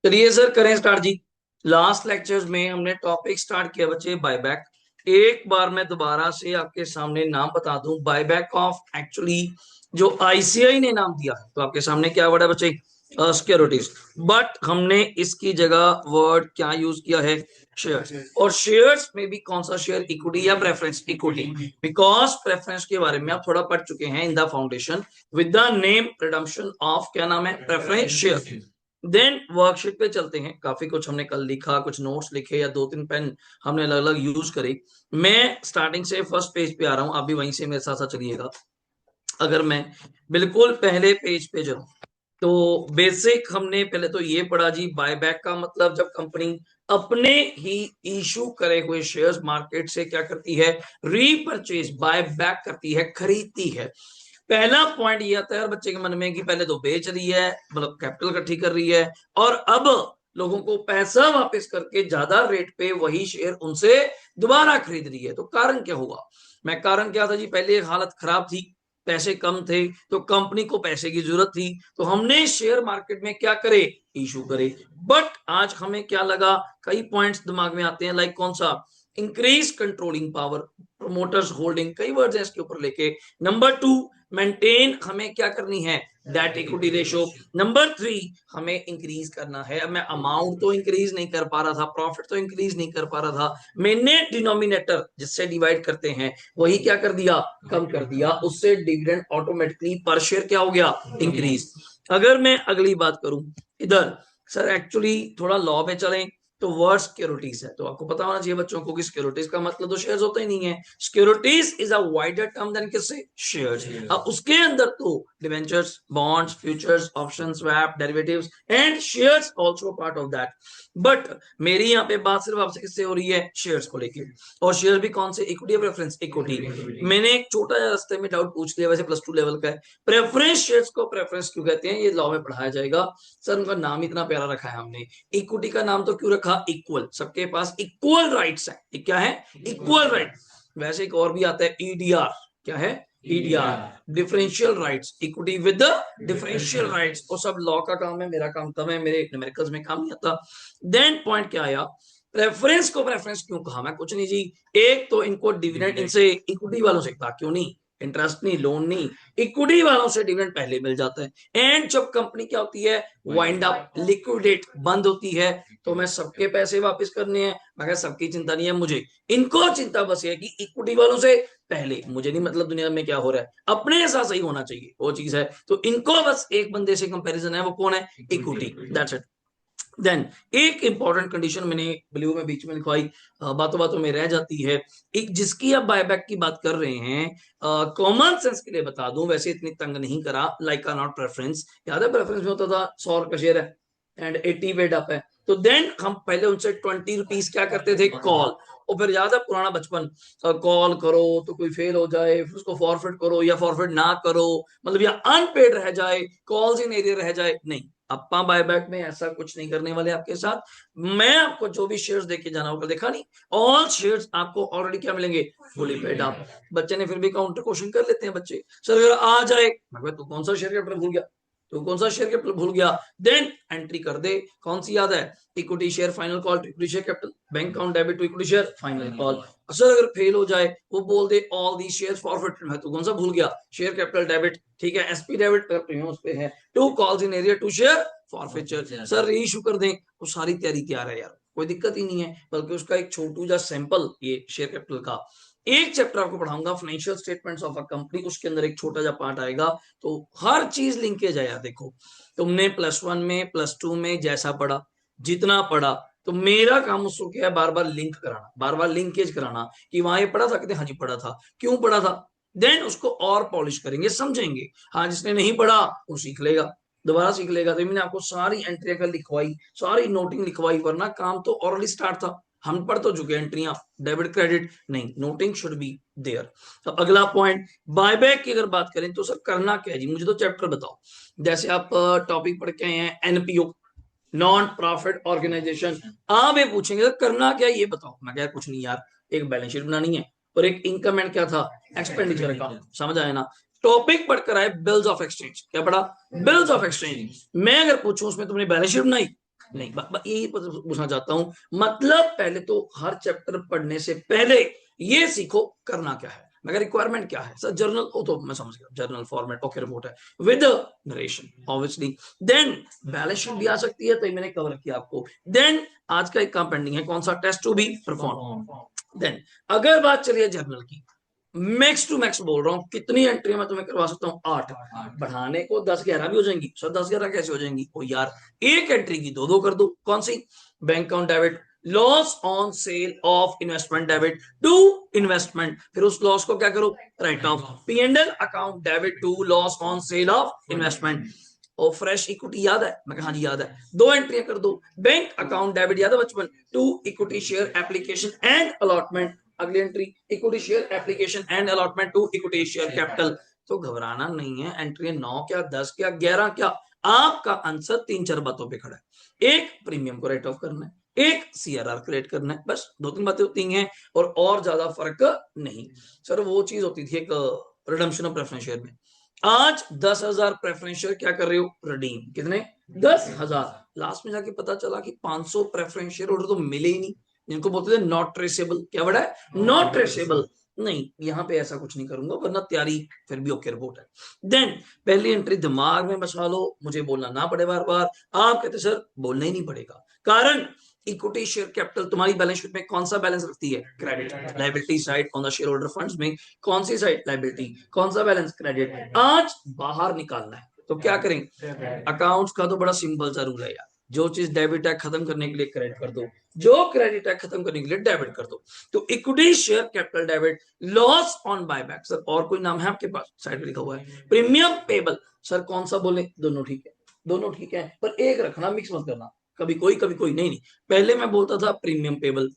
चलिए सर करें स्टार्ट जी। Last lectures में हमने टॉपिक स्टार्ट किया बच्चे बायबैक। एक बार मैं दोबारा से आपके सामने नाम बता दूं, बायबैक ऑफ एक्चुअली जो आईसीआई ने नाम दिया है, तो आपके सामने क्या वर्ड है बच्चे? सिक्योरिटीज। बट हमने इसकी जगह वर्ड क्या यूज किया है? शेयर्स। और शेयर्स में भी कौन सा शेयर? इक्विटी या प्रेफरेंस? इक्विटी। बिकॉज प्रेफरेंस के बारे में आप थोड़ा पढ़ चुके हैं in the foundation with the name redemption of, क्या नाम है? Preference share. देन वर्कशीट पे चलते हैं। काफी कुछ हमने कल लिखा, कुछ नोट्स लिखे या दो तीन पेन हमने अलग अलग यूज करे। मैं स्टार्टिंग से फर्स्ट पेज पे आ रहा हूं, आप भी वहीं से मेरे साथ साथ चलिएगा। अगर मैं बिल्कुल पहले पेज पे जाऊं तो बेसिक हमने पहले तो ये पढ़ा जी, बायबैक का मतलब जब कंपनी अपने ही इशू करे हुए शेयर्स मार्केट से क्या करती है? रीपरचेज, बाय बैक करती है, खरीदती है। पहला पॉइंट ये आता है हर बच्चे के मन में कि पहले तो बेच रही है, मतलब कैपिटल इकट्ठी कर रही है, और अब लोगों को पैसा वापस करके ज्यादा रेट पे वही शेयर उनसे दोबारा खरीद रही है। तो कारण क्या हुआ? मैं कारण क्या था जी, पहले हालत खराब थी, पैसे कम थे, तो कंपनी को पैसे की जरूरत थी, तो हमने शेयर मार्केट में क्या करे? इशू करे। बट आज हमें क्या लगा, कई पॉइंट्स दिमाग में आते हैं, लाइक कौन सा? Increase controlling power, promoters holding, कई वर्ड्स हैं इसके ऊपर लेके। नंबर टू, मेंटेन हमें क्या करनी है? Date equity ratio. Number three, हमें इंक्रीज करना है। अब मैं अमाउंट तो इंक्रीज नहीं कर पा रहा था, प्रॉफिट तो इंक्रीज नहीं कर पा रहा था, मैंने डिनोमिनेटर जिससे डिवाइड करते हैं वही क्या कर दिया? कम कर दिया। उससे डिविडेंड ऑटोमेटिकली पर शेयर क्या हो गया? इंक्रीज। अगर मैं अगली बात करूं इधर, सर एक्चुअली थोड़ा लॉ में चलें तो वर्ड सिक्योरिटीज है, तो आपको पता होना चाहिए बच्चों को कि सिक्योरिटीज का मतलब तो शेयर्स होता ही नहीं है। Securities is a wider term than किससे? शेयर्स। अब उसके अंदर तो debentures, bonds, futures, options, swap, derivatives and shares also part of that. But मेरी यहाँ पे बात सिर्फ आपसे किससे हो रही है? शेयर्स को लेके। और शेयर भी कौन से? इक्विटी या प्रेफरेंस? इक्विटी। मैंने एक छोटा सा रास्ते में डाउट पूछ लिया, वैसे प्लस टू लेवल का है। प्रेफरेंस शेयर्स को प्रेफरेंस क्यों कहते हैं, ये लॉ में पढ़ाया जाएगा। सर उनका नाम इतना प्यारा रखा है हमने। इक्विटी का नाम तो क्यों रखा? इक्वल, सबके पास इक्वल राइट्स है। क्या है? Equal right. वैसे एक और भी आता है ईडीआर। क्या है? EDR, differential rights, equity with differential rights. वो सब लॉ का काम है, मेरा काम कम है, मेरे न्यूमेरिकल्स में काम नहीं आता। देन पॉइंट क्या आया? प्रेफरेंस को प्रेफरेंस क्यों कहा? मैं कुछ नहीं जी, एक तो इनको डिविडेंड इनसे इक्विटी वालों से था, क्यों नहीं? इंटरेस्ट नहीं, लोन नहीं, इक्विटी वालों से डिविडेंड पहले मिल जाता है। एंड जब कंपनी क्या होती है? वाइंड अप, लिक्विडेट, बंद होती है, तो मैं सबके पैसे वापस करने हैं। मगर सबकी चिंता नहीं है मुझे, इनको चिंता बस है कि इक्विटी वालों से पहले, मुझे नहीं मतलब दुनिया में क्या हो रहा है, अपने साथ सही होना चाहिए, वो चीज है। तो इनको बस एक बंदे से कंपैरिजन है, वो कौन है? Equity, that's it. देन एक इंपॉर्टेंट कंडीशन मैंने ब्लू में बीच में लिखवाई, बातों बातों में रह जाती है, एक जिसकी आप बायबैक की बात कर रहे हैं। कॉमन सेंस के लिए बता दूं, वैसे इतनी तंग नहीं करा, लाइक आ नॉट प्रेफरेंस। याद है प्रेफरेंस में होता था 100 का शेयर है एंड 80 पेड अप है, तो देन हम पहले उनसे 20 रुपीज क्या करते थे? कॉल। और फिर याद है पुराना बचपन, कॉल करो तो कोई फेल हो जाए, फिर उसको फॉरफिट करो या फॉरफिट ना करो, मतलब या अनपेड रह जाए, कॉल्स इन एरिया रह जाए, नहीं। अपा बायबैक में ऐसा कुछ नहीं करने वाले आपके साथ। मैं आपको जो भी शेयर्स देके जाना होगा, देखा नहीं, ऑल शेयर्स आपको ऑलरेडी क्या मिलेंगे? Fully paid up. बच्चे ने फिर भी काउंटर क्वेश्चन कर लेते हैं बच्चे, सर अगर आ जाए, मैं तू कौन सा शेयर कैपिटल भूल गया? तू कौन सा शेयर कैपिटल भूल गया? देन एंट्री कर दे, कौन सी याद है? Equity share final call to equity share capital, bank account debit to equity share final call. Sir अगर फेल हो जाए, वो बोल दे ऑल दी शेयर फॉरफिट, मैं तू कौन सा भूल गया? शेयर कैपिटल डेबिट, ठीक है, एसपी डेबिट कर प्रीमियम उस पे है, to calls in arrear to share forfeiture. Sir reissue कर दें, वो सारी तैयारी तैयार है यार, कोई दिक्कत ही नहीं है। बल्कि उसका एक छोटू जा सैंपल, ये शेयर कैपिटल का एक चैप्टर आपको पढ़ाऊंगा, financial statements of a company, उसके अंदर एक छोटा सा पार्ट आएगा। तो हर चीज लिंकेज है यार। देखो, तुमने +1 में +2 में जैसा पढ़ा, जितना पढ़ा, तो मेरा काम उसको क्या है? बार बार लिंक कराना, बार बार लिंकेज कराना कि वहां ये पढ़ा था, कहते हाँ जी पढ़ा था, क्यों पढ़ा था। देन उसको और पॉलिश करेंगे, समझेंगे। हाँ, जिसने नहीं पढ़ा वो सीख लेगा, दोबारा सीख लेगा। तो मैंने आपको सारी एंट्री कर लिखवाई, सारी नोटिंग लिखवाई, वरना काम तो ऑलरेडी स्टार्ट था, हम पढ़ तो चुके एंट्रियां, डेबिट क्रेडिट नहीं, नोटिंग शुड बी देयर। अब अगला पॉइंट, बायबैक की अगर बात करें तो सर करना क्या है जी, मुझे तो चैप्टर बताओ। जैसे आप टॉपिक पढ़ के आए हैं एनपीओ, नॉन प्रॉफिट ऑर्गेनाइजेशन, आप ये पूछेंगे तो करना क्या है ये बताओ। मैं क्या, कुछ नहीं यार, एक बैलेंस शीट बनानी है और एक इनकम एंड क्या था? एक्सपेंडिचर अकाउंट, समझ आया ना? टॉपिक पढ़कर आए बिल्स ऑफ एक्सचेंज। क्या पढ़ा? Bills of exchange. मैं अगर पूछूं उसमें तुमने बैलेंस शीट बनाई? नहीं। यही पूछना चाहता हूं, मतलब पहले तो हर चैप्टर पढ़ने से पहले ये सीखो करना क्या है। मगर रिक्वायरमेंट क्या है सर? जर्नल, वो तो मैं समझ गया, जर्नल फॉर्मेट ओके, रिपोर्ट है with narration obviously. Then balance sheet भी आ सकती है, तो ये मैंने कवर किया आपको। देन आज का एक काम पेंडिंग है, कौन सा? Test to be perform. Then अगर बात चलिए जर्नल की, मैक्स टू मैक्स बोल रहा हूं, कितनी एंट्री मैं तुम्हें करवा सकता हूं? 8। बढ़ाने को 10-11 भी हो जाएंगी सर। 10-11 कैसे हो जाएंगी? ओ यार, एक एंट्री की 2-2 कर दो। कौन सी? Bank account debit, loss on sale of investment debit to investment, फिर उस लॉस को क्या करो? Write off. P and L account debit to loss on sale of investment. और फ्रेश इक्विटी याद है? मैं कहा हाँ जी याद है। 2 एंट्रियां कर दो। बैंक अकाउंट डेबिट याद है बचपन? To equity share application and allotment. अगली entry equity share application and allotment to equity share capital. तो घबराना नहीं है, एंट्री 9 क्या, 10 क्या, 11 क्या, आपका आंसर 3-4 बातों पे खड़ा है। एक, प्रीमियम को राइट ऑफ करना है, एक सीआरआर क्रिएट करना है, बस 2-3 बातें होती हैं और ज्यादा फर्क नहीं। सर वो चीज होती थी एक रिडम्पशन ऑफ प्रेफरेंस शेयर में। आज 10,000 प्रेफरेंस शेयर क्या कर रहे हो? रिडीम। कितने? 10,000। लास्ट में जाके पता चला कि 500 प्रेफरेंस शेयर ऑर्डर तो मिले ही नहीं, जिनको बोलते थे नॉट ट्रेसेबल। क्या बड़ा है? Not traceable. नहीं, यहां पे ऐसा कुछ नहीं करूंगा, वरना तैयारी फिर भी ओके रिपोर्ट है। देन पहली एंट्री दिमाग में बसा लो, मुझे बोलना ना पड़े बार बार। आप कहते सर बोलना ही नहीं पड़ेगा, कारण इक्विटी शेयर कैपिटल तुम्हारी बैलेंस शीट में कौन सा बैलेंस रखती है? Credit. Liability side on the share holder funds में कौन सी साइड? लायबिलिटी। कौन सा बैलेंस? क्रेडिट। आज बाहर निकालना है तो क्या करें? अकाउंट्स का तो बड़ा सिंपल सा रूल है यार, जो चीज डेबिट है खत्म करने के लिए क्रेडिट कर दो, जो क्रेडिट है खत्म करने के लिए डेबिट कर दो। तो equity share capital debit, loss on buyback. Sir और कोई नाम है आपके पास? साइड में लिखा हुआ है प्रीमियम पेबल। सर कौन सा बोले? दोनों ठीक है, दोनों ठीक है, पर एक रखना, मिक्स मत करना, कभी कोई कभी कोई। नहीं नहीं, पहले मैं बोलता था प्रीमियम पेबल,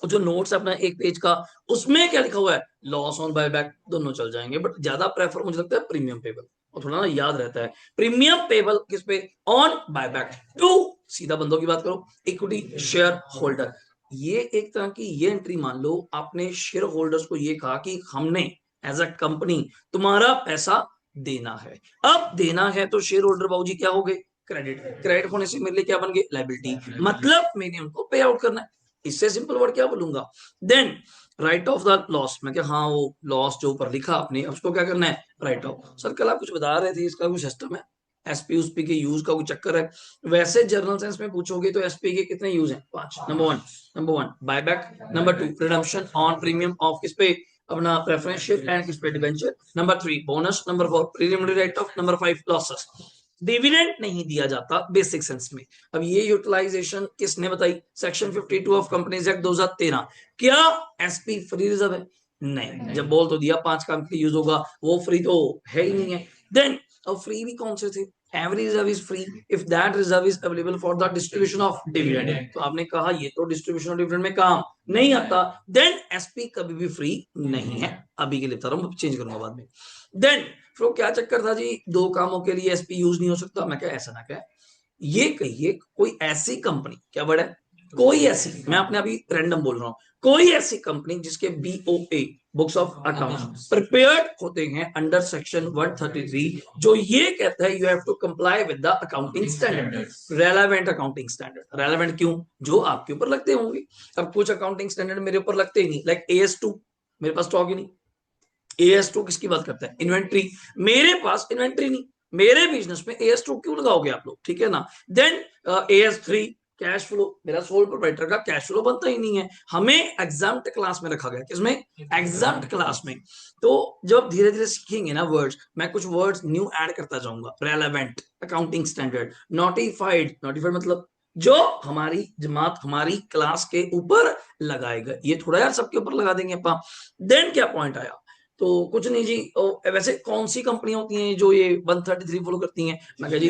जो नोट्स अपना एक पेज का, उसमें क्या लिखा हुआ है? Loss on buyback. दोनों चल जाएंगे, बट ज्यादा प्रेफर मुझे लगता है प्रीमियम पेबल, और थोड़ा ना याद रहता है। प्रीमियम पेबल किस पे? ऑन बायबैक टू, सीधा बंदों की बात करो, इक्विटी शेयर होल्डर। ये एक तरह की ये एंट्री मान लो आपने शेयर होल्डर्स को ये कहा कि हमने एज अ कंपनी तुम्हारा पैसा देना है। अब देना है तो शेयर होल्डर बाबूजी क्या हो गए? क्रेडिट। क्रेडिट होने से मेरे लिए क्या बन गए? लायबिलिटी। मतलब मैंने उनको पे आउट करना है। इससे सिंपल वर्ड क्या बोलूंगा? Then write off the loss. मैं क्या, हाँ वो लॉस जो ऊपर लिखा आपने, उसको क्या करना है? Right of. सर कल आप कुछ बता रहे थे, इसका कुछ सिस्टम है? एसपी उसपी के यूज का कोई चक्कर है? वैसे जर्नल साइंस में पूछोगे तो एसपी के कितने यूज हैं? 5। Number one buyback, number 2 redemption on premium of किस पे? अपना प्रेफरेंस शेयर एंड किस पे? Debenture. Number 3 bonus. Number 4 preliminary right of. Number 5 losses. Dividend नहीं दिया जाता बेसिक सेंस में। अब ये यूटिलाइजेशन किसने बताई? Section 52 of companies act 2013। क्या एसपी फ्री रिजर्व है? नहीं। जब बोल तो दिया 5 काम के यूज होगा, वो फ्री तो है ही नहीं है। देन अब फ्री भी कौन से थे? Every reserve is free if that reserve is available for the distribution of dividend. तो आपने कहा ये तो डिस्ट्रीब्यूशन ऑफ डिविडेंड में काम नहीं आता। देन एसपी कभी भी फ्री नहीं है, अभी के लिए बता रहा हूं, चेंज करूंगा बाद में। देन फिर क्या चक्कर था जी, 2 कामों के लिए एसपी यूज नहीं हो सकता? मैं क्या, ऐसा ना क्या, ये कहिए कोई ऐसी कंपनी, क्या वर्ड है? कोई ऐसी, मैं अपने अभी रैंडम बोल रहा हूं, कोई ऐसी कंपनी जिसके BOA books of accounts prepared होते हैं अंडर सेक्शन 133, जो ये कहता है you have to comply with the accounting standard, relevant accounting standard. Relevant क्यों? जो आपके ऊपर लगते होंगे। अब कुछ अकाउंटिंग स्टैंडर्ड मेरे ऊपर लगते ही नहीं, लाइक AS2, मेरे पास स्टॉक ही नहीं। AS2 किसकी बात करता है? इन्वेंट्री। मेरे पास इन्वेंट्री नहीं, मेरे बिजनेस में AS2 क्यों लगाओगे आप लोग? ठीक है ना। देन AS3 कैश फ्लो, मेरा सोल प्रोप्राइटर का कैश फ्लो बनता ही नहीं है, हमें एग्जाम्प्ट क्लास में रखा गया। किसमें? एग्जाम्प्ट क्लास में। तो जब धीरे धीरे सीखेंगे ना वर्ड्स, मैं कुछ वर्ड्स न्यू ऐड करता जाऊंगा। Relevant accounting standard, notified, notified मतलब जो हमारी जमात हमारी क्लास के ऊपर लगाएगा। ये थोड़ा यार सबके ऊपर लगा देंगे अपन। देन क्या पॉइंट आया? तो कुछ नहीं जी, वैसे कौन सी कंपनियां होती हैं जो ये 133 फॉलो करती हैं? मैं कह जी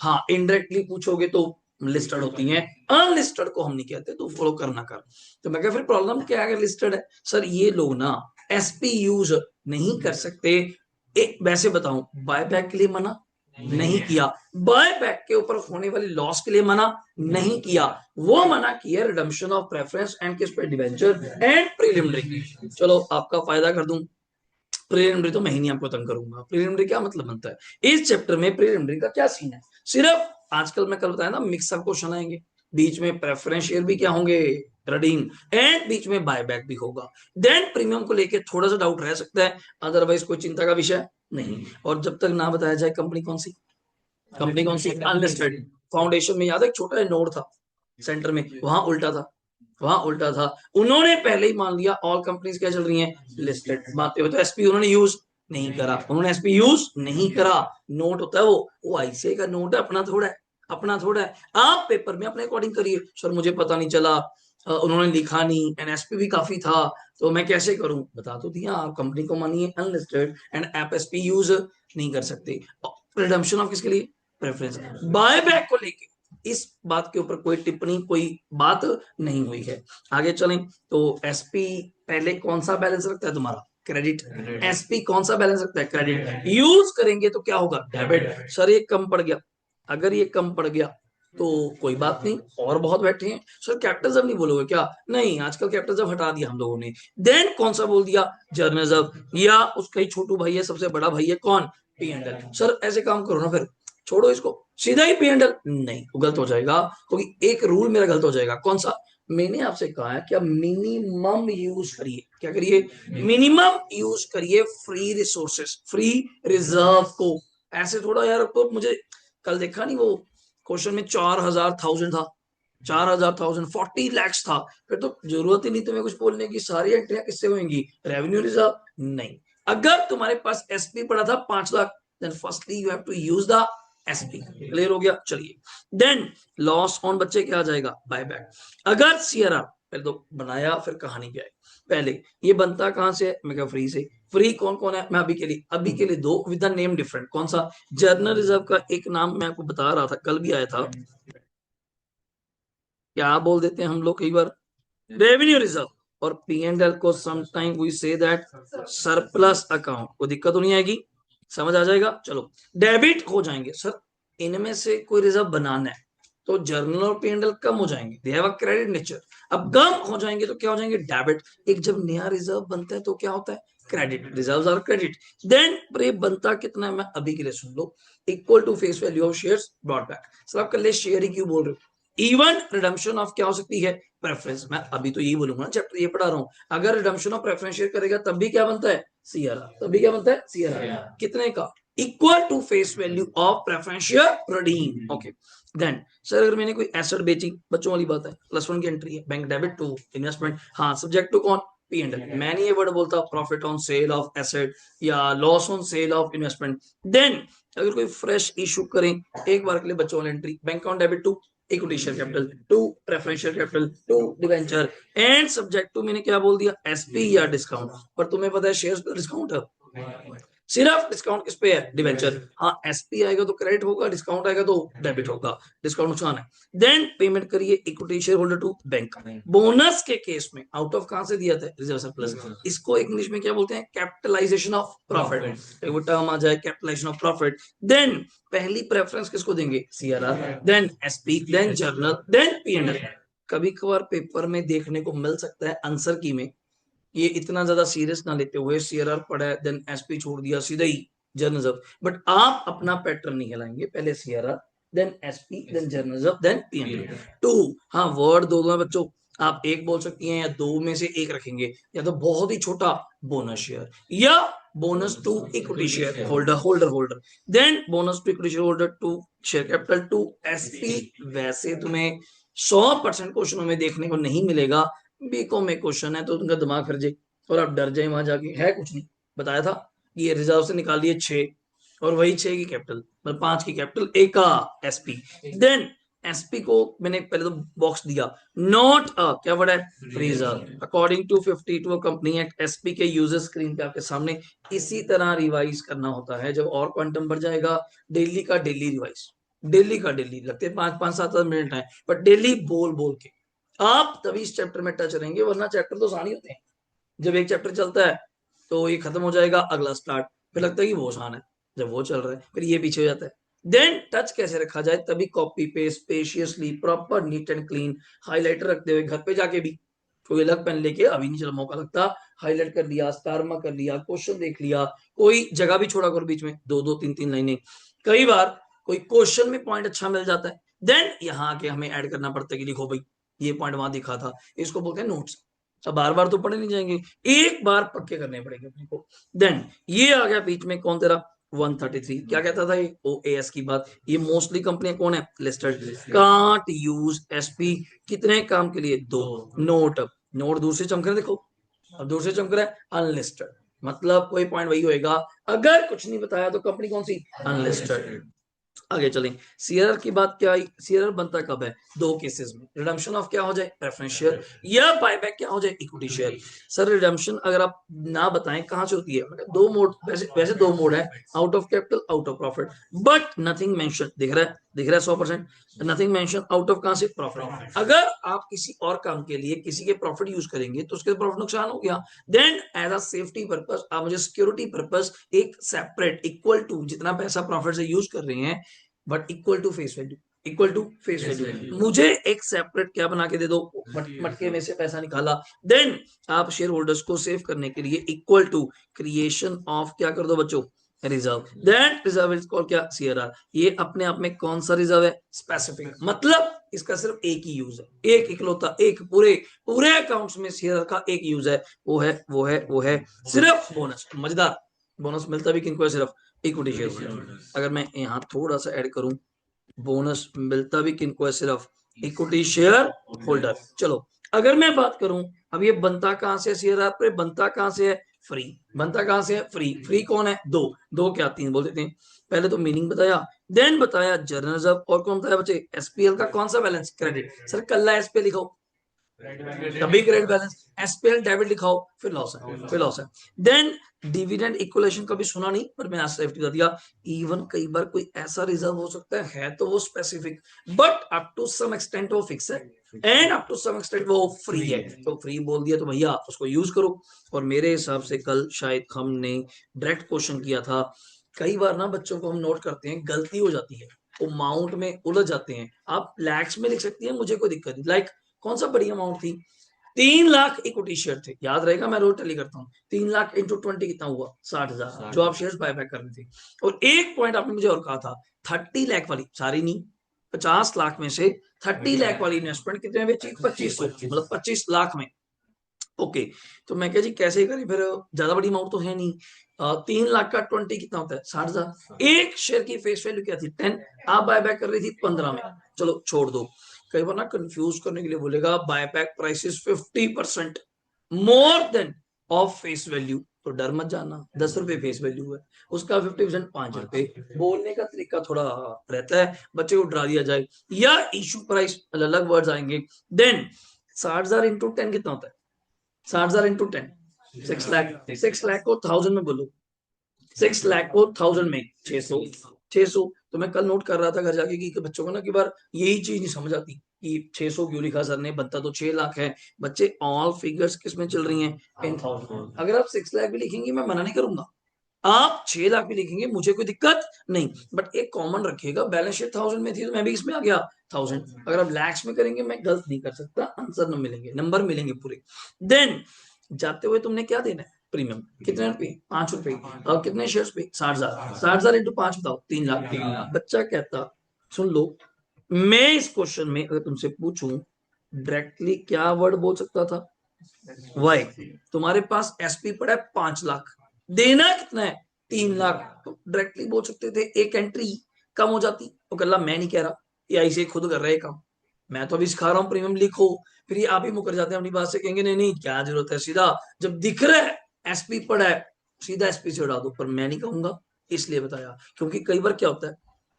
हाँ, इनडायरेक्टली पूछोगे तो लिस्टेड होती हैं, अनलिस्टेड को हम नहीं कहते, तो फॉलो करना कर। तो मैं कह फिर प्रॉब्लम क्या है अगर लिस्टेड है? सर ये लोग ना एसपी यूज नहीं कर सकते। एक वैसे बताऊं, बायबैक के लिए मना नहीं किया, बायबैक के ऊपर होने वाली लॉस के लिए मना नहीं किया, वो मना किया रिडम्पशन ऑफ प्रेफरेंस एंड किस पे? Debenture and preliminary. चलो आपका फायदा कर दूं, प्रिलिमिनरी तो मैं ही नहीं आपको तंग करूंगा। प्रिलिमिनरी क्या मतलब बनता है इस चैप्टर में, प्रिलिमिनरी का क्या सीन है, सिर्फ आजकल मैं कल बताया ना मिक्सअप क्वेश्चन आएंगे, बीच में प्रेफरेंस शेयर भी क्या होंगे, रिडीम, एंड बीच में बायबैक भी होगा। देन प्रीमियम को लेके थोड़ा सा डाउट रह सकता है, अदरवाइज कोई चिंता का विषय नहीं। और जब तक ना बताया जाए कंपनी कौन सी, कंपनी कौन सी, अनलिस्टेड। फाउंडेशन में याद है छोटा नोड था सेंटर में, वहां उल्टा था, वहां उल्टा था। उन्होंने पहले ही मान लिया ऑल कंपनीज क्या चल रही हैं, लिस्टेड। मानते हुए तो एसपी उन्होंने यूज नहीं करा, उन्होंने एसपी यूज नहीं करा। नोट होता है वो आईसीआई का नोट है, अपना थोड़ा है, अपना थोड़ा है। आप पेपर में अपने अकॉर्डिंग करिए, सर मुझे पता नहीं चला, उन्होंने लिखा नहीं, एनएसपी भी काफी था, तो मैं कैसे करूं, बता तो दिया। आप कंपनी को मानिए अनलिस्टेड एंड आप एसपी यूज नहीं कर सकते। रिडम्पशन ऑफ किसके लिए, प्रेफरेंस। बायबैक को लेके इस बात के ऊपर कोई टिप्पणी, कोई बात नहीं हुई है। आगे चलें तो एसपी पहले कौन सा बैलेंस रखता है तुम्हारा, क्रेडिट। एसपी कौन सा बैलेंस रखता है, क्रेडिट। यूज करेंगे तो क्या होगा, डेबिट। सर ये कम पड़ गया, अगर ये कम पड़ गया तो कोई बात नहीं, और बहुत बैठे हैं। सर कैपिटल जब नहीं बोलोगे क्या, नहीं आजकल कैपिटल जब हटा दिया हम लोगों ने। देन कौन सा बोल दिया, जर्नल जब, या उसका ही छोटू भाई है, सबसे बड़ा भाई है कौन, पी एंड एल। सर ऐसे काम करो ना, फिर छोड़ो इसको, सीधा ही पी एंड एल, नहीं वो गलत हो जाएगा, क्योंकि एक रूल मेरा गलत हो जाएगा। कौन सा, मैंने आपसे कहा है क्या मिनिमम यूज करिए, क्या करिए, मिनिमम यूज करिए फ्री रिसोर्सेस, फ्री रिजर्व को। ऐसे थोड़ा यार, तो मुझे कल देखा नहीं वो क्वेश्चन में 4,000 था, 4,000 40 लैक्स था, फिर तो जरूरत ही नहीं तुम्हें कुछ बोलने की, सारी एंट्रियां किससे होंगी, रेवेन्यू रिजर्व। नहीं, अगर तुम्हारे पास एसपी पड़ा था 5 lakh, then firstly you have to use the SP. Clear हो गया, चलिए। देन लॉस ऑन बच्चे क्या आ जाएगा, बायबैक। अगर सीआरआर पहले तो बनाया, फिर कहानी क्या है, पहले ये बनता कहां से, मैं क्या फ्री से। फ्री कौन कौन है, मैं अभी के लिए दो विद द नेम डिफरेंट। कौन सा, जर्नल रिजर्व का एक नाम मैं आपको बता रहा था, कल भी आया था, क्या बोल देते हैं हम लोग कई बार, रेवेन्यू रिजर्व। और पी एंड एल को sometime we say that surplus account. कोई दिक्कत तो नहीं आएगी, समझ आ जाएगा। चलो डेबिट हो जाएंगे, सर इनमें से कोई रिजर्व बनाना है तो जर्नल और पी एंड एल कम हो जाएंगे, they have a credit nature. अब कम हो जाएंगे तो क्या हो जाएंगे, डेबिट। एक जब नया रिजर्व बनता है तो क्या होता है, credit, reserves are credit. Then ये बनता कितना है, मैं अभी के लिए सुन लो, equal to face value of shares brought back. Sir आप कल शेयर ही क्यों बोल रहे हो, इवन रिडम्पशन ऑफ क्या हो सकती है, प्रेफरेंस। मैं अभी तो यही बोलूंगा ना, चैप्टर ये पढ़ा रहा हूं, अगर रिडम्पशन ऑफ प्रेफरेंस शेयर करेगा तब भी क्या बनता है, सीआरआर। तभी क्या बनता है, सीआरआर कितने का, equal to face value of preference share redeem. Okay. Then sir अगर मैंने कोई एसेट बेची, बच्चों वाली बात है, +1 की एंट्री है, बैंक डेबिट टू इन्वेस्टमेंट, हाँ सब्जेक्ट टू कौन, पी एंड एल। मैं नहीं ये वर्ड बोलता profit on sale of asset या loss on sale of investment. Then अगर कोई फ्रेश इशू करें, एक बार के लिए बच्चों वाली entry, bank on debit to equity share capital to preferential capital to debenture, and subject to मैंने क्या बोल दिया, एसपी या डिस्काउंट। पर तुम्हें पता है शेयर्स पे डिस्काउंट है, सिर्फ डिस्काउंट किस पे है, डिवेंचर। हाँ एसपी आएगा तो क्रेडिट होगा, डिस्काउंट आएगा तो डेबिट होगा, डिस्काउंट नुकसान है। देन पेमेंट करिए equity share holder to bank. Bonus के केस में आउट ऑफ कहां से दिया था, रिजर्व सरप्लस। इसको इंग्लिश में क्या बोलते हैं, कैपिटलाइजेशन ऑफ प्रॉफिट। वो टर्म आ जाए कैपिटलाइजेशन ऑफ प्रॉफिट। देन पहली प्रेफरेंस किसको देंगे, CRR, then SP, then journal, then PNL. कभी कभार पेपर में देखने को मिल सकता है आंसर की में, ये इतना ज्यादा सीरियस ना लेते हुए सीआरआर पढ़ा है देन एसपी छोड़ दिया सीधा ही जर्नलिज्म। बट आप अपना पैटर्न नहीं हिलाएंगे, पहले CRR then SP then journalism then PNL too. हाँ वर्ड दो दो है बच्चों, आप एक बोल सकती हैं या दो में से एक रखेंगे, या तो बहुत ही छोटा बोनस शेयर या bonus to equity share holder holder then bonus to equity share holder to share capital to SP. वैसे तुम्हें 100% क्वेश्चनों में देखने को नहीं मिलेगा, बीकॉम में क्वेश्चन है तो उनका दिमाग फिर जाए और आप डर जाए वहां जाके, है कुछ नहीं। बताया था कि ये रिजर्व से निकाल दिए 6 और वही 6 की कैपिटल, मतलब 5 की कैपिटल, एक का एसपी। देन एसपी को मैंने पहले तो बॉक्स दिया, नॉट अ क्या वर्ड है, reserve according to 52 company act. SP के यूजर स्क्रीन पे आपके सामने इसी तरह रिवाइज करना होता है, जब और क्वांटम बढ़ जाएगा डेली का डेली रिवाइज, डेली का डेली, लगते हैं 5-5 7 मिनट है, पर डेली बोल बोल के आप तभी इस चैप्टर में टच रहेंगे, वरना चैप्टर तो आसान ही होते हैं। जब एक चैप्टर चलता है तो ये खत्म हो जाएगा, अगला स्टार्ट, फिर लगता है कि वो आसान है, जब वो चल रहा है फिर ये पीछे हो जाता है। देन टच कैसे रखा जाए, तभी कॉपी पे spaciously proper neat and clean highlighter रखते हुए घर पे जाके भी कोई अलग पेन लेके अभी नहीं चला मौका लगता, हाईलाइट कर लिया, स्टार मार्क कर लिया, क्वेश्चन देख लिया, कोई जगह भी छोड़ा करो बीच में, दो दो तीन तीन लाइनें। कई बार कोई क्वेश्चन में पॉइंट अच्छा मिल जाता है, देन यहाँ आके हमें ऐड करना पड़ता है कि लिखो भाई ये पॉइंट वहां दिखा था, इसको बोलते हैं नोट्स। अब बार बार तो पढ़े नहीं जाएंगे, एक बार पक्के करने पड़ेंगे अपने को। देन ये आ गया बीच में कौन तेरा 133, क्या कहता था ये ओएएस की बात। ये मोस्टली कंपनियां कौन है, लिस्टेड। कांट यूज एसपी, कितने काम के लिए, दो। नोट, नोट दूर से चमक रहे देखो, अब दूर से चमक रहा है अनलिस्टेड, मतलब कोई पॉइंट वही होएगा, अगर कुछ नहीं बताया तो कंपनी कौन सी, अनलिस्टेड। आगे चलें, सीआरआर की बात क्या आई, सीआरआर बनता कब है, दो केसेस में, रिडम्पशन ऑफ क्या हो जाए, प्रेफरेंस शेयर, या बायबैक क्या हो जाए, इक्विटी शेयर। सर रिडम्पशन अगर आप ना बताएं कहां से होती है, मतलब दो मोड, वैसे दो मोड है, out of capital, out of profit, but nothing mention, दिख रहा है, दिख रहा है 100%, नथिंग मेंशन आउट ऑफ कहां से, प्रॉफिट। अगर आप किसी और काम के लिए किसी के प्रॉफिट यूज करेंगे तो उसके प्रॉफिट नुकसान हो गया, then as a safety purpose आप मुझे सिक्योरिटी पर्पस एक सेपरेट इक्वल टू जितना पैसा प्रॉफिट से यूज कर रहे हैं but equal to face value, equal to face value, मुझे एक सेपरेट क्या बना के दे दो, मटके में से पैसा निकाला, देन आप शेयर होल्डर्स को सेव करने के लिए इक्वल टू क्रिएशन ऑफ क्या कर दो बच्चों, reserve, then reserve is called क्या, सीआरआर। ये अपने आप में कौन सा रिजर्व है, स्पेसिफिक, मतलब इसका सिर्फ एक ही यूज है, एक इकलौता, एक पूरे पूरे अकाउंट्स में सीआरआर का एक यूज है, वो है सिर्फ बोनस। मजेदार, बोनस मिलता भी किनको है, सिर्फ इक्विटी शेयर। अगर मैं यहाँ थोड़ा सा ऐड करूं, बोनस मिलता भी किनको है, सिर्फ इक्विटी शेयर होल्डर। चलो अगर मैं बात करूं, अब ये बनता कहां से शेयर, आप बनता कहां से है, फ्री, बनता कहां से है, फ्री। फ्री कौन है, दो, दो क्या तीन बोल देते हैं। पहले तो मीनिंग बताया, देन बताया जर्नल रिजर्व, और कौन बताया बच्चे, एसपीएल का कौन सा बैलेंस, क्रेडिट। सर कल एसपीएल लिखो तभी क्रेडिट बैलेंस, एसपीएल डेबिट लिखाओ फिर लॉस है, फिर लॉस है। देन डिविडेंड इक्वलेशन कभी सुना नहीं पर मैंने आज सेफ्टी बता दिया। इवन कई बार कोई ऐसा रिजर्व हो सकता है तो वो specific, but up to some extent वो फिक्स है, and up to some extent वो फ्री है, तो फ्री बोल दिया तो भैया उसको यूज करो। और मेरे हिसाब से कल शायद हमने डायरेक्ट क्वेश्चन किया था। कई बार ना बच्चों को हम नोट करते हैं गलती हो जाती है, अमाउंट में उलझ जाते हैं, आप लैक्स में लिख सकती हैं मुझे कोई दिक्कत नहीं, लाइक कौन सा बड़ी अमाउंट थी, 3 लाख इक्विटी शेयर थे, याद रहेगा मैं रोज टैली करता हूँ, 3 लाख इंटू 20 कितना हुआ, 60,000, जो आप शेयर बायबैक कर रहे थे। और एक पॉइंट आपने मुझे और कहा था, 30 लाख वाली, सारी नहीं, 50 लाख में से 30 लाख वाली इन्वेस्टमेंट कितने में बेची, 2500, मतलब 25 लाख में। ओके, तो मैं क्या जी कैसे करें फिर, ज्यादा बड़ी अमाउंट तो है नहीं, 3 लाख का 20 कितना होता है, 60,000, एक शेयर की फेस वैल्यू क्या थी, 10, आप बायबैक कर रही थी 15 में, चलो छोड़ दो। कई बार ना कंफ्यूज करने के लिए बोलेगा buyback price is 50% more than of face value, तो डर मत जाना, 10 रुपए फेस वैल्यू है, उसका 50% 5 रुपए। बोलने का तरीका थोड़ा रहता है, बच्चे को डरा दिया जाए, या इशू प्राइस अलग वर्ड्स आएंगे। देन 60,000 इंटू 10 कितना होता है, 60,000 इंटू 10, 6 लाख, 6 लाख को 1000 में बोलो, 6 लाख को 1000 में 600, 600। तो मैं कल नोट कर रहा था घर जाके कि बच्चों को ना कि बार यही चीज नहीं समझ आती कि 600 क्यों लिखा सर ने, बनता तो 6 लाख है। बच्चे ऑल फिगर्स किस में चल रही हैं, इन 1000। अगर आप 6 लाख भी लिखेंगे मैं मना नहीं करूंगा, आप 6 लाख भी लिखेंगे मुझे कोई दिक्कत नहीं, बट एक कॉमन रखिएगा, बैलेंस शीट 1000 में थी तो मैं भी इसमें आ गया 1000। अगर आप लैक्स में करेंगे मैं गलत नहीं कर सकता, आंसर न मिलेंगे, नंबर मिलेंगे पूरे। देन जाते हुए तुमने क्या देना है, प्रीमियम कितने रुपए, 5 रुपए, और कितने शेयर्स पे, 60,000, 60,000 इंटू 5 बताओ, 3 लाख। बच्चा कहता, सुन लो, मैं इस क्वेश्चन में अगर तुमसे पूछूं डायरेक्टली क्या वर्ड बोल सकता था, वाई। तुम्हारे पास एसपी पड़ा है 5 लाख, देना कितना है, 3 लाख, तो डायरेक्टली बोल सकते थे एक एंट्री कम हो जाती। तो कल्ला मैं नहीं कह रहा, ये ऐसे खुद कर रहे काम, मैं तो अभी सिखा रहा हूँ प्रीमियम लिखो, फिर ये आप ही मुकर जाते हैं अपनी बात से, कहेंगे नहीं नहीं क्या जरूरत है, सीधा जब दिख रहा है एसपी पड़ा है सीधा एसपी से उड़ा दो, पर मैं नहीं कहूंगा, इसलिए बताया क्योंकि कई बार क्या होता है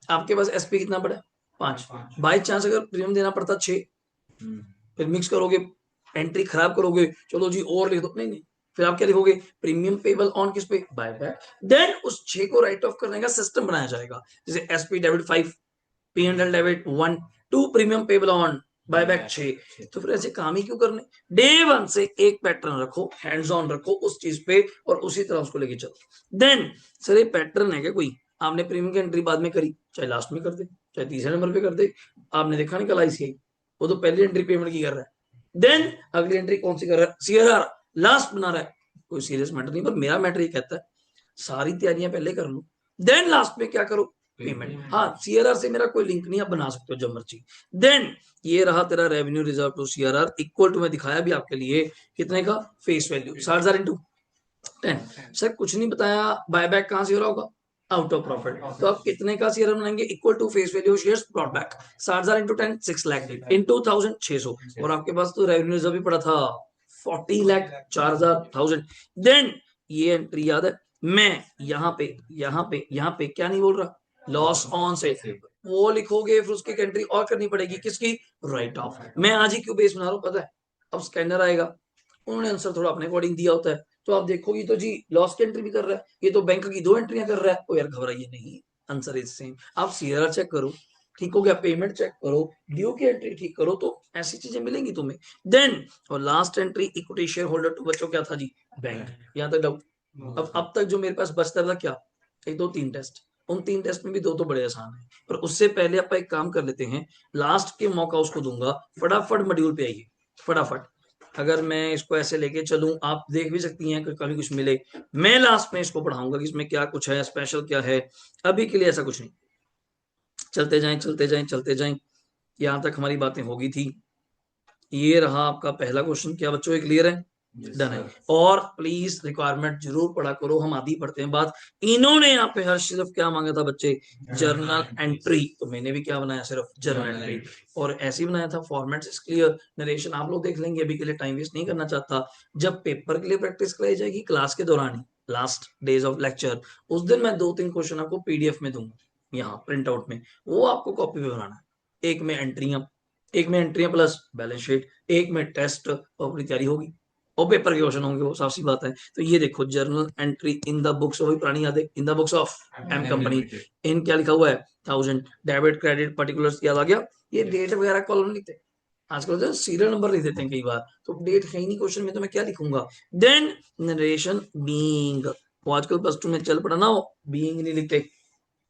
आपके पास एसपी कितना पड़ा है, 5, बाई चांस अगर प्रीमियम देना पड़ता 6, फिर मिक्स करोगे, एंट्री खराब करोगे, चलो जी और लिख दो, नहीं नहीं, फिर आप क्या लिखोगे, प्रीमियम पेबल ऑन किस पे, बायबैक। देन उस 6 को राइट ऑफ करने का सिस्टम बनाया जाएगा, जैसे SP debit 5, P and L debit 1, 2 premium payable on, buyback 6। तो फिर ऐसे काम ही क्यों करने, डे 1 से एक पैटर्न रखो, हैंड्स ऑन रखो उस चीज पे, और उसी तरह उसको लेके चलो। देन सर ये पैटर्न है क्या कोई, आपने प्रीमियम की एंट्री बाद में करी, चाहे लास्ट में कर दे चाहे तीसरे नंबर पे कर दे, आपने देखा नहीं कल आईसीआई, वो तो पहली एंट्री पेमेंट की कर रहा है, देन अगली एंट्री कौन सी कर रहा है, सीआरआर लास्ट बना रहा है, कोई सीरियस मैटर नहीं, पर मेरा मैटर ये कहता है सारी तैयारियां पहले कर लो, देन लास्ट में क्या करो, पेमेंट। हाँ, सीआरआर से मेरा कोई लिंक नहीं, आप बना सकते हो जब मर्जी। देन ये रहा तेरा revenue reserve to CRR equal to, मैं दिखाया भी आपके लिए कितने का, फेस वैल्यू 60,000 इंटू 10। सर कुछ नहीं बताया, बायबैक कहां से हो रहा होगा, आउट ऑफ प्रॉफिट, तो आप कितने का सीआरआर बनाएंगे, equal to face value shares brought back, 60,000 into 10 6 lakh into 1000 600, और आपके पास तो रेवेन्यू रिजर्व भी पड़ा था 40 लाख 4,000। देन ये एंट्री याद है, मैं यहाँ पे क्या नहीं बोल रहा, लॉस ऑन से वो लिखोगे, फिर उसकी एंट्री और करनी पड़ेगी, किसकी, राइट ऑफ। मैं आज ही क्यों बेस बना रहा हूँ पता है, अब स्कैनर आएगा, उन्होंने आंसर थोड़ा अपने अकॉर्डिंग दिया होता है, तो आप देखोगी तो जी लॉस की एंट्री भी कर रहा है, ये तो बैंक की 2 एंट्रियां कर रहा है, ओ यार घबराइए नहीं, आंसर इज सेम। आप सीआरआर चेक करो, ठीक हो गया, पेमेंट चेक करो, ड्यू की एंट्री ठीक करो, तो ऐसी चीजें मिलेंगी तुम्हें। देन और last entry equity share holder to, बच्चों क्या था जी, बैंक। यहाँ तक डाउट, अब तक जो मेरे पास बचता था क्या, 1 2 3 टेस्ट, उन 3 टेस्ट में भी 2 तो बड़े आसान है, पर उससे पहले आप एक काम कर लेते हैं, लास्ट के मौका उसको दूंगा, फटाफट मॉड्यूल पे आइए, फटाफट। अगर मैं इसको ऐसे लेके चलूं, आप देख भी सकती हैं कि कभी कुछ मिले, मैं लास्ट में इसको पढ़ाऊंगा कि इसमें क्या कुछ है, स्पेशल क्या है, अभी के लिए ऐसा कुछ नहीं, चलते जाएं चलते जाएं चलते जाएं, यहां तक हमारी बातें होगी थी। ये रहा आपका पहला क्वेश्चन, क्या बच्चों ये क्लियर है, डन है। और प्लीज रिक्वायरमेंट जरूर पढ़ा करो, हम आदि पढ़ते हैं बात। इन्होंने यहाँ पे हर सिर्फ क्या मांगा था बच्चे, जर्नल एंट्री, तो मैंने भी क्या बनाया, सिर्फ जर्नल एंट्री, और ऐसे ही बनाया था, फॉर्मेट इज क्लियर, नरेशन आप लोग देख लेंगे, अभी के लिए टाइम वेस्ट नहीं करना चाहता, जब पेपर के लिए प्रैक्टिस कराई जाएगी क्लास के दौरान ही, लास्ट डेज ऑफ लेक्चर, उस दिन मैं 2 3 क्वेश्चन आपको पीडीएफ में दूंगा, यहाँ प्रिंट आउट में, वो आपको कॉपी पे बनाना है, एक में एंट्रियां प्लस बैलेंस शीट, एक में टेस्ट, और अपनी तैयारी होगी, और पेपर के क्वेश्चन होंगे, वो साफ सी बात है। तो ये देखो, journal entry in the books, वही पुरानी याद है, in the books of M company, इन क्या लिखा हुआ है, 1000, डेबिट क्रेडिट पर्टिकुलर्स याद आ गया, ये डेट वगैरह कॉलम लिखते हैं आजकल, तो सीरियल नंबर लिख देते हैं कई बार, तो डेट है ही नहीं क्वेश्चन में, तो मैं क्या लिखूंगा। देन नरेशन बीइंग, वो आजकल +2 में चल पड़ा ना, वो बीइंग नहीं लिखते,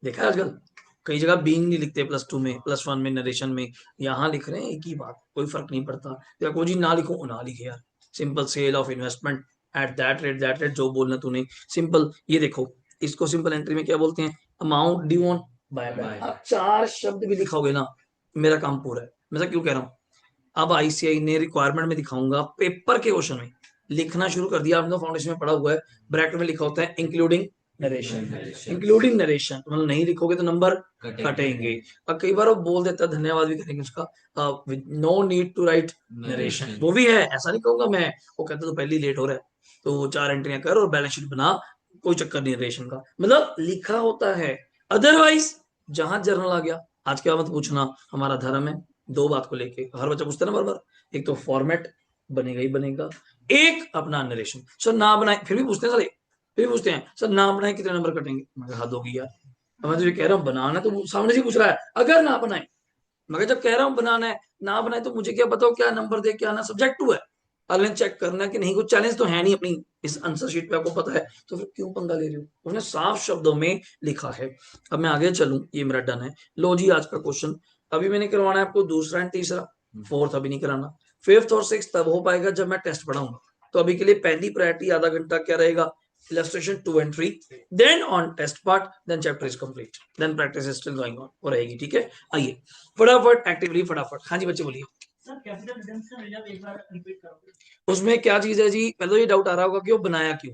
देखा है आजकल कई जगह बीइंग नहीं लिखते, +2 में +1 में नरेशन में, यहाँ लिख रहे हैं एक ही बात, कोई फर्क नहीं पड़ता, या कोई जी ना लिखो ना लिखे यार, simple sale of investment at that rate, जो बोलना तूने सिंपल। ये देखो, इसको सिंपल एंट्री में क्या बोलते हैं, amount due on buy back, आप 4 शब्द भी लिखोगे ना, मेरा काम पूरा है। मैं क्यों कह रहा हूँ, अब आईसीआई ने रिक्वायरमेंट में दिखाऊंगा, पेपर के क्वेश्चन में लिखना शुरू कर दिया, आपने तो फाउंडेशन में पढ़ा हुआ है, ब्रैकेट में लिखा होता है इंक्लूडिंग नरेशन, इंक्लूडिंग नरेशन, मतलब नहीं लिखोगे तो नंबर कटेंगे। अब कई बार वो बोल देता है, धन्यवाद भी करेंगे उसका, no need to write narration, वो भी है, ऐसा नहीं कहूंगा मैं, वो कहता तो पहले लेट हो रहा है, तो 4 एंट्रियां कर और बैलेंस शीट बना, कोई चक्कर नहीं नरेशन का, मतलब लिखा होता है। अदरवाइज जहां जर्नल आ गया, आज के बाद मत पूछना, हमारा धर्म है 2 बात को लेके, हर बच्चा पूछता है ना बार बार, एक तो फॉर्मेट बनेगा ही बनेगा, एक अपना नरेशन। सर ना बनाए, फिर भी पूछते हैं, सर फिर भी पूछते हैं, सर ना बनाए कितने नंबर कटेंगे, मैं हद होगी यार, मैं तुझे कह रहा हूँ बनाना, तो सामने से पूछ रहा है, अगर ना बनाए, मगर जब कह रहा हूँ बनाना है, ना बनाए तो मुझे क्या बताओ क्या नंबर दे, क्या ना, सब्जेक्टिव है, अगले चेक करना है कि नहीं, कुछ चैलेंज तो है नहीं अपनी इस आंसर शीट पे, आपको पता है, तो फिर क्यों पंगा ले रहे हो, उसने साफ शब्दों में लिखा है। अब मैं आगे चलूं, ये मेरा डन है, लो जी आज का क्वेश्चन, अभी मैंने करवाना है आपको दूसरा एंड तीसरा, फोर्थ अभी नहीं कराना, फिफ्थ और सिक्स तब हो पाएगा जब मैं टेस्ट पढ़ाऊंगा, तो अभी के लिए पहली प्रायोरिटी आधा घंटा क्या रहेगा, illustration 2 and 3, then on test part, then chapter is complete, then practice is still going on, हो रहेगी, ठीक है। आइए फटाफट एक्टिवली फटाफट, हाँ जी बच्चे बोलिए सर, कैपिटल रिडम्पशन रिजर्व एक बार रिपीट करोगे, उसमें क्या चीज है जी, पहले तो ये डाउट आ रहा होगा कि वो बनाया क्यों,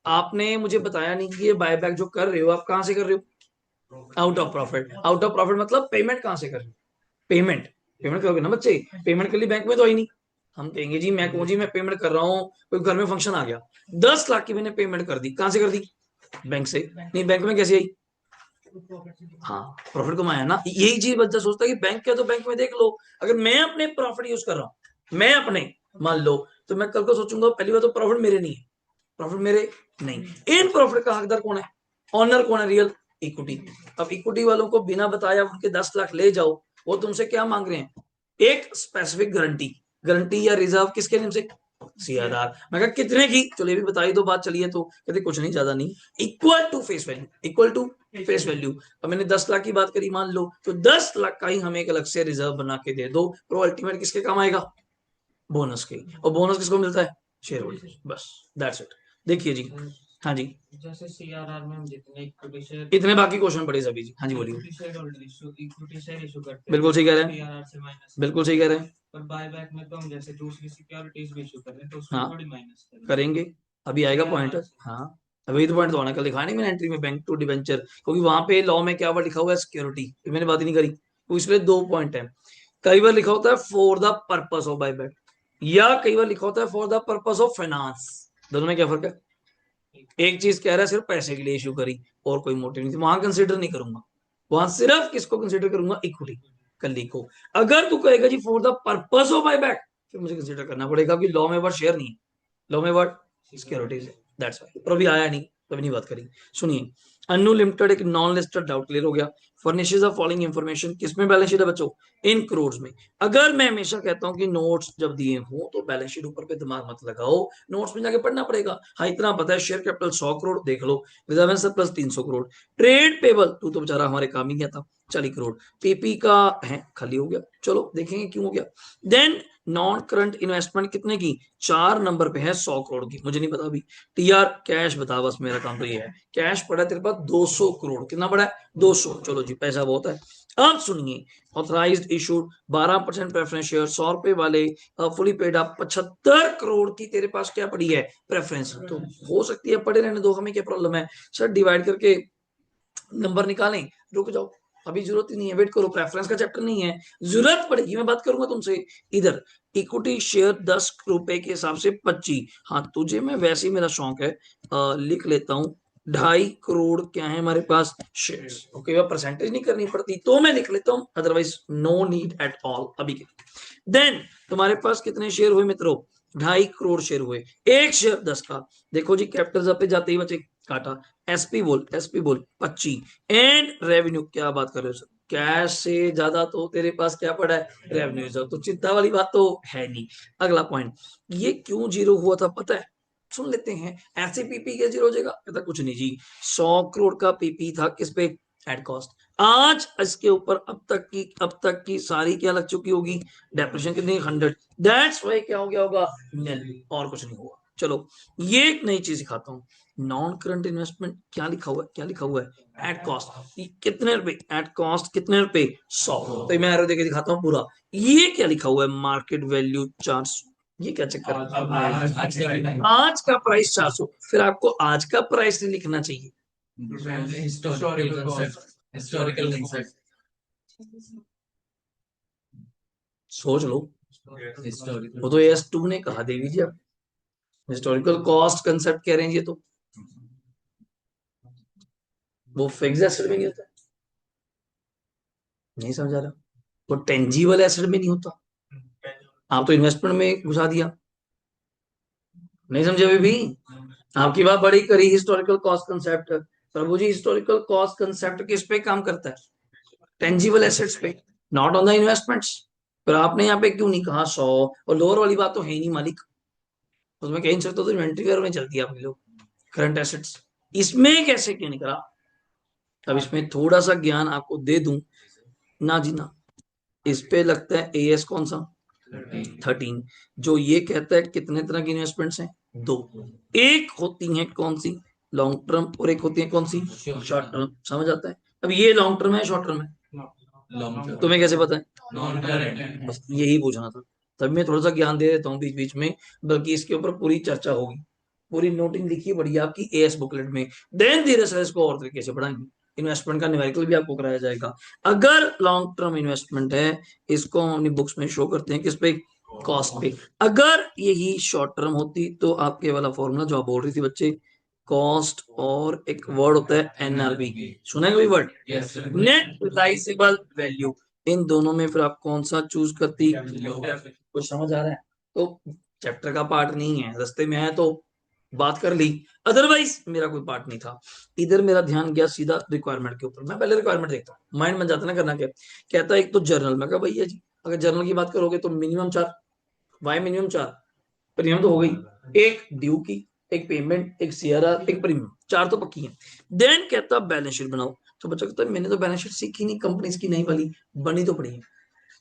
आपने मुझे बताया नहीं कि ये बायबैक जो कर रहे हो आप कहां से कर रहे हो, out of profit, out of profit मतलब पेमेंट कहां से कर रहे हो, पेमेंट, पेमेंट करोगे ना बच्चे, पेमेंट के लिए बैंक में तो आई नहीं, हम कहेंगे जी मैं कहूँ जी मैं पेमेंट कर रहा हूँ, कोई घर में फंक्शन आ गया, 10 लाख की मैंने पेमेंट कर दी, कहां से कर दी, बैंक से, नहीं बैंक में कैसे आई, हाँ प्रॉफिट कमाया ना, यही चीज बच्चा सोचता है कि बैंक क्या, तो बैंक में देख लो, अगर मैं अपने प्रॉफिट यूज कर रहा हूँ, मैं अपने मान लो, तो मैं कल को सोचूंगा पहली बार तो प्रॉफिट मेरे नहीं है, प्रॉफिट मेरे नहीं, इन प्रॉफिट का हकदार कौन है, ऑनर कौन है, रियल इक्विटी। अब इक्विटी वालों को बिना बताया उनके 10 लाख ले जाओ, वो तुमसे क्या मांग रहे हैं, एक स्पेसिफिक गारंटी, गारंटी या रिजर्व किसके नाम से, सीआरआर। मैं कहा कितने की, चलो ये भी बताई दो बात, चलिए, तो कहते कुछ नहीं ज्यादा नहीं, equal to face value, equal to face value. अब मैंने 10 लाख की बात करी मान लो, तो 10 लाख का ही हमें एक अलग से रिजर्व बना के दे दो, और अल्टीमेट किसके काम आएगा, बोनस के, और बोनस किसको मिलता है? शेयर होल्डर, बस दैट्स इट। देखिए जी, हाँ जी, जैसे सीआरआर में हम जितने इक्विटी शेयर, इतने बाकी क्वेश्चन पड़े सभी जी, हाँ जी बोलिए। Equity share holder issue, equity share issue करते हैं, बिल्कुल सही कह रहे हैं, सीआरआर से माइनस, बिल्कुल सही कह रहे हैं। पर बायबैक में तो हम जैसे दूसरी सिक्योरिटीज भी इशू कर रहे हैं तो उसमें हाँ थोड़ी माइनस करेंगे। करेंगे, अभी आएगा पॉइंट। हाँ अभी तो पॉइंट तो आने, कल दिखाया नहीं मैंने एंट्री में बैंक टू डिवेंचर, क्योंकि वहां पे लॉ में क्या वर्ड लिखा हुआ है? सिक्योरिटी, मैंने बात ही नहीं करी, तो इसलिए दो पॉइंट है। कई बार लिखा होता है for the purpose of buyback, या कई बार लिखा होता है for the purpose of finance. दोनों में क्या फर्क है? एक चीज कह रहा है सिर्फ पैसे के लिए इशू करी और कोई मोटिव नहीं थी, वहां कंसिडर नहीं करूंगा, वहां सिर्फ किसको कंसिडर करूंगा? इक्विटी, कली को। अगर तू कहेगा जी for the purpose of buyback, फिर मुझे कंसिडर करना पड़ेगा कि लॉ में वर्ड शेयर नहीं है, लॉ में वर्ड सिक्योरिटीज है, दैट्स व्हाई। पर अभी आया नहीं तो अभी नहीं बात करेंगे। सुनिए, अनु लिमिटेड एक नॉन लिस्टेड, डाउट क्लियर हो गया। फर्निशेज ऑफ फॉलोइंग इंफॉर्मेशन, किसमें बैलेंस शीट है बच्चों? इन करोड़ में। अगर मैं हमेशा कहता हूं कि नोट्स जब दिए हो तो बैलेंस शीट ऊपर पे दिमाग मत लगाओ, नोट्स में जाके पढ़ना पड़ेगा। हाँ इतना पता है, शेयर कैपिटल 100 करोड़, देख लो, reserve surplus 300 crore, trade payable तू तो बेचारा हमारे काम ही गया था 40 करोड़, पीपी का है खाली हो गया, चलो देखेंगे क्यों हो गया। देन नॉन करंट इन्वेस्टमेंट कितने की? 4 नंबर पे है 100 करोड़ की, मुझे नहीं पता अभी। टीआर कैश बता, बस मेरा काम तो ये है, कैश पड़ा है तेरे पास 200 करोड़, कितना पड़ा है? 200, चलो जी पैसा बहुत है। अब सुनिए, ऑथराइज्ड इशूड 12% प्रेफरेंस शेयर, 100 रुपए वाले, फुली पेड अप 75 करोड़ की तेरे पास क्या पड़ी है? प्रेफरेंस। तो हो सकती है पड़े रहने दो, हमें क्या प्रॉब्लम है सर, डिवाइड करके नंबर निकालें। रुक जाओ, अभी जरूरत ही नहीं है, वेट करो, प्रेफरेंस का चैप्टर नहीं है, जरूरत पड़ेगी मैं बात करूंगा तुमसे। इधर इक्विटी शेयर 10 रुपए के हिसाब से 25, हाँ तुझे मैं वैसे ही मेरा शौक है, लिख लेता हूं 2.5 करोड़ क्या है हमारे पास शेयर्स। ओके, वह परसेंटेज नहीं करनी पड़ती तो मैं लिख लेता हूं, otherwise no need at all अभी के। देन तुम्हारे पास कितने शेयर हुए मित्रों? 2.5 करोड़ शेयर हुए, एक शेयर 10 का। देखो जी कैपिटल पे जाते ही बचे काटा, एसपी बोल 25, एंड रेवेन्यू, क्या बात कर रहे हो सर, कैश से ज्यादा तो तेरे पास क्या पड़ा है? रेवेन्यू, तो चिंता वाली बात तो है नहीं। अगला पॉइंट, ये क्यों जीरो हुआ था पता है? सुन लेते हैं, ऐसे पीपी क्या जीरो हो जाएगा? कहता कुछ नहीं जी, 100 करोड़ का पीपी था किस पे? At cost. आज इसके ऊपर अब तक की सारी क्या लग चुकी होगी? डेप्रेशन कितनी? 100, दैट्स वाई क्या हो गया होगा? नल, और कुछ नहीं हुआ। चलो ये एक नई चीज सिखाता हूँ, नॉन करंट इन्वेस्टमेंट क्या लिखा हुआ है? क्या लिखा हुआ है? एट कॉस्ट, कितने रुपए एट कॉस्ट? कितने रुपए? 100। तो मैं एरो देके दिखाता हूँ पूरा, ये क्या लिखा हुआ है? मार्केट वैल्यू 400, ये क्या चक्कर है? आज का प्राइस 400, फिर आपको आज का प्राइस नहीं लिखना चाहिए, हिस्टोरिकल कंसेप्ट, सोच लो। हिस्टोरिकल, वो तो एस 2 ने कहा, देवी जी आप हिस्टोरिकल कॉस्ट कंसेप्ट कह रहे हैं, ये तो वो फिक्स्ड एसेट में नहीं होता, नहीं समझा रहा, वो टेंजिबल एसेट में नहीं होता, आप तो इन्वेस्टमेंट में घुसा दिया, नहीं समझे अभी भी? आपकी बात बड़ी करी, हिस्टोरिकल कॉस्ट कंसेप्ट, प्रभु जी हिस्टोरिकल कॉस्ट कंसेप्ट किस पे काम करता है? टेंजिबल एसेट्स पे, नॉट ऑन द इन्वेस्टमेंट्स। पर आपने यहाँ पे क्यों नहीं कहा 100? और लोअर वाली बात तो है ही नहीं मालिक, उसमें कह नहीं सकते, तो इन्वेंट्री वगैरह में चलती है आपकी लोग, करंट एसेट्स, इसमें कैसे क्यों नहीं करा? अब इसमें थोड़ा सा ज्ञान आपको दे दूं ना जी ना, इस पे लगता है एएस कौन सा? 13, जो ये कहता है कितने तरह की इन्वेस्टमेंट्स हैं? दो, एक होती है कौन सी? लॉन्ग टर्म, और एक होती है कौन सी? Short term. समझ आता है? अब ये लॉन्ग टर्म है शॉर्ट टर्म है? लॉन्ग टर्म, तुम्हें कैसे पता है? नॉन करंट, बस यही पूछना था, तब मैं थोड़ा सा ज्ञान दे देता हूँ बीच बीच में, बल्कि इसके ऊपर पूरी चर्चा होगी, पूरी नोटिंग लिखी बढ़िया आपकी एएस बुकलेट में, देन धीरे से इसको और तरीके से पढ़ाएंगे, इन्वेस्टमेंट का न्यूमेरिकल भी आपको कराया जाएगा। अगर लॉन्ग टर्म इन्वेस्टमेंट है, इसको हम अपनी बुक्स में शो करते हैं किस पे? कॉस्ट पे। अगर यही शॉर्ट टर्म होती तो आपके वाला फॉर्मूला जो आप बोल रही थी बच्चे, कॉस्ट और एक वर्ड होता है एनआरबी, सुना है कभी वर्ड? नेट रिलाइजेबल वैल्यू, इन दोनों में फिर आप कौन सा चूज करती? कुछ समझ आ रहा है? तो चैप्टर का पार्ट नहीं है, रास्ते में आया तो बात कर ली, अदरवाइज मेरा कोई पार्ट नहीं था। इधर मेरा ध्यान गया सीधा रिक्वायरमेंट के ऊपर, मैं पहले रिक्वायरमेंट देखता हूँ, माइंड में जाता ना करना क्या। कहता है एक तो जर्नल, मैं कहा भैया जी अगर जर्नल की बात करोगे तो मिनिमम 4, वाई मिनिमम 4? प्रीमियम तो हो गई, एक ड्यू की, एक पेमेंट, एक सीआरआर, एक प्रीमियम, 4 तो पक्की है। देन कहता बैलेंस शीट बनाओ, तो बच्चा कहता है मैंने तो बैलेंस शीट सीखी नहीं, कंपनीज की नहीं वाली बनी तो पड़ी है,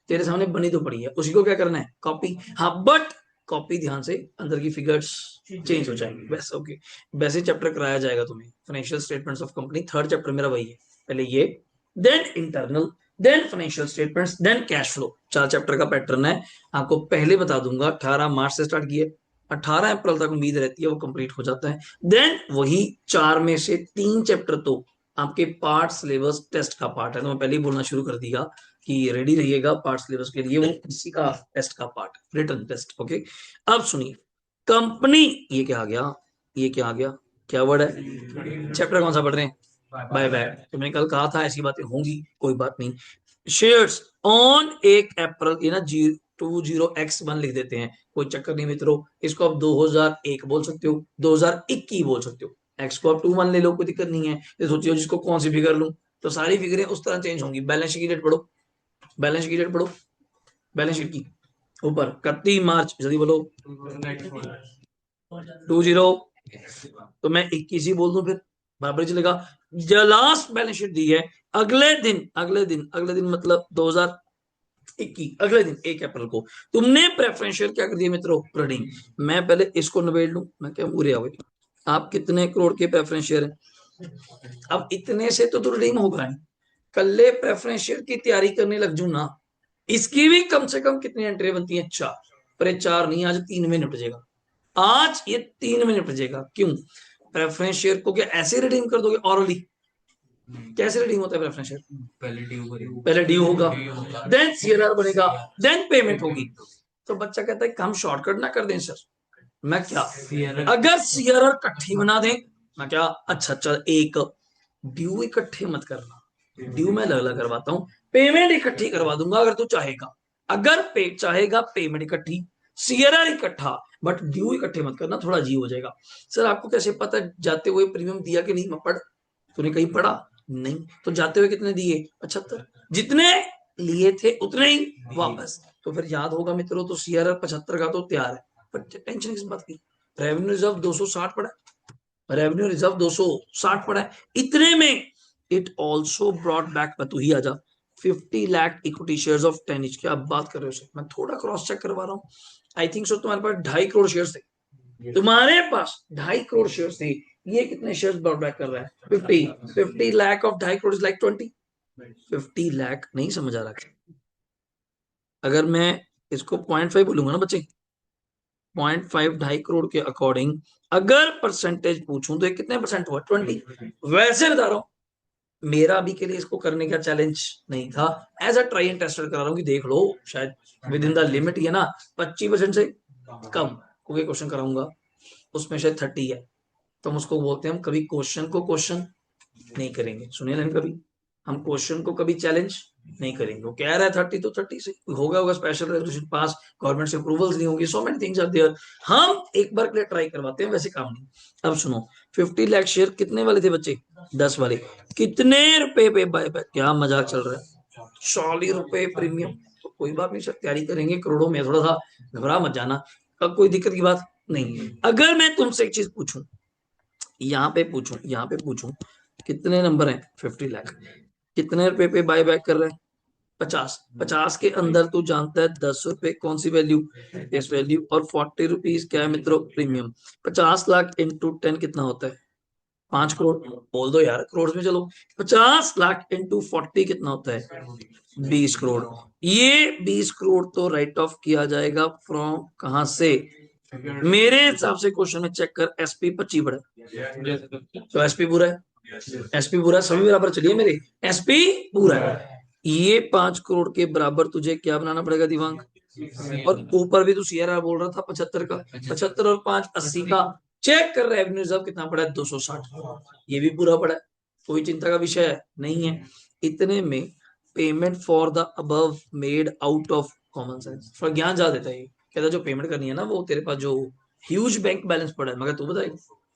तेरे सामने बनी तो पड़ी है, उसी को क्या करना है, कॉपी। हाँ बट कॉपी ध्यान से, अंदर की फिगर्स चेंज हो जाएंगे बस। ओके, वैसे चैप्टर कराया जाएगा तुम्हें, financial statements of company, third chapter मेरा वही है। पहले ये, then internal, then financial statements, then cash flow. 4 chapter का पैटर्न है। आपको पहले बता दूंगा 18 मार्च से स्टार्ट किए, 18 अप्रैल तक उम्मीद रहती है वो कंप्लीट हो जाता है। देन वही 4 में से 3 चैप्टर तो आपके पार्ट सिलेबस टेस्ट का पार्ट है। तो मैं पहले ही बोलना शुरू कर दिया कि रेडी रहिएगा पार्ट सिलेबस के लिए, वो इसी का टेस्ट का पार्ट, रिटन टेस्ट। ओके, अब सुनिए, कंपनी, ये क्या आ गया, ये क्या आ गया, क्या वर्ड है, चैप्टर कौन सा पढ़ रहे हैं, बाय बाय। तो मैंने कल कहा था ऐसी बातें होंगी, कोई बात नहीं। शेयर्स ऑन 1 अप्रैल, ये ना 20x1 लिख देते हैं, कोई चक्कर नहीं मित्रों, इसको आप 2001 बोल सकते हो, 2021 बोल सकते हो, एक्स को आप 21 ले लो, कोई दिक्कत नहीं है। ये सोचिए जिसको कौन सी फिगर लूं, तो सारी फिगरें उस तरह चेंज होंगी। बैलेंस शीट की डेट पढ़ो, बैलेंस शीट की डेट पढ़ो, बैलेंस शीट की ऊपर 31 मार्च, जल्दी बोलो, 20, तो मैं 21 ही बोल दूं फिर बराबर चलेगा। जो लास्ट बैलेंस शीट दी है अगले दिन, अगले दिन मतलब 2021 अगले दिन 1 अप्रैल को तुमने प्रेफरेंस शेयर क्या कर दिया मित्रों, रीडिंग। मैं पहले इसको निबेड़ लूं, मैं क्या पूरे आओ, आप कितने करोड़ के प्रेफरेंस शेयर है, अब इतने से तो रीडिंग होगा नहीं, कल प्रेफरेंस शेयर की तैयारी करने लग जू ना, इसकी भी कम से कम कितनी एंट्री बनती है, 4। पर ये 4 नहीं, आज 3 में निपट जाएगा, आज ये 3 में निपट जाएगा। क्यों, प्रेफरेंस शेयर को क्या ऐसे रिडीम कर दोगे ऑरली, कैसे रिडीम होता है प्रेफरेंस शेयर, पहले ड्यू होगा, देन सीआरआर बनेगा, देन पेमेंट होगी। तो बच्चा कहता है हम शॉर्टकट ना कर दें सर, मैं क्या, अगर सीआरआर इकट्ठी बना दें, मैं क्या, अच्छा चल एक ड्यू इकट्ठे मत करना, ड्यू मैं अलग अलग करवाता हूँ, पेमेंट इकट्ठी करवा दूंगा अगर तू चाहेगा, अगर पे चाहेगा पेमेंट इकट्ठी, सीआरआर इकट्ठा, बट ड्यू इकट्ठे मत करना, थोड़ा जी हो जाएगा। सर आपको कैसे पता, जाते हुए प्रीमियम दिया कि नहीं, मैं पढ़, तूने कहीं पढ़ा नहीं, तो जाते हुए कितने दिए, 75, जितने लिए थे उतने ही वापस, तो फिर याद होगा मित्रों, तो सीआरआर 75 का तो तैयार है, पर टेंशन किस बात की, रेवेन्यू रिजर्व 260 पड़ा, रेवेन्यू रिजर्व 260 पड़ा है, इतने में इट ऑल्सो ब्रॉट बैक, तू ही आजा, 50 lakh equity shares of 10 inch, क्या बात कर रहे हो सर, मैं थोड़ा क्रॉस चेक करवा रहा हूँ, आई थिंक सो तुम्हारे पास 2.5 करोड़ शेयर्स थे, तुम्हारे पास 2.5 करोड़ शेयर्स थे, ये कितने शेयर्स ब्रॉट बैक कर रहा है, 50 lakh of 2.5 crore is like 20, 50 lakh नहीं समझ आ रहा, अगर मैं इसको 0.5 बोलूंगा ना बच्चे, 0.5 2.5 करोड़ के अकॉर्डिंग अगर परसेंटेज पूछूं तो ये कितने परसेंट हुआ, 20। वैसे बता रहा हूं, मेरा भी के लिए इसको करने का चैलेंज नहीं था, as a try and tester करा रहा हूँ कि देख लो शायद विद इन द लिमिट, ये ना 25% से कम कोई क्वेश्चन कराऊंगा, उसमें शायद 30 है, तो हम उसको बोलते हैं, हम कभी क्वेश्चन को क्वेश्चन नहीं करेंगे, सुनिए ना, कभी हम क्वेश्चन को कभी चैलेंज नहीं करेंगे, वो कह रहा है 30 तो 30 से होगा स्पेशल रेजोल्यूशन पास, गवर्नमेंट से अप्रूवल्स नहीं होंगी, so many things are there, हम एक बार के लिए ट्राई करवाते हैं, वैसे काम नहीं। अब सुनो, 50 लाख शेयर कितने वाले थे बच्चे, 10 वाले, कितने रुपए पे बाय बाय, क्या मजाक चल रहा है, 40 रुपए प्रीमियम, तो कोई बात नहीं सर, तैयारी करेंगे करोड़ों में, थोड़ा सा घबरा मत जाना, अब कोई दिक्कत की बात नहीं। अगर मैं तुमसे एक चीज पूछूं, यहाँ पे पूछूं कितने नंबर हैं, 50 लाख, कितने रुपए पे बाय बैक कर रहे हैं, 50, 50 के अंदर तू जानता है 10 रुपए कौन सी वैल्यू, फेस वैल्यू, और 40 रुपीज क्या है मित्रों, प्रीमियम। 50 लाख इंटू 10 कितना होता है, 5 करोड़, बोल दो यार करोड़ में चलो, 50 लाख इंटू 40 कितना होता है, 20 करोड़। ये 20 करोड़ तो राइट ऑफ किया जाएगा फ्रॉम कहां से, मेरे हिसाब से क्वेश्चन में चेक कर, एसपी 25 बड़ा, तो एसपी पूरा है, एसपी पूरा, सभी बराबर चलिए मेरे, एसपी पूरा है, ये 5 करोड़ के बराबर तुझे क्या बनाना पड़ेगा दिवांग, और ऊपर भी तू सीआरआर बोल रहा था 75 का, 75 और 5 80 का, चेक कर रेवेन्यू रिजर्व कितना पड़ा है, 260, ये भी पूरा पड़ा है, कोई चिंता का विषय नहीं है। इतने में payment for the above made out of common sense, थोड़ा ज्ञान जा देता है, कहता जो पेमेंट करनी है ना, वो तेरे पास जो ह्यूज बैंक बैलेंस पड़ा है, मगर तू बताए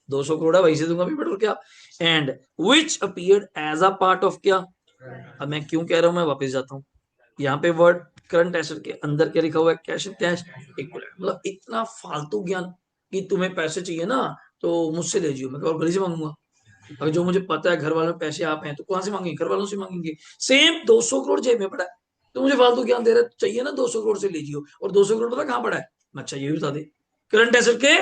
200 करोड़ है, वही से दूंगा पेमेंट, और क्या, and which appeared as a part of क्या, अब मैं क्यों कह रहा हूं, मैं वापस जाता हूँ, यहाँ पे वर्ड करंट एसेट के अंदर क्या लिखा हुआ है, कैश एंड कैश इक्विवेलेंट, मतलब इतना फालतू ज्ञान कि तुम्हें पैसे चाहिए ना तो मुझसे ले जियो, मैं और गली से मांगूंगा, अगर जो मुझे पता है घर वालों में पैसे आप हैं तो कहां से मांगेंगे, घर वालों से मांगेंगे, सेम 200 करोड़ जेब में पड़ा है, तो मुझे फालतू ज्ञान दे रहा है, चाहिए ना 200 करोड़ से लीजिए, और 200 करोड़ पता कहां पड़ा है? अच्छा ये भी बता दे, करंट एसेट के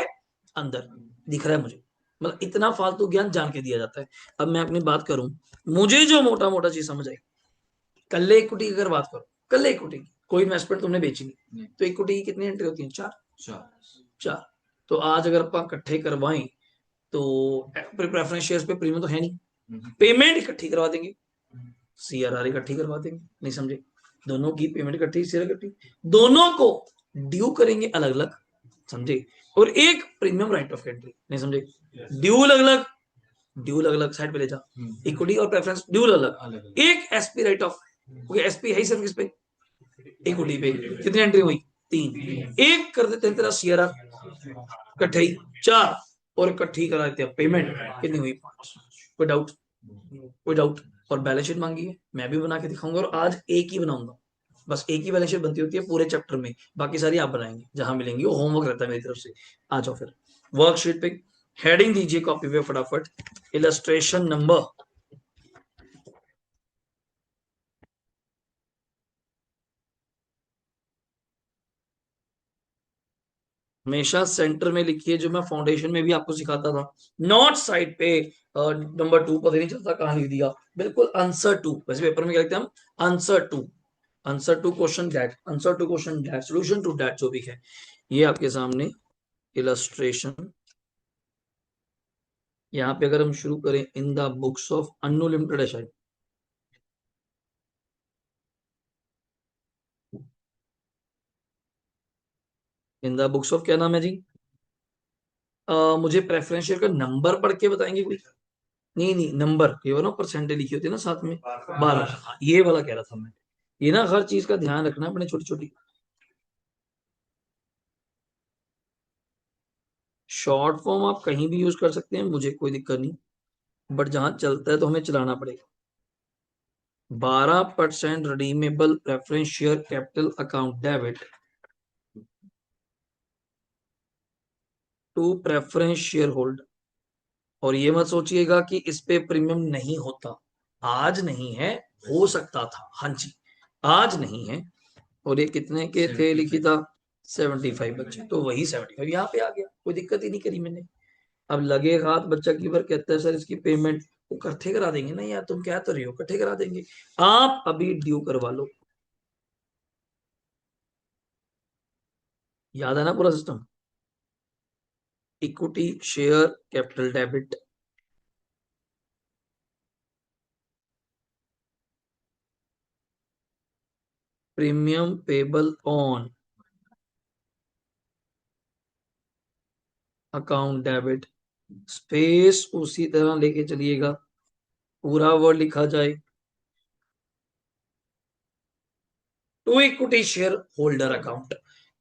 अंदर दिख रहा है मुझे। मतलब इतना फालतू ज्ञान जान के दिया जाता है। अब मैं अपनी बात करूं, मुझे जो मोटा मोटा चीज समझ आई, कल इक्विटी की अगर बात करो, कल इक्विटी की कोई इन्वेस्टमेंट तुमने बेची नहीं, तो इक्विटी की कितनी एंट्री होती है? चार। चार। चार। तो आज अगर अपन इकट्ठे करवाएं तो प्रेफरेंस शेयर्स पे प्रीमियम तो है नहीं, पेमेंट इकट्ठी करवा देंगे, सीआरआर इकट्ठी करवा देंगे, नहीं समझे? दोनों की पेमेंट इकट्ठी, सीआरआर इकट्ठी, दोनों को ड्यू करेंगे अलग अलग, समझे? और एक प्रीमियम राइट ऑफ एंट्री, नहीं समझे? ड्यू अलग अलग, ड्यू अलग अलग साइड पे ले जा, इक्विटी और प्रेफरेंस ड्यू अलग अलग, एक SP right of, okay SP है ही सिर्फ किस पे? इक्विटी पे। कितनी एंट्री हुई? तीन। एक कर देते हैं तेरा सीआरआर इकट्ठे ही, चार, और इकट्ठी करा देते हैं पेमेंट, कितनी हुई? पांच। कोई डाउट? कोई डाउट? और बैलेंस शीट मांगी है, मैं भी बना के दिखाऊंगा, और आज एक ही बनाऊंगा, बस एक ही बैलेंस शीट बनती होती है पूरे चैप्टर में, बाकी सारी आप बनाएंगे जहां मिलेंगी, वो होमवर्क रहता है मेरी तरफ से। आ जाओ फिर वर्कशीट पे, हेडिंग दीजिए कॉपी पे फटाफट, इलस्ट्रेशन नंबर, हमेशा सेंटर में लिखिए, जो मैं फाउंडेशन में भी आपको सिखाता था, नॉट साइड पे। नंबर 2 पता नहीं चलता कहां लिख दिया, बिल्कुल आंसर टू, वैसे पेपर में क्या लिखते हैं हम? Answer to, answer to question that, answer to question that, solution to that, जो भी है। ये आपके सामने इलस्ट्रेशन। यहाँ पे अगर हम शुरू करें, इन the books of Annu limited है शायद, इन द बुक्स ऑफ क्या नाम है जी? मुझे प्रेफरेंस शेयर का नंबर पढ़ के बताएंगे कोई? नहीं नहीं, नंबर ये वाला परसेंटेज लिखी होती है ना साथ में, 12, हाँ, ये वाला कह रहा था मैं। ये ना हर चीज का ध्यान रखना अपने, छोटी छोटी शॉर्ट फॉर्म आप कहीं भी यूज कर सकते हैं, मुझे कोई दिक्कत नहीं, बट जहां चलता है तो हमें चलाना पड़ेगा। 12% redeemable preference share capital account debit to preference share holder. और ये मत सोचिएगा कि इस पे प्रीमियम नहीं होता, आज नहीं है, हो सकता था, हाँ जी, आज नहीं है। और ये कितने के थे लिखी था? 75 बच्चे, तो वही 75 यहाँ पे आ गया, कोई दिक्कत ही नहीं करी मैंने। अब लगे हाथ बच्चा की बार कहता है सर इसकी पेमेंट वो इकट्ठे करा देंगे ना, यार तुम क्या तो रही हो, इकट्ठे करा देंगे, आप अभी ड्यू करवा लो। याद है ना पूरा system? Equity share capital debit, premium payable on account debit, space उसी तरह लेके चलिएगा, पूरा वर्ड लिखा जाए, to equity share holder account.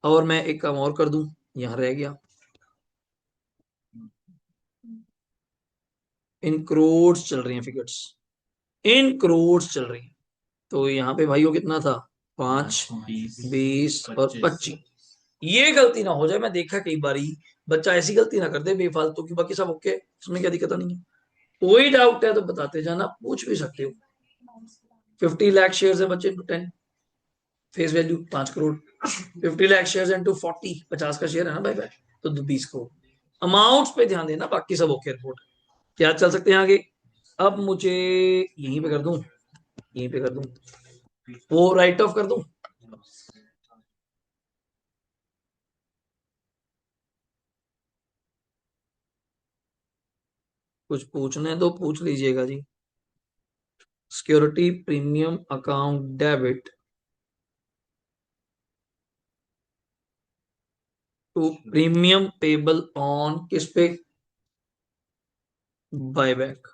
और मैं एक काम और कर दूं, यहां रह गया, इन करोड्स चल रही हैं फिगर्स, इन करोड्स चल रही हैं। तो यहाँ पे भाइयों कितना था? 5, 20 और 25। ये गलती ना हो जाए, मैं देखा कई बारी बच्चा ऐसी गलती ना कर दे बेफालतू की, बाकी सब ओके, उसमें क्या दिक्कत नहीं है। कोई डाउट है तो बताते जाना, पूछ भी सकते हो। 50 लाख शेयर है बच्चे, into 10, face value 5 crore, 50 lakh share into 40, 50 का शेयर है ना भाई भाई, तो 20 करोड़। अमाउंट्स पे ध्यान देना, बाकी सब ओके रिपोर्ट। क्या चल सकते हैं आगे? अब मुझे यहीं पे कर दूं, यहीं पे कर दूं, वो राइट ऑफ कर दूं। कुछ पूछना है तो पूछ लीजिएगा जी। Security premium account debit to premium payable on किस पे? बायबैक।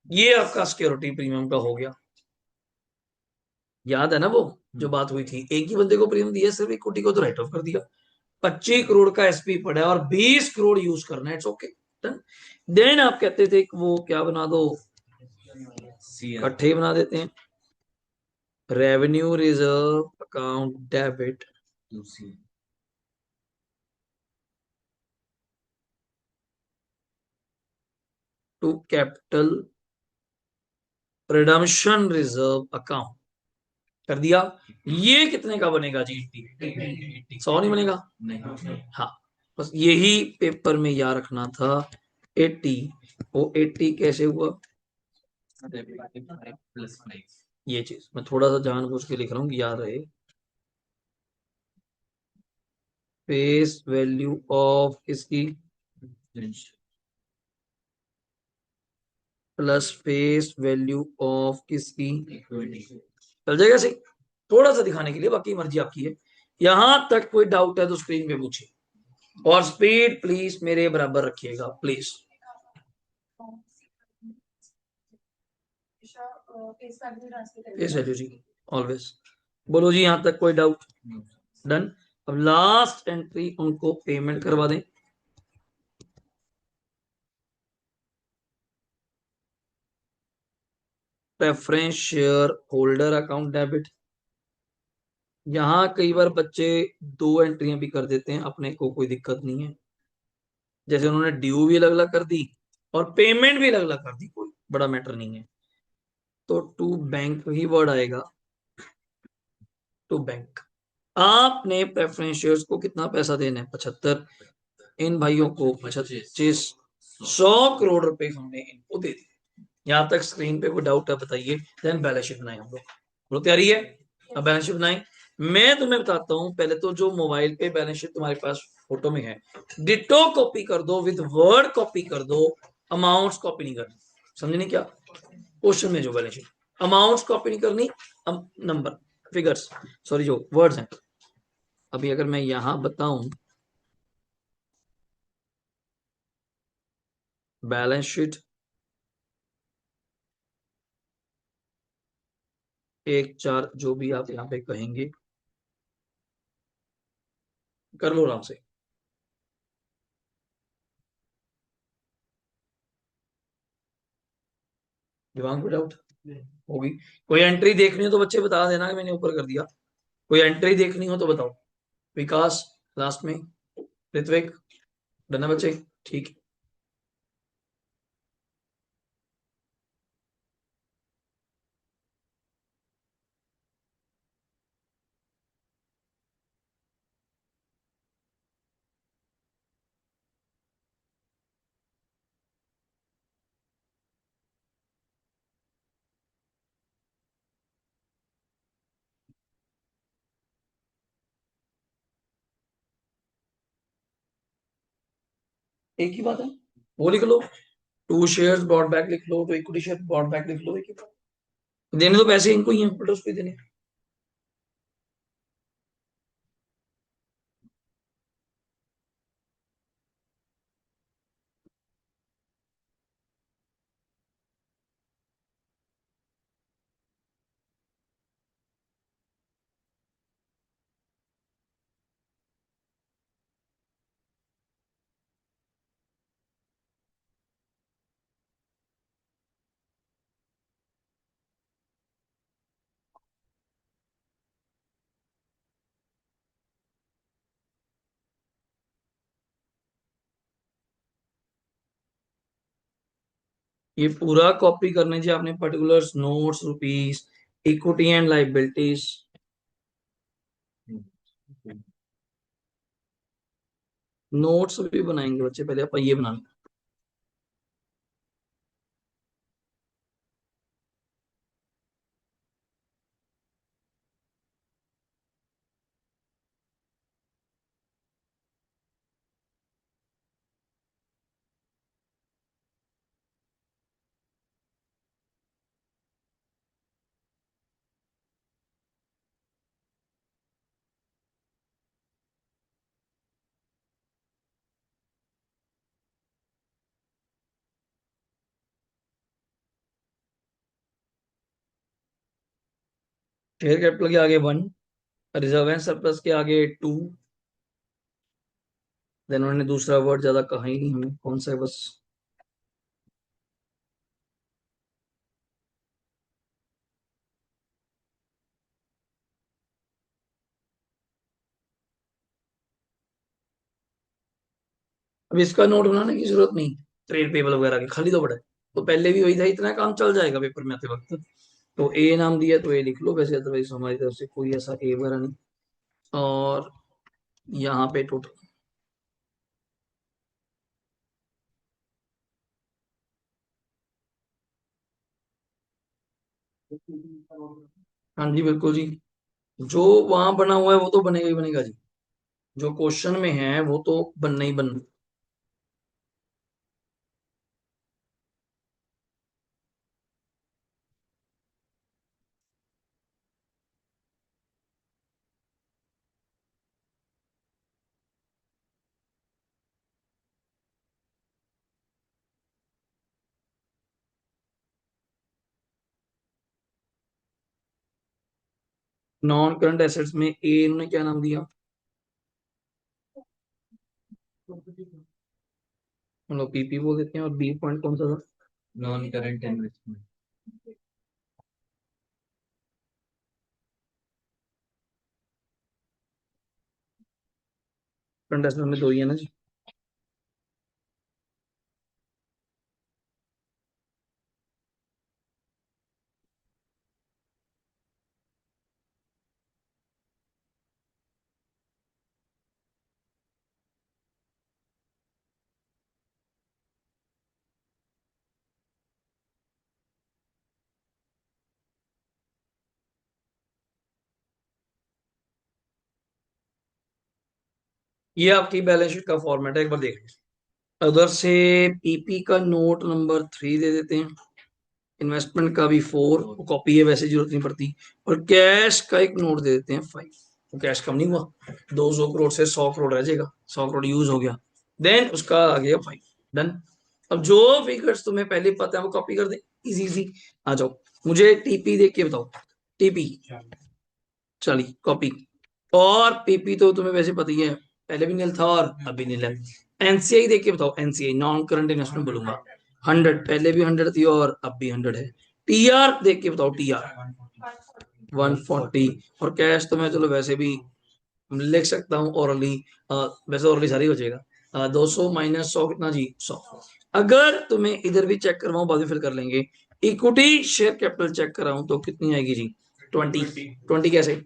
ये आपका सिक्योरिटी प्रीमियम का हो गया। याद है ना वो जो बात हुई थी, एक ही बंदे को प्रीमियम दिया, सिर्फ इक्विटी को तो राइट ऑफ कर दिया। 25 करोड़ का एसपी पड़ा है और 20 करोड़ यूज करना है, इट्स ओके। देन आप कहते थे कि वो क्या बना दो, इकट्ठे बना देते हैं, revenue reserve account debit to capital redemption reserve account कर दिया। ये कितने का बनेगा जी? 80। 100 नहीं बनेगा? नहीं। हाँ, बस यही पेपर में याद रखना था। 80, वो 80 कैसे हुआ? +5। ये चीज मैं थोड़ा सा जानबूझ के लिख रहा हूँ कि याद रहे। फेस वैल्यू ऑफ इसकी प्लस फेस वैल्यू ऑफ किसकी, चल जाएगा सही? थोड़ा सा दिखाने के लिए, बाकी मर्जी आपकी है। यहां तक कोई डाउट है तो स्क्रीन पे पूछिए, और स्पीड प्लीज मेरे बराबर रखिएगा प्लीज। फेस वैल्यू जी, ऑलवेज। बोलो जी, यहां तक कोई डाउट? डन। अब लास्ट एंट्री उनको पेमेंट करवा दें। Preference share holder account debit. यहाँ कई बार बच्चे दो एंट्रियां भी कर देते हैं, अपने को कोई दिक्कत नहीं है। जैसे उन्होंने ड्यू भी अलग अलग कर दी और पेमेंट भी अलग अलग कर दी, कोई बड़ा मैटर नहीं है। तो टू बैंक ही वर्ड आएगा, टू बैंक। आपने प्रेफरेंस शेयर्स को कितना पैसा देना है? 75। इन भाइयों को 25, 100 करोड़ रुपए हमने इनको दे दिए। यहां तक स्क्रीन पे कोई डाउट है बताइए, देन बैलेंस शीट बनाए हम लोग। बोलो तैयारी है? अब बैलेंस शीट बनाए। मैं तुम्हें बताता हूं, पहले तो जो मोबाइल पे बैलेंस शीट तुम्हारे पास फोटो में है, डिटो कॉपी कर दो, विद वर्ड कॉपी कर दो, अमाउंट्स कॉपी नहीं करनी। समझे नहीं क्या? क्वेश्चन में जो बैलेंस शीट, अमाउंट्स कॉपी नहीं करनी, नंबर, फिगर्स, सॉरी जो वर्ड्स हैं। अभी अगर मैं यहां बताऊं बैलेंस शीट, एक चार जो भी आप यहाँ पे कहेंगे, कर लो आराम से। दिमाग में डाउट होगी? कोई एंट्री देखनी हो तो बच्चे बता देना कि मैंने ऊपर कर दिया। कोई एंट्री देखनी हो तो बताओ। विकास लास्ट में, ऋत्विक, डन है बच्चे? ठीक है। एक ही बात है, वो लिख लो। टू शेयर्स बॉट बैक लिख लो, तो इक्विटी शेयर बॉट बैक लिख लो, एक ही बात। देने तो पैसे इनको ही हैं, उल्टा उसको ही देने। ये पूरा कॉपी करने जी आपने, particulars, notes, rupees, equity and liabilities. Notes भी बनाएंगे बच्चे, पहले आप ये बनाना। शेयर कैपिटल के आगे 1, रिजर्व एंड सरप्लस के आगे 2। देन उन्होंने दूसरा वर्ड ज्यादा कहा ही नहीं हमें, कौन सा है बस। अब इसका नोट बनाने की जरूरत नहीं, ट्रेड पेबल वगैरह की खाली तो बड़ा है। तो पहले भी वही था, इतना काम चल जाएगा पेपर में आते वक्त। तो ए नाम दिया तो ए लिख लो, वैसे अदरवाइज हमारी तरफ से कोई ऐसा ए वगैरह नहीं। और यहाँ पे टोटल, हाँ जी बिल्कुल जी, जो वहां बना हुआ है वो तो बनेगा ही बनेगा जी, जो क्वेश्चन में है वो तो बनना ही बनना। नॉन करंट एसेट्स में ए इन्होंने क्या नाम दिया, हम लोग पीपी बोल देते हैं, और बी पॉइंट कौन सा था? Non current investment. Current assets में दो ही है ना जी। ये आपकी बैलेंस शीट का फॉर्मेट है, एक बार देख लीजिए। अदर से पीपी का नोट नंबर 3 दे देते हैं, इन्वेस्टमेंट का भी 4, वो कॉपी है वैसे जरूरत नहीं पड़ती। और कैश का एक नोट दे देते हैं 5। वो कैश कम नहीं हुआ, 200 करोड़ से 100 करोड़ रह जाएगा, 100 करोड़ यूज हो गया, देन उसका आ गया 5। डन। अब जो फिगर्स तुम्हें पहले पता है वो कॉपी कर दे, इजी इजी। आ जाओ, मुझे टीपी देख के बताओ, टीपी, चलिए कॉपी। और पीपी तो तुम्हें वैसे पता ही है, पहले भी नील था और अभी नील है। एनसीआई देख के बताओ, एनसीआई नॉन करंट इन्वेस्टमेंट बोलूंगा, 100, पहले भी 100 थी और अब भी 100 है। टीआर देख के बताओ, टीआर 140। और कैश तो मैं चलो वैसे भी लिख सकता हूँ ओरली, वैसे ओरली सारी हो जाएगा, 200 माइनस 100 कितना जी, 100। अगर तुम्हें इधर भी चेक करवाऊं, बाद में फिल कर लेंगे। इक्विटी शेयर कैपिटल चेक कराऊं तो कितनी आएगी जी, 20। 20 कैसे,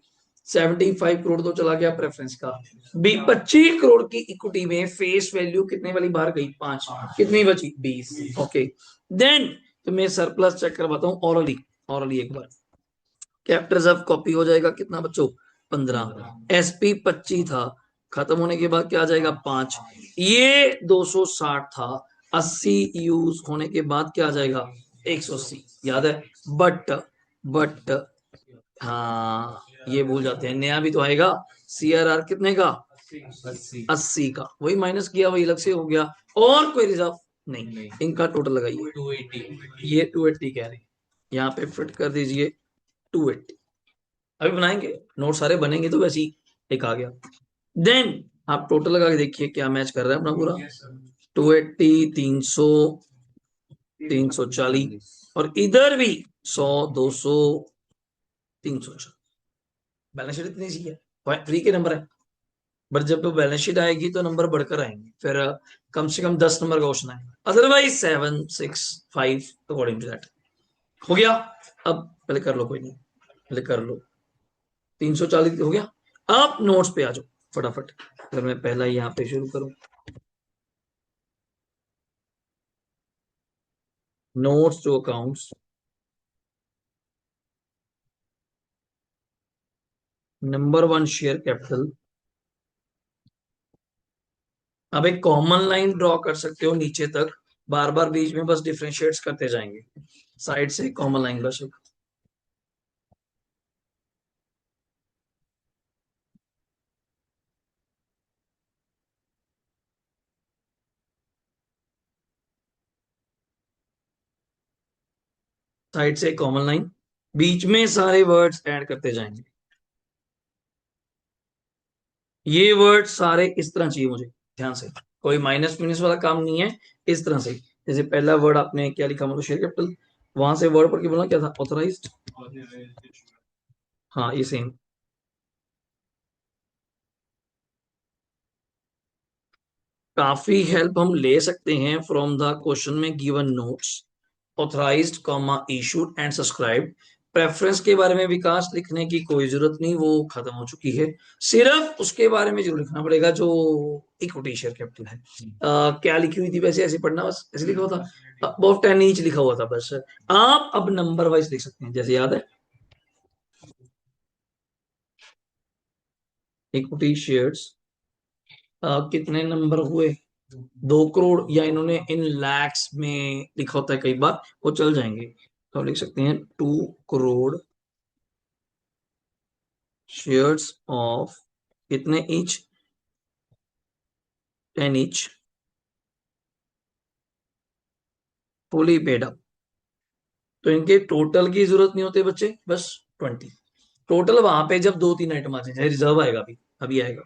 75 करोड़ तो चला गया प्रेफरेंस का, बी 25 करोड़ की इक्विटी में फेस वैल्यू कितने वाली बाहर गई, 5, कितनी बची, 20। ओके, देन तुम्हें सरप्लस चेक करवाता हूँ ओरली, ओरली एक बार। कैपिटल रिजर्व कॉपी हो जाएगा, कितना बच्चों, 15। एसपी 25 था, खत्म होने के बाद क्या आ जाएगा, 5। ये 260 था, 80 यूज होने के बाद क्या आ जाएगा, 180, याद है। बट बट हाँ, ये भूल जाते हैं, नया भी तो आएगा, सीआरआर कितने का, 80। 80 का, वही माइनस किया वही अलग से हो गया। और कोई रिजर्व नहीं, नहीं, इनका टोटल लगाइए, 280। ये 280 कह रहे हैं, यहाँ पे फिट कर दीजिए 280। अभी बनाएंगे, नोट सारे बनेंगे तो वैसे ही एक आ गया। देन आप टोटल लगा के देखिए क्या मैच कर रहा है अपना पूरा, 280, 300, 340, और इधर भी 100, 200, 300। बैलेंस शीट इतनी सी है, 3 के नंबर है, बट जब बैलेंस शीट आएगी तो नंबर बढ़कर आएंगे, फिर कम से कम 10 नंबर का क्वेश्चन आएगा, अदरवाइज 7, 6, 5 अकॉर्डिंग टू दैट। हो गया। अब पहले कर लो, कोई नहीं, पहले कर लो, 340 हो गया। अब नोट्स पे आ जाओ फटाफट। अगर मैं पहला यहाँ पे शुरू करूं, notes to accounts, number 1 share capital. अब एक कॉमन लाइन ड्रॉ कर सकते हो नीचे तक, बार बार बीच में बस डिफरेंशिएट्स करते जाएंगे, साइड से कॉमन लाइन बस एक, साइड से कॉमन लाइन, बीच में सारे वर्ड्स ऐड करते जाएंगे। ये वर्ड सारे इस तरह चाहिए मुझे, ध्यान से, कोई माइनस माइनस वाला काम नहीं है, इस तरह से। जैसे पहला वर्ड आपने क्या लिखा, मतलब शेयर कैपिटल, वहां से वर्ड पढ़ के बोलना क्या था, ऑथराइज्ड, हाँ ये सेम। काफी हेल्प हम ले सकते हैं फ्रॉम द क्वेश्चन में given notes. Authorised comma issued and subscribed. Preference के बारे में विकास लिखने की कोई जरूरत नहीं, वो खत्म हो चुकी है। सिर्फ उसके बारे में जरूर लिखना पड़ेगा जो इक्विटी शेयर कैपिटल है। क्या लिखी हुई थी वैसे, ऐसे पढ़ना, बस ऐसे लिखा हुआ था, अबव 10 इंच लिखा हुआ था बस। आप अब नंबर वाइज लिख सकते हैं, जैसे याद है इक्विटी शेयर्स कितने नंबर हुए, 2 करोड़, या इन्होंने इन लैक्स में लिखा होता है कई बार, वो चल जाएंगे। तो लिख सकते हैं 2 करोड़ शेयर्स ऑफ कितने each, 10 each, fully paid up. तो इनके टोटल की जरूरत नहीं होती बच्चे, बस 20। टोटल वहां पे जब 2-3 आइटम आ जाए, रिजर्व आएगा, अभी अभी आएगा,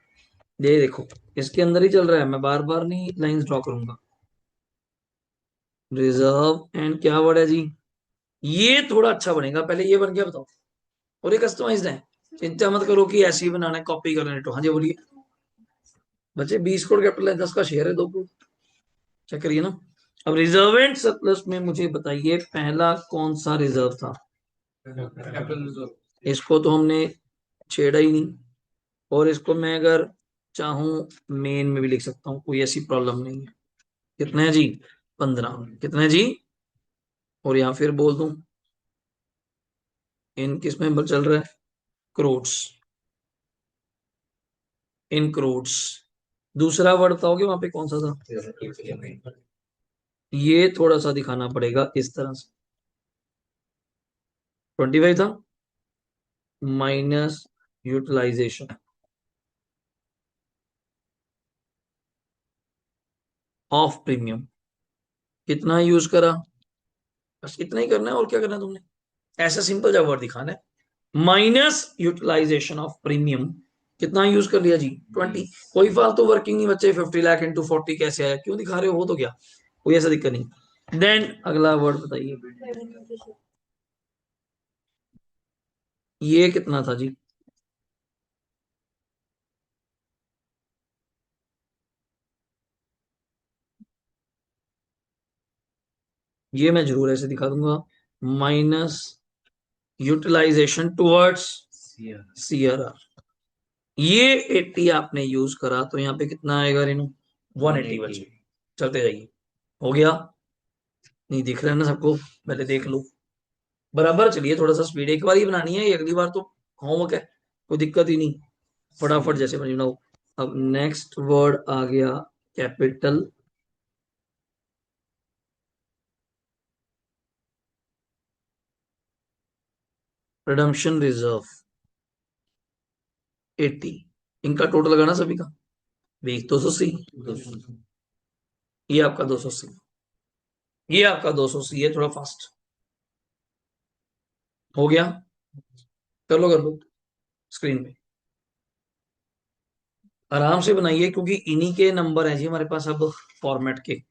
ये देखो इसके अंदर ही चल रहा है, मैं बार बार नहीं लाइंस ड्रॉ करूंगा। रिजर्व एंड क्या वर्ड है जी, ये थोड़ा अच्छा बनेगा, पहले ये बन गया बताओ। और ये कस्टमाइज्ड है, चिंता मत करो कि ऐसे ही बनाना है, कॉपी करना है। तो हाँ जी बोलिए बच्चे, 20 करोड़ कैपिटल है, 10 का शेयर है, 2 करोड़। चेक करिए ना। अब रिजर्व एंड सरप्लस में मुझे बताइए पहला कौन सा रिजर्व था। Capital reserve. इसको तो हमने छेड़ा ही नहीं, और इसको मैं अगर चाहूं मेन में भी लिख सकता हूं, कोई ऐसी प्रॉब्लम नहीं है। कितना है जी, 15। कितना है जी, और यहां फिर बोल दूं इन किस में चल रहा है, करोड्स, इन करोड्स। दूसरा वर्ड बताओगे वहां पे कौन सा था, ये थोड़ा सा दिखाना पड़ेगा इस तरह से। 25 था, माइनस यूटिलाइजेशन ऑफ प्रीमियम। कितना यूज करा, बस इतना ही करना है, और क्या करना है तुमने, ऐसा सिंपल सा वर्ड दिखाना है। माइनस यूटिलाइजेशन ऑफ प्रीमियम, कितना यूज कर लिया जी, 20। कोई फालतू वर्किंग नहीं बच्चे, 50 लाख इंटू 40 कैसे आया, क्यों दिखा रहे हो, हो तो क्या, कोई ऐसा दिक्कत नहीं। देन अगला वर्ड बताइए, ये कितना था जी, ये मैं जरूर ऐसे दिखा दूंगा, माइनस यूटिलाइजेशन टुवर्ड्स सीआरआर। ये 80 आपने यूज करा, तो यहाँ पे कितना आएगा रेनू, 180 बचे। चलते जाइए, हो गया, नहीं दिख रहा है ना सबको, पहले देख लो, बराबर चलिए, थोड़ा सा स्पीड, एक बार ही बनानी है, अगली बार तो होमवर्क है, कोई दिक्कत ही नहीं, फटाफट जैसे बनाओ। अब नेक्स्ट वर्ड आ गया कैपिटल, रिडम्पशन रिजर्व 80। इनका टोटल लगाना सभी का, 280, ये आपका 280, ये आपका 280, ये थोड़ा फास्ट हो गया, कर लो स्क्रीन पे, आराम से बनाइए, क्योंकि इन्हीं के नंबर हैं जी हमारे पास अब फॉर्मेट के।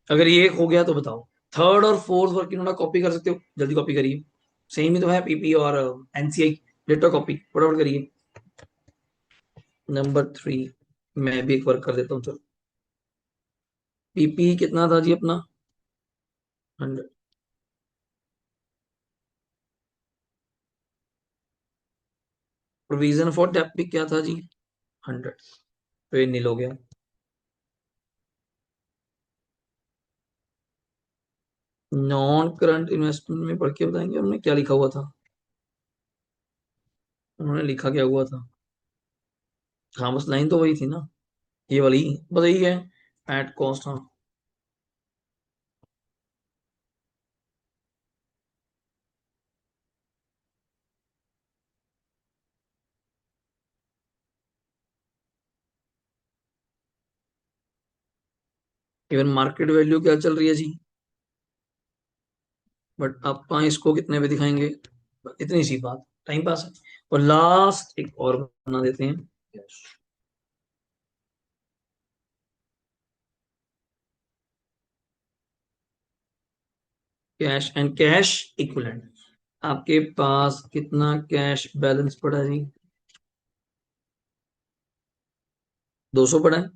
अगर ये एक हो गया तो बताओ, थर्ड और फोर्थ वर्क इन्होंने कॉपी कर सकते हो, जल्दी कॉपी करिए, सेम ही तो है पीपी और एनसीआई, लेटर कॉपी फटाफट करिए। नंबर 3 मैं भी एक वर्क कर देता हूँ, चलो। पीपी कितना था जी अपना, 100। प्रोविजन फॉर डेप्ट क्या था जी, 100। तो ये नील हो गया। नॉन करंट इन्वेस्टमेंट में पढ़ के बताएंगे हमने क्या लिखा हुआ था, उन्होंने लिखा क्या हुआ था, हाँ बस लाइन तो वही थी ना, ये वाली, बस यही है, एट कॉस्ट, हाँ। इवन मार्केट वैल्यू क्या चल रही है जी, बट आप इसको कितने पे दिखाएंगे, इतनी सी बात, टाइम पास है। और लास्ट एक और बना देते हैं, कैश एंड कैश इक्विवेलेंट। आपके पास कितना कैश बैलेंस पड़ा है जी, 200 पड़ा है।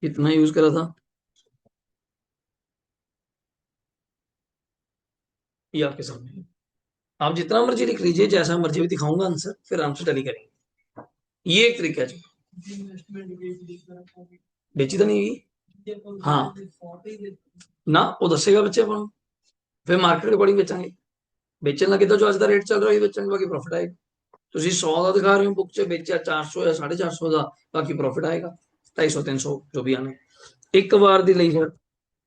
कितना यूज करा था ये आपके सामने है। आप जितना मर्जी लिख लीजिए, जैसा मर्जी भी दिखाऊंगा आंसर, फिर आराम से टैली करेंगे। ये एक तरीका है जी। बेची तो नहीं हुई, हाँ ना, वो दसेगा बच्चे अपन, फिर मार्केट के अकॉर्डिंग बेचेंगे। बेचने लगे तो जो आज का रेट चल रहा है बेचेंगे, बाकी प्रॉफिट आएगा। ਤੁਸੀਂ 100 ਦਾ ਦਿਖਾ ਰਹੇ ਹੋ ਬੁੱਕ 'ਚ, ਵੇਚਿਆ 400 ਜਾਂ 450 ਦਾ, ਬਾਕੀ ਪ੍ਰੋਫਿਟ ਆਏਗਾ 250 300 ਜੋ ਵੀ ਆਣੇ। ਇੱਕ ਵਾਰ ਦੀ ਲਈ ਫਿਰ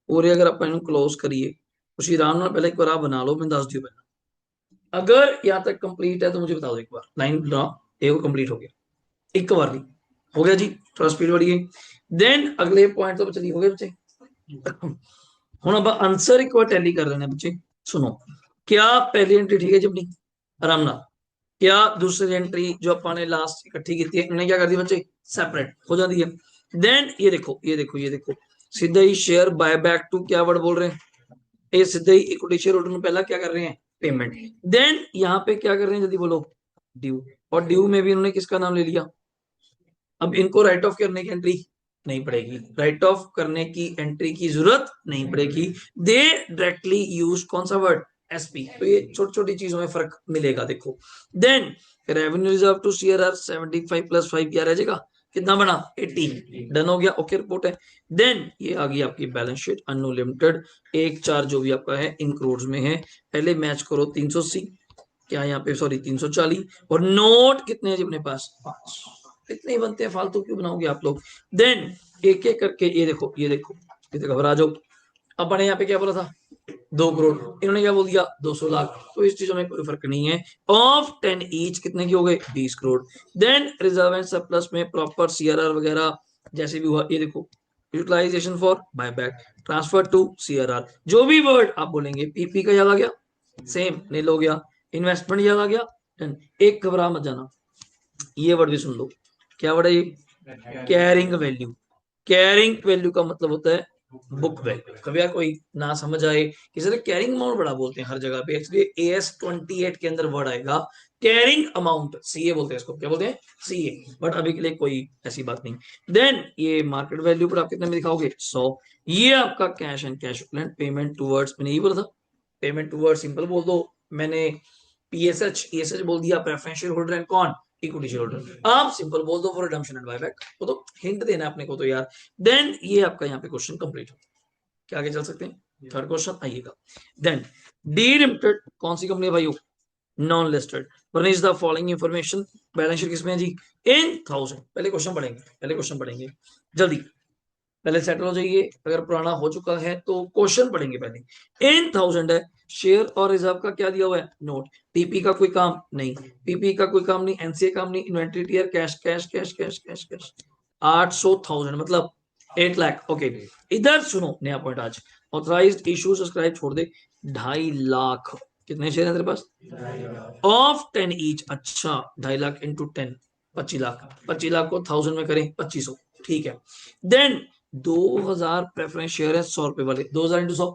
ਪੂਰੇ ਅਗਰ ਆਪਾਂ ਇਹਨੂੰ ਕਲੋਜ਼ ਕਰੀਏ, ਤੁਸੀਂ ਆਰਾਮ ਨਾਲ ਪਹਿਲਾਂ ਇੱਕ ਵਾਰ ਆ ਬਣਾ ਲਓ, मैं ਦੱਸ ਦਿਓ ਪਹਿਲਾਂ। अगर यहाँ तक कंप्लीट है तो मुझे बता दो एक बार, लाइन ड्रा ए को कंप्लीट हो गया एक बार नहीं, हो गया जी, थोड़ा स्पीड बढ़ी गई। देन अगले पॉइंट तो चलिए हो गए बच्चे। ਹੁਣ ਆਪਾਂ आंसर एक बार टैली कर लेना बच्चे। सुनो, क्या पहली एंट्री ठीक है जी अपनी आराम नाल, क्या दूसरी एंट्री जो अपने लास्ट इकट्ठी की थी इन्होंने क्या कर दी बच्चे, सेपरेट हो जाती है। देन ये देखो ये देखो ये देखो, सीधा ही शेयर बाय बैक टू क्या वर्ड बोल रहे हैं, ये सीधा ही इक्विटी शेयर होल्डर में पहला क्या कर रहे हैं, पेमेंट। देन यहाँ पे क्या कर रहे हैं जल्दी बोलो, ड्यू। और ड्यू में भी इन्होंने किसका नाम ले लिया। अब इनको राइट ऑफ करने की एंट्री नहीं पड़ेगी, राइट ऑफ करने की एंट्री की जरूरत नहीं पड़ेगी। दे डायरेक्टली यूज कौन सा वर्ड, एसपी। तो ये छोटी छोटी चीजों में फर्क मिलेगा देखो। Then revenue reserve to CRR 75 + 5 क्या रह जाएगा, कितना बना 18, डन हो गया, ओके रिपोर्ट है। देन ये आ गई आपकी बैलेंस शीट अनलिमिटेड, 1/4 जो भी आपका है इन करोड़ में है। पहले मैच करो 380, क्या यहाँ पे सॉरी 340, और नोट कितने हैं जी अपने पास 5, इतने ही बनते हैं, फालतू क्यों बनाओगे आप लोग। देन एक एक करके ये देखो ये देखो, ये घबरा जाओ। अपन ने यहाँ पे क्या बोला था 2 करोड़, इन्होंने क्या बोल दिया 200 लाख, तो इस चीजों में कोई फर्क नहीं है। ऑफ 10 ईच कितने की हो गए 20 crore. Then reserve and surplus में प्रॉपर सीआरआर वगैरह जैसे भी हुआ, ये देखो utilization for buyback, transfer to CRR, जो भी वर्ड आप बोलेंगे, पीपी का याद आ गया, सेम नील हो गया, इन्वेस्टमेंट याद आ गया, डन। एक घबरा मत जाना, ये वर्ड भी सुन लो, क्या वर्ड है ये, कैरिंग वैल्यू। कैरिंग वैल्यू का मतलब होता है बुक वैल्यू। कभी यार कोई ना समझ आए, किसी ने कैरिंग अमाउंट बड़ा बोलते हैं हर जगह पे, एक्चुअली AS28 के अंदर वर्ड आएगा कैरिंग अमाउंट, सीए बोलते हैं इसको, क्या बोलते हैं सीए, बट अभी के लिए कोई ऐसी बात नहीं। देन ये मार्केट वैल्यू पर आप कितने में दिखाओगे 100। ये आपका cash and cash equivalent, payment towards, मैंने यही बोला था पेमेंट टूवर्ड्स, सिंपल बोल दो, मैंने पीएसएच बोल दिया, प्रेफरेंस शेयर होल्डर एंड कौन, इक्विटी शेयर होल्डर। आप सिंपल बोल दो फॉर रिडम्पशन एंड बायबैक, वो तो हिंट देना है अपने को तो यार। देन ये आपका यहाँ पे क्वेश्चन कंप्लीट हो, क्या आगे चल सकते हैं, थर्ड क्वेश्चन आइएगा। देन डी लिमिटेड कौन सी कंपनी है भाइयों, non listed, furnish the following information, balance sheet किसमें है जी इन 1000। पहले क्वेश्चन पढ़ेंगे, पहले क्वेश्चन पढ़ेंगे जल्दी, पहले सेटल हो जाइए, अगर पुराना हो चुका है तो क्वेश्चन पढ़ेंगे पहले। इन 1000 है, शेयर और रिजर्व का क्या दिया हुआ है नोट, पीपी का कोई काम नहीं, पीपी का कोई काम नहीं, एनसीए काम नहीं, इन्वेंटरी टीयर, cash cash cash cash cash cash 800,000 मतलब 8 लाख। ओके इधर सुनो नया पॉइंट आज, ऑथराइज्ड इशू सब्सक्राइब छोड़ दे, 2.5 लाख, कितने शेयर है तेरे पास ऑफ 10 ईच, अच्छा 2.5 लाख इंटू 10 25 लाख, 25 लाख को 1000 में करें 2500, ठीक है। देन 2000 प्रेफरेंस शेयर है 100 रुपए वाले, 2000 इंटू 100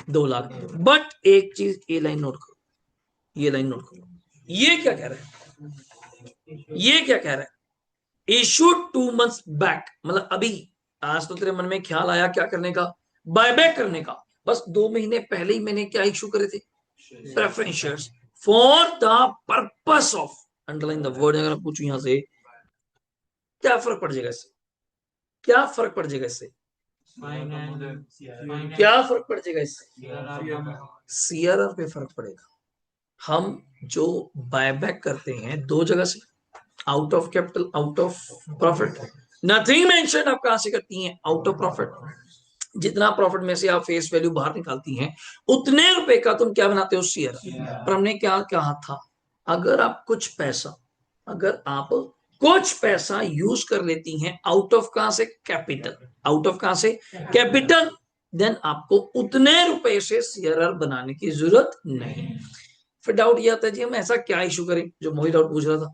2 लाख। बट एक चीज ये लाइन नोट करो, ये लाइन नोट करो, ये क्या कह रहा है, ये क्या कह रहा है, इशू 2 months बैक, मतलब अभी, आज तो तेरे मन में ख्याल आया क्या करने का, बायबैक करने का, बस 2 महीने पहले ही मैंने क्या इशू करे थे, preference shares, for the purpose of, underline the word, अगर पूछूं यहां से क्या फर्क पड़ जाएगा इससे, क्या फर्क पड़ जाएगा इससे, क्या फर्क पड़ जाएगा इससे, सीआरआर पे फर्क पड़ेगा। हम जो बायबैक करते हैं 2 जगह से, out of capital out of profit, nothing mention आप कहां से करती हैं, आउट ऑफ प्रॉफिट। जितना प्रॉफिट में से आप फेस वैल्यू बाहर निकालती हैं उतने रुपए का तुम क्या बनाते हो शेयर। पर हमने क्या कहा था, अगर आप कुछ पैसा, अगर आप कुछ पैसा यूज कर लेती हैं आउट ऑफ कहां से कैपिटल, आउट ऑफ कहां से कैपिटल, देन आपको उतने रुपए से सीआरआर बनाने की जरूरत नहीं। फिर डाउट ये आता है जी हम ऐसा क्या इशू करें, जो मोहित डाउट पूछ रहा था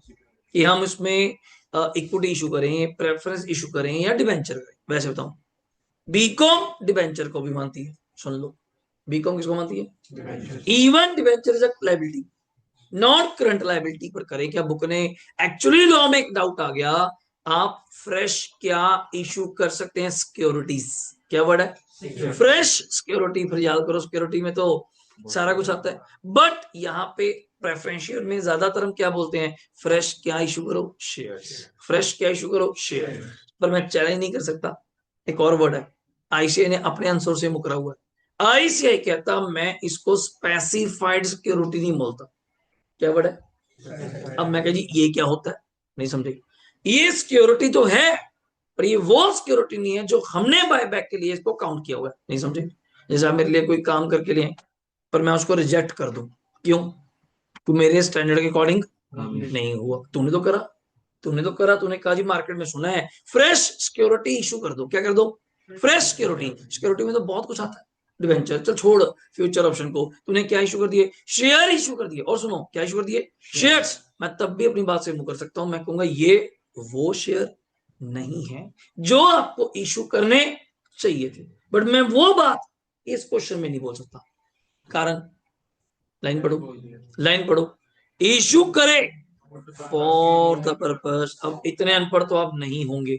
कि हम इसमें इक्विटी इशू करें, प्रेफरेंस इशू करें या डिबेंचर करें। वैसे बताऊं बीकॉम डिबेंचर को भी मानती है, सुन लो बीकॉम किसको मानती है, even debenture is a liability, not current liability पर करें क्या बुक ने, एक्चुअली लॉ में एक डाउट आ गया आप फ्रेश क्या इशू कर सकते हैं? सिक्योरिटीज। क्या वर्ड है? Fresh security. फिर याद करो सिक्योरिटी में तो सारा कुछ आता है, बट यहाँ पे प्रेफरेंशियल में ज्यादातर हम क्या बोलते हैं? फ्रेश क्या इशू करो? शेयर्स। फ्रेश क्या इशू करो? शेयर। पर मैं चैलेंज नहीं कर सकता। एक और वर्ड है, आईसीआई ने अपने आंसर से मुकरा हुआ है। आईसीआई कहता मैं इसको स्पेसिफाइड सिक्योरिटी नहीं बोलता। क्या वर्ड है? अब मैं कह जी ये क्या होता है? नहीं समझे? ये सिक्योरिटी तो है, पर ये वो सिक्योरिटी नहीं है जो हमने बायबैक के लिए इसको काउंट किया हुआ है। नहीं समझे? जैसे आप मेरे लिए कोई काम करके लिए पर मैं उसको रिजेक्ट कर दूं, क्यों? तू मेरे स्टैंडर्ड के अकॉर्डिंग नहीं हुआ। तूने तो करा, तूने तो करा, तूने कहा जी मार्केट में सुना है फ्रेश सिक्योरिटी इशू कर दो। क्या कर दो? Fresh security. सिक्योरिटी में तो बहुत कुछ आता है। डिवेंचर चल छोड़, फ्यूचर ऑप्शन को तूने क्या इशू कर दिए? शेयर इशू कर दिए। और सुनो क्या इशू कर दिए? शेयर्स। मैं तब भी अपनी बात से मुकर सकता हूं, मैं कहूंगा ये वो शेयर नहीं है जो आपको इशू करने चाहिए थे, बट मैं वो बात इस क्वेश्चन में नहीं बोल सकता। कारण लाइन पढ़ो, लाइन पढ़ो। इशू करे फॉर द पर्पस। अब इतने अनपढ़ तो आप नहीं होंगे,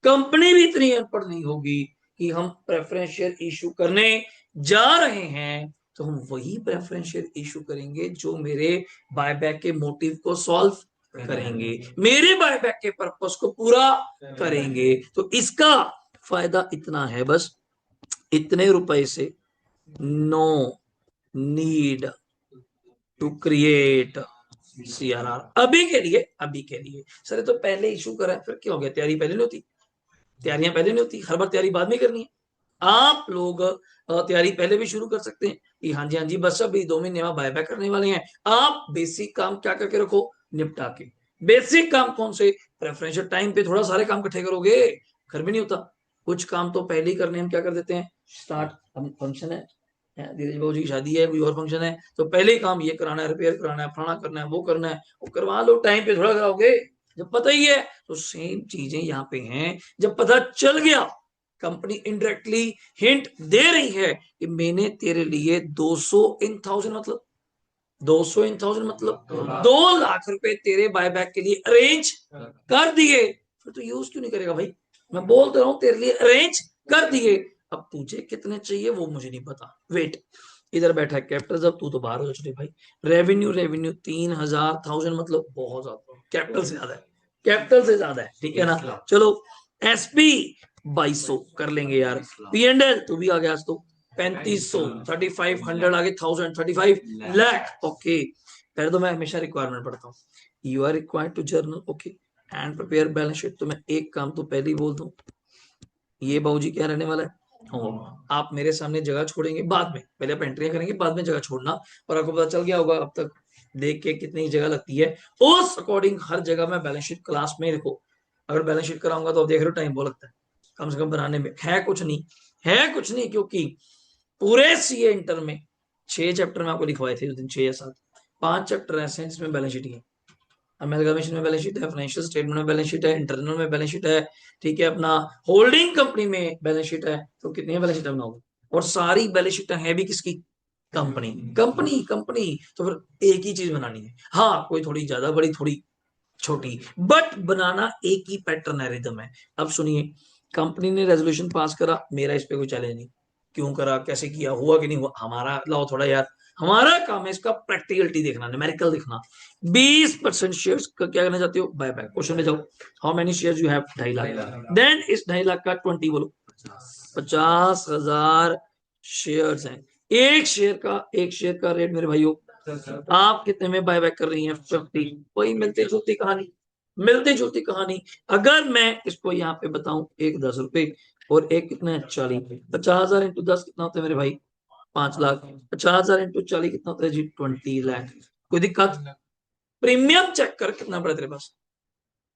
कंपनी भी इतनी अनपढ़ नहीं होगी कि हम प्रेफरेंशियल इशू करने जा रहे हैं तो हम वही प्रेफरेंशियल इशू करेंगे जो मेरे बायबैक के मोटिव को सॉल्व करेंगे, मेरे बायबैक के पर्पस को पूरा करेंगे। तो इसका फायदा इतना है, बस इतने रुपए से no need to create CRR. अभी के लिए, अभी के लिए सर तो पहले इशू करा है, फिर क्या हो गया? तैयारी पहले नहीं होती? तैयारियां पहले नहीं होती? हर बार तैयारी बाद में करनी है? आप लोग तैयारी पहले भी शुरू कर सकते हैं कि हाँ जी बस अभी 2 महीने में बायबैक करने वाले हैं। आप बेसिक काम क्या करके रखो? निपटा के। बेसिक काम कौन से? प्रेफरेंशियल टाइम पे थोड़ा सारे काम इकट्ठे करोगे घर में नहीं होता। कुछ काम तो पहले ही करने हम क्या कर देते हैं? स्टार्ट। हम फंक्शन है, धीरज बाबू जी की शादी है, कोई और फंक्शन है, तो पहले ही काम ये कराना है, रिपेयर कराना है, फलाना करना है, वो करना है, वो करवा लो। टाइम पे थोड़ा कराओगे जब पता ही है। तो सेम चीजें यहाँ पे हैं। जब पता चल गया, कंपनी इनडायरेक्टली हिंट दे रही है कि मैंने तेरे लिए 200 इन 1000 मतलब 200 इन 1000 मतलब 2 लाख रुपए तेरे बायबैक के लिए अरेंज कर दिए। फिर तो यूज क्यों नहीं करेगा भाई? मैं बोल तो रहा हूं तेरे लिए अरेंज कर दिए। अब तुझे कितने चाहिए वो मुझे नहीं पता। वेट, इधर बैठा है कैपिटल, जब तू तो बाहर हो चुके भाई। रेवेन्यू रेवेन्यू 3000 1000 मतलब बहुत ज्यादा, कैपिटल से ज्यादा है, कैपिटल से ज्यादा है, ठीक है ना? चलो एसपी 2200 कर लेंगे यार। P&L तू भी आ गया आज तो 3500, 3500 आगे 1000, 35 लाख। ओके, पहले तो मैं हमेशा रिक्वायरमेंट पढ़ता हूँ। You are required to journal okay and prepare balance sheet. तो मैं एक काम तो पहले ही बोल दूं, ये बाबूजी क्या रहने वाला है? आप मेरे सामने जगह छोड़ेंगे बाद में, पहले आप एंट्रियां करेंगे बाद में जगह छोड़ना। और आपको पता चल गया होगा अब तक देख के कितनी जगह लगती है, उस अकॉर्डिंग हर जगह मैं बैलेंस शीट क्लास में देखो। अगर बैलेंस शीट कराऊंगा तो आप देख रहे हो टाइम बहुत लगता है, कम से कम बनाने में है कुछ नहीं, है कुछ नहीं, क्योंकि पूरे सीए इंटर में 6 चैप्टर में आपको लिखवाए थे उस दिन, 6 या 7, 5 चैप्टर ऐसे हैं जिसमें बैलेंस शीट है। अमेलगमेशन में बैलेंस शीट है, फाइनेंशियल स्टेटमेंट में बैलेंस शीट है, इंटरनल में बैलेंस शीट है, ठीक है, अपना होल्डिंग कंपनी में बैलेंस शीट है। तो कितनी बैलेंस शीट बनाओगे? और सारी बैलेंस शीट है भी किसकी? Company, company, company. तो फिर एक ही चीज बनानी है। हाँ कोई थोड़ी ज्यादा बड़ी, थोड़ी छोटी, बट बनाना एक ही पैटर्न है, रिदम है। अब सुनिए, कंपनी ने रेजोल्यूशन पास करा, मेरा इस पे कोई चैलेंज नहीं। क्यों करा, कैसे किया, हुआ कि नहीं हुआ, हमारा लाओ थोड़ा यार, हमारा काम है इसका प्रैक्टिकलिटी देखना, न्यूमेरिकल देखना। 20% शेयर्स का क्या करना चाहते हो? Bye bye. क्वेश्चन में जाओ, how many shares you have? 2.5 lakh. देन इस 2.5 लाख का 20 बोलो, 50,000 शेयर्स हैं। एक शेयर का रेट मेरे भाइयों, आप कितने में बाय बैक कर रही हैं? 50। वही मिलती जुलती कहानी, मिलती जुलती कहानी। अगर मैं इसको यहाँ पे बताऊं, एक 10 रुपए और एक कितना है? 40। 50,000 इंटू 10 कितना होता है मेरे भाई? 5 लाख। 50,000 इंटू 40 कितना होता है जी? 20 लाख। कोई दिक्कत? प्रीमियम चेक कर कितना पड़ा तेरे पास,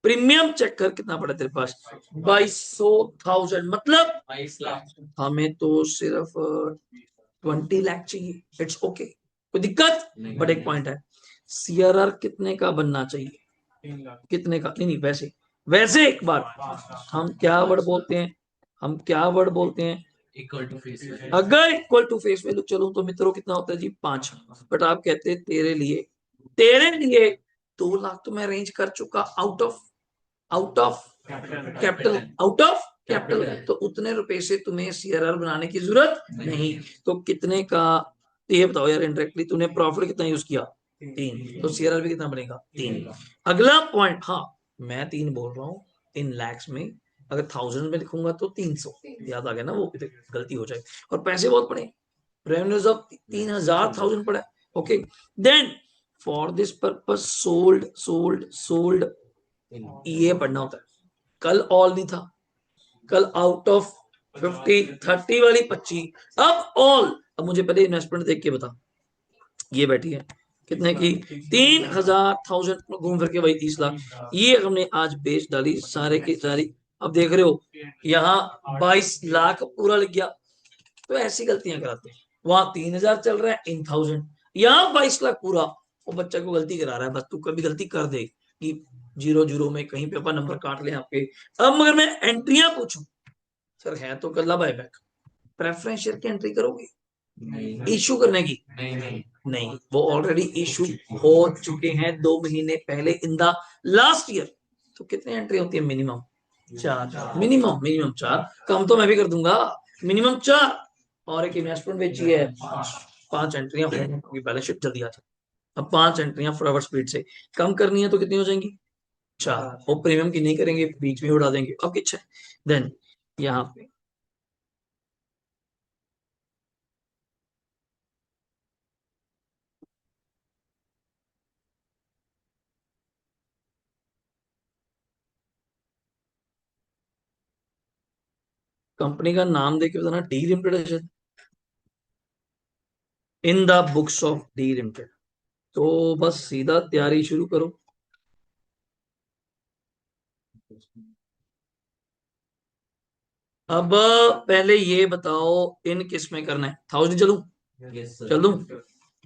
प्रीमियम चेक कर कितना पड़ा तेरे पास? 22,000 मतलब 22 लाख। हमें तो सिर्फ 20 लाख चाहिए। इट्स ओके, कोई दिक्कत? बट एक पॉइंट है, सीआरआर कितने का बनना चाहिए? 3 लाख। कितने का? नहीं वैसे, वैसे एक बार हम क्या वर्ड बोलते हैं, हम क्या वर्ड बोलते हैं? Equal to face value. अगर इक्वल टू फेस वैल्यू चलो तो मित्रों कितना होता है जी? 5। बट आप कहते हैं तेरे लिए 2 लाख तो मैं अरेंज कर चुका out of capital, out of capital, तो उतने रुपए से तुम्हें सीआरआर बनाने की जरूरत नहीं। तो कितने का, ये बताओ यार, इंडायरेक्टली तूने प्रॉफिट कितना यूज किया, 3, तो सीआरआर भी कितना बनेगा, 3। अगला पॉइंट, हाँ मैं 3 बोल रहा हूँ, इन लैक्स में, अगर 1000 में लिखूंगा तो 300, याद आ गया ना, वो गलती हो जाए, और पैसे बहुत पड़े, रेवेन्यूज ऑफ 3000 थाउजेंड पड़ा, okay. Then for this purpose sold sold sold, ये पढ़ना होता है। कल ऑल नहीं था, कल आउट ऑफ 50, 30 वाली 25, अब ऑल। अब मुझे पहले इन्वेस्टमेंट देख के बता, ये बैठी है कितने की, 3000 थाउजेंड घूम फिर के वही 30 लाख, ये हमने आज बेच डाली सारे की सारी। अब देख रहे हो यहाँ 22 लाख पूरा लग गया। तो ऐसी गलतियां कराते हैं, वहां 3000 चल रहा है इन 1000, यहाँ 22 लाख पूरा, वो बच्चा को गलती करा रहा है, बस तू कभी गलती कर दे कि 0 0 में कहीं पे अपन नंबर काट ले आपके। अब मगर मैं एंट्रियां पूछूं, सर है तो कल्ला बायबैक, प्रेफरेंस शेयर की एंट्री करोगे इशू करने की, नहीं, वो ऑलरेडी इशू हो चुके हैं 2 महीने पहले इन द लास्ट ईयर। तो कितनी एंट्री होती है, मिनिमम 4, मिनिमम मिनिमम 4, कम तो मैं भी कर दूंगा, मिनिमम 4। और एक इन्वेस्टमेंट बेची है 5, 5 एंट्रियां होगी, बैलेंस शीट जल्दी आ जाए। अब 5 एंट्रियां फॉरवर्ड स्पीड से कम करनी है तो कितनी हो जाएंगी, 4, और प्रीमियम की नहीं करेंगे, बीच में उड़ा देंगे। अब कितना है, देन यहाँ पे कंपनी का नाम देके बताना, D limited, in the books of D limited. तो बस सीधा तैयारी शुरू करो। अब पहले ये बताओ, इन किस में करना है, 1000 चलूं, चल दूं,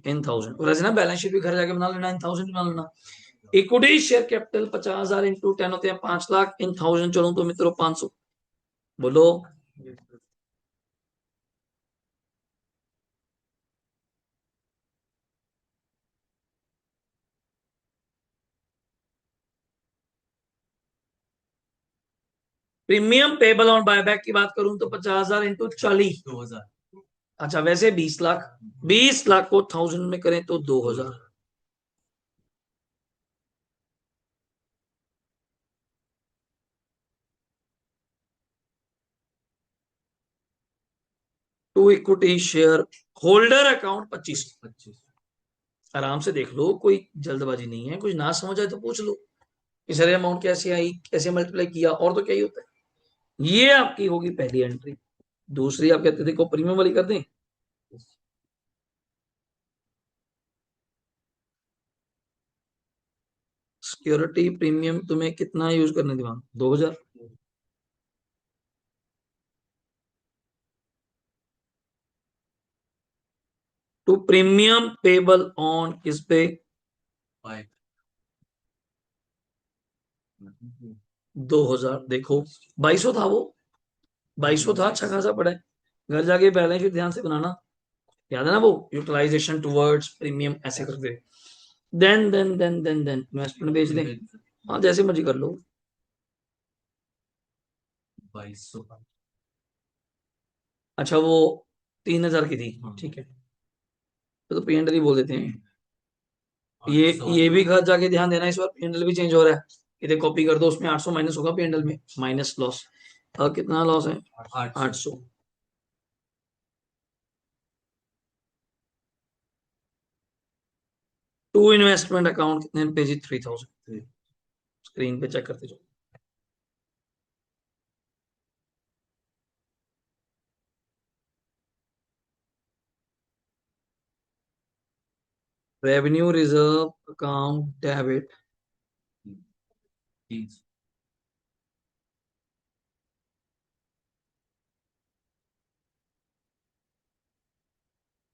इन 1000, और ऐसे ना बैलेंस शीट भी घर जाके बना लेना, इन 1000 बना लेना। इक्विटी शेयर कैपिटल 50,000 इंटू 10 होते हैं 5 लाख, इन 1000 चलूं तो मित्रों 500, बोलो। प्रीमियम पेबल ऑन बायबैक की बात करूं तो 50,000 इंटू 40, 2000। अच्छा वैसे 20 लाख, 20 लाख को 1000 में करें तो 2000। To equity share holder account 25। आराम से देख लो, कोई जल्दबाजी नहीं है, कुछ ना समझ आए तो पूछ लो कि सर अमाउंट कैसे आई, कैसे मल्टीप्लाई किया, और तो क्या ही होता है। ये आपकी होगी पहली एंट्री। दूसरी आप कहते थे को प्रीमियम वाली कर दें, सिक्योरिटी प्रीमियम तुम्हें कितना यूज करने दिमाग, 2000। टू प्रीमियम पेबल ऑन किस पे, 2000, देखो 2200 था वो, 2200 था, अच्छा खासा पड़ा है। घर जाके बैलेंस शीट ध्यान से बनाना, याद है ना वो यूटिलाइजेशन टुवर्ड्स प्रीमियम ऐसे करते। देन इन्वेस्टमेंट बेच दें, हाँ जैसे मर्जी कर लो। 2200, अच्छा वो 3000 की थी, ठीक है, तो पीएनडल ही बोल देते हैं। ये भी घर जाके ध्यान देना, इस बार पीएनडल भी चेंज हो रहा है, इधर कॉपी कर दो, उसमें 800 माइनस होगा पीएनडल में, माइनस लॉस। कितना लॉस है, 800। टू इन्वेस्टमेंट अकाउंट कितने पे जी, 3000, स्क्रीन पे चेक करते जाओ। रेवेन्यू रिजर्व अकाउंट डेबिट,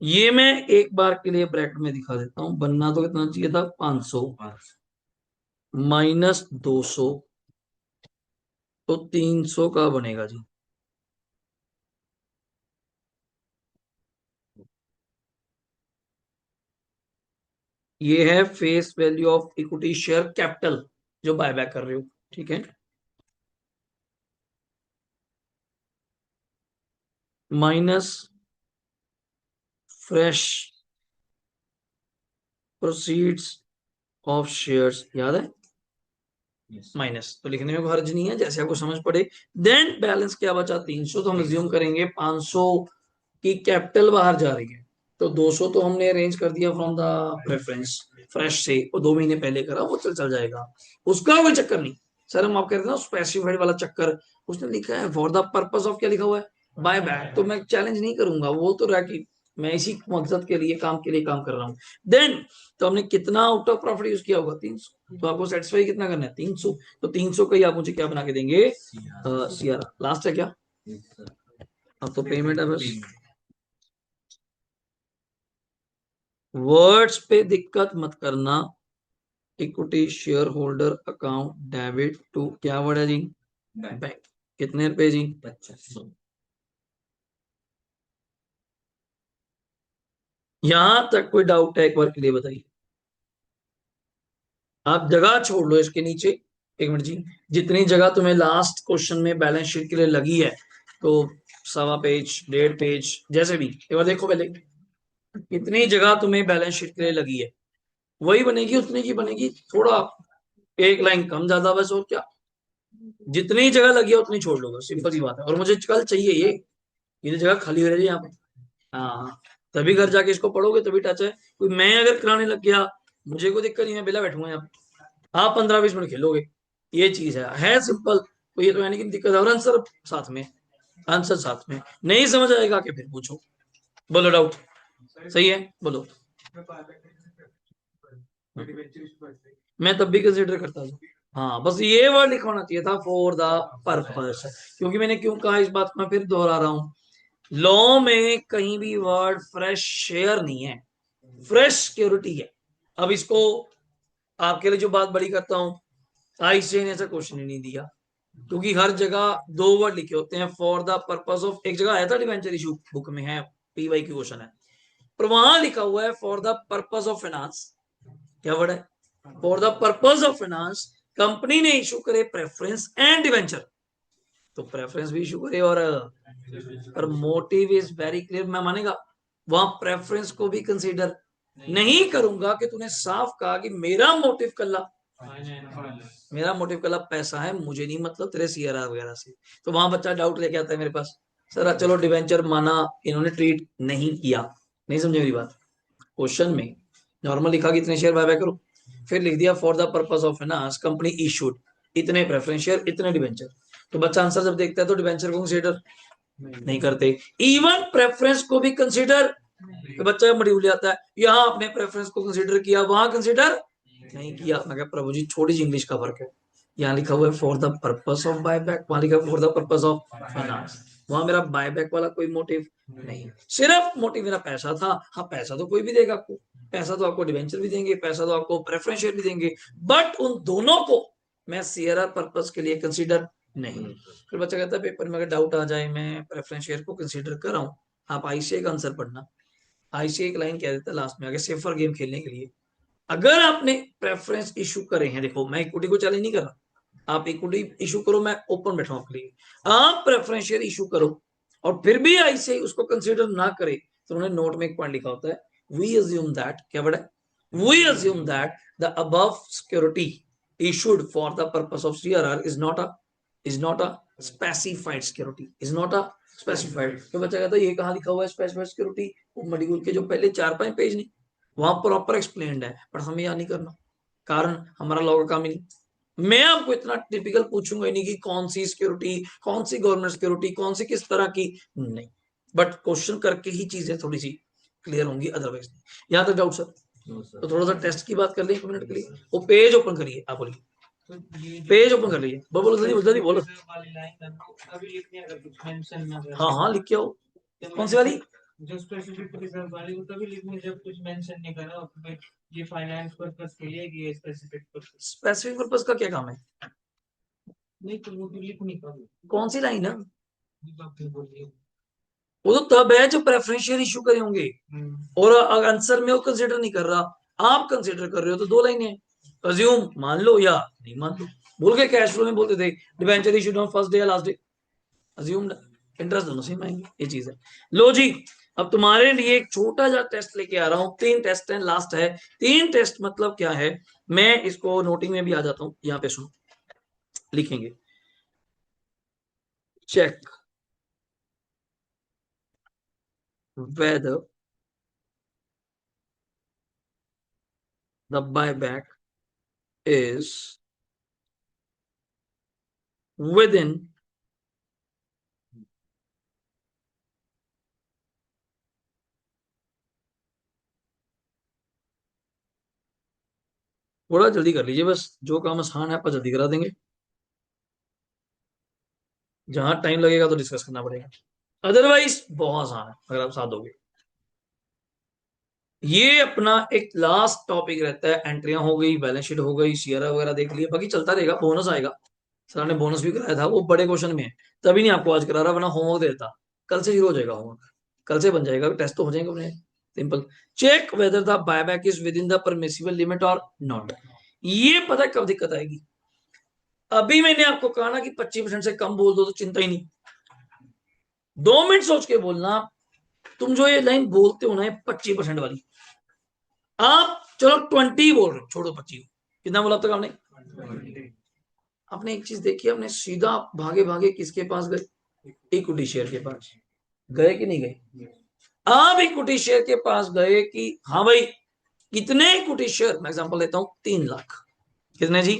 ये मैं एक बार के लिए ब्रैकेट में दिखा देता हूं, बनना तो कितना चाहिए था, 500 माइनस 200, तो 300 का बनेगा जी। ये है face value of equity share capital जो बायबैक कर रहे हो, ठीक है। Minus fresh proceeds of shares, याद है? माइनस तो लिखने में कोई हर्ज नहीं है, जैसे आपको समझ पड़े। देन बैलेंस क्या बचा? 300। तो हम अज्यूम करेंगे 500 की कैपिटल बाहर जा रही है, तो 200 तो हमने अरेंज कर दिया फ्रॉम द प्रेफरेंस फ्रेश से, वो 2 महीने पहले करा, वो चल जाएगा, उसका कोई चक्कर नहीं। सर हम आप कह रहे थे ना स्पेसिफाइड वाला चक्कर, उसने लिखा है फॉर द पर्पस ऑफ, क्या लिखा हुआ है? Buy back. तो मैं चैलेंज नहीं करूंगा, वो तो रहा कि मैं इसी मकसद के लिए काम कर रहा हूँ। देन तो हमने कितना आउट ऑफ प्रॉफिट यूज किया होगा? 300। तो आपको सेटिस्फाई कितना करना है? 300। तो 300 का ही आप मुझे क्या बना के देंगे? सीआर लास्ट है क्या? अब तो पेमेंट है बस। वर्ड्स पे दिक्कत मत करना। Equity share holder account debit to, क्या वर्ड है जी? बैंक। कितने रुपए जी? 25। यहां तक कोई डाउट है एक बार के लिए बताइए? आप जगह छोड़ लो इसके नीचे, एक मिनट जी। जितनी जगह तुम्हें लास्ट क्वेश्चन में बैलेंस शीट के लिए लगी है, तो 1.25 पेज 1.5 पेज जैसे भी, एक बार देखो पहले कितनी जगह तुम्हें बैलेंस शीट के लिए लगी है, वही बनेगी, उतनी की बनेगी, थोड़ा एक लाइन कम ज्यादा बस, और क्या। जितनी जगह लगी है उतनी छोड़ लो बस, सिंपल सी बात है। और मुझे कल चाहिए ये जगह खाली हो रही है यहाँ पे। हाँ, तभी घर जाके इसको पढ़ोगे तभी टच है। कोई मैं अगर कराने लग गया, मुझे कोई दिक्कत नहीं, मैं बेला बैठूंगा यहाँ पे, आप 15-20 मिनट खेलोगे। ये चीज है सिंपल। तो ये तो यानी कि दिक्कत है। और आंसर साथ में, आंसर साथ में, नहीं समझ आएगा कि फिर पूछो, बोलो डाउट। सही है, बोलो। मैं तब भी कंसिडर करता था। हाँ, बस ये वर्ड लिखवाना चाहिए था, फॉर द पर्पस। क्योंकि मैंने क्यों कहा इस बात को, मैं फिर दोहरा रहा हूँ, लॉ में कहीं भी वर्ड फ्रेश शेयर नहीं है, फ्रेश सिक्योरिटी है। अब इसको आपके लिए जो बात बड़ी करता हूँ, आईसीए ने ऐसा क्वेश्चन ही नहीं दिया, क्योंकि हर जगह दो वर्ड लिखे होते हैं, फॉर द पर्पस ऑफ। एक जगह आया था डिवेंचर इशू बुक में है, पीवाई की क्वेश्चन है, पर वहां लिखा हुआ है for the purpose of finance. क्या वर्ड है? For the purpose of finance company ने इशू करे प्रेफरेंस एंड डिवेंचर। तो प्रेफरेंस भी इशू करे, और मोटिव इज वेरी क्लियर, मैं मानेगा वहां प्रेफरेंस को भी कंसीडर नहीं करूंगा कि तूने साफ कहा कि मेरा मोटिव कल्ला पैसा है, मुझे नहीं मतलब तेरे सीआरआर वगैरह से। तो वहां बच्चा डाउट लेके आता है मेरे पास, सर चलो डिवेंचर माना, इन्होंने ट्रीट नहीं किया, नहीं समझे मेरी बात। क्वेश्चन में नॉर्मल लिखा कि इतने शेयर बाय बैक करो, फिर लिख दिया for the purpose of finance company issued इतने प्रेफरेंस शेयर इतने डिवेंचर। तो बच्चा आंसर जब देखता है तो डिवेंचर को कंसीडर नहीं करते, इवन प्रेफरेंस को भी कंसीडर। तो बच्चा मॉड्यूल आता है, यहाँ आपने प्रेफरेंस को कंसीडर किया, वहां कंसीडर नहीं किया। मैं कहा प्रभु जी छोटी सी इंग्लिश का फर्क है, यहाँ लिखा हुआ है for the purpose of buyback, वहां लिखा for the purpose of finance. वहां मेरा बायबैक वाला कोई मोटिव नहीं, सिर्फ मोटिव मेरा पैसा था। हाँ, पैसा तो कोई भी देगा आपको, पैसा तो आपको डिवेंचर भी देंगे, पैसा तो आपको प्रेफरेंस शेयर भी देंगे, बट उन दोनों को मैं सीआरआर पर्पस के लिए कंसीडर नहीं। फिर बच्चा कहता है पेपर में अगर डाउट आ जाए, मैं प्रेफरेंस शेयर को कंसीडर कर रहा हूँ, आप आईसीआई का आंसर पढ़ना। आईसीआई एक लाइन कह देता है लास्ट में आगे, सेफर गेम खेलने के लिए अगर आपने प्रेफरेंस इशू करे हैं, देखो मैं इक्विटी को चैलेंज नहीं कर रहा, आप इक्विटी इशू करो, मैं ओपन बैठा हूं आपके लिए, आप प्रेफरेंस शेयर इशू करो और फिर भी आईसीआई उसको कंसीडर ना करे, तो उन्होंने नोट में एक पॉइंट लिखा होता है, वी अज्यूम दैट, क्या बड़ा, we assume that the above security issued for the purpose of CRR is not a specified security, is not a specified। तो बच्चा कहता है ये कहाँ लिखा हुआ है स्पेसिफाइड सिक्योरिटी? मॉड्यूल के जो पहले 4-5 पेज नहीं, वहां प्रॉपर एक्सप्लेन्ड है, पर हमें यह नहीं करना, कारण हमारा लॉ का काम ही नहीं। मैं आपको इतना टिपिकल पूछूंगा ही नहीं कि कौन सी सिक्योरिटी, कौन सी गवर्नमेंट सिक्योरिटी, कौन सी किस तरह की, नहीं। बट क्वेश्चन करके ही चीजें थोड़ी सी क्लियर होंगी, अदरवाइज नहीं। यहाँ तक डाउट सर? तो थोड़ा सा टेस्ट की बात कर ले 1 मिनट के लिए, वो पेज ओपन करिए, आप बोलिए, पेज ओपन कर लीजिए, बोलो जल्दी बोलो। हाँ हाँ लिख के आओ, कौन सी वाली? जो स्पेसिफिक रिजर्व वाली वो तभी लिखनी जब कुछ मेंशन नहीं करा हो, ये फाइनेंस पर्पस के लिए कि ये स्पेसिफिक पर्पस। स्पेसिफिक पर्पस का क्या काम है? नहीं तो वो तो लिखनी कब, कौन सी लाइन है? बोलिए। वो तो तब है जो प्रेफरेंशियल इशू करे होंगे, और आंसर में वो कंसीडर नहीं कर रहा, आप कंसीडर कर रहे हो, तो 2 लाइनें अज्यूम मान लो या नहीं मान लो। बोल के कैश फ्लो में बोलते थे debenture issued on first day या लास्ट डे, अज्यूम्ड। इंटरेस्ट दोनों सेम आएंगे, ये चीज है। लो जी, अब तुम्हारे लिए एक छोटा सा टेस्ट लेके आ रहा हूं, 3 टेस्ट है, लास्ट है। 3 टेस्ट मतलब क्या है, मैं इसको नोटिंग में भी आ जाता हूं, यहां पे सुनो, लिखेंगे check whether the buyback is within थोड़ा जल्दी कर लीजिए, बस जो काम आसान है आप जल्दी करा देंगे, जहां टाइम लगेगा तो डिस्कस करना पड़ेगा, अदरवाइज बहुत आसान है अगर आप साथ दोगे। ये अपना एक लास्ट टॉपिक रहता है, एंट्रियां हो गई, बैलेंस शीट हो गई, सीआरआर वगैरह देख लिया, बाकी चलता रहेगा, बोनस आएगा। सर ने बोनस भी कराया था, वो बड़े क्वेश्चन में है, तभी नहीं आपको आज करा रहा, वरना होमवर्क देता, कल से शुरू हो जाएगा होमवर्क, कल से बन जाएगा, टेस्ट तो हो जाएंगे अपने। Simple, check whether the buyback is within the permissible limit और नॉट। ये पता है कब दिक्कत आएगी, अभी मैंने आपको कहा ना कि 25% से कम बोल दो तो चिंता ही नहीं, 2 मिनट सोच के बोलना। तुम जो ये लाइन बोलते हो ना, 25% वाली, आप चलो 20 बोल रहे हो, छोड़ो 25 को, कितना बोला अब तक आपने? आपने एक चीज देखी, आपने सीधा भागे भागे किसके पास गए? इक्विटी शेयर के पास गए कि नहीं गए? आप इक्विटी शेयर के पास गए कि हाँ भाई, कितने इक्विटी शेयर, मैं एग्जांपल लेता हूं 3 लाख, कितने जी?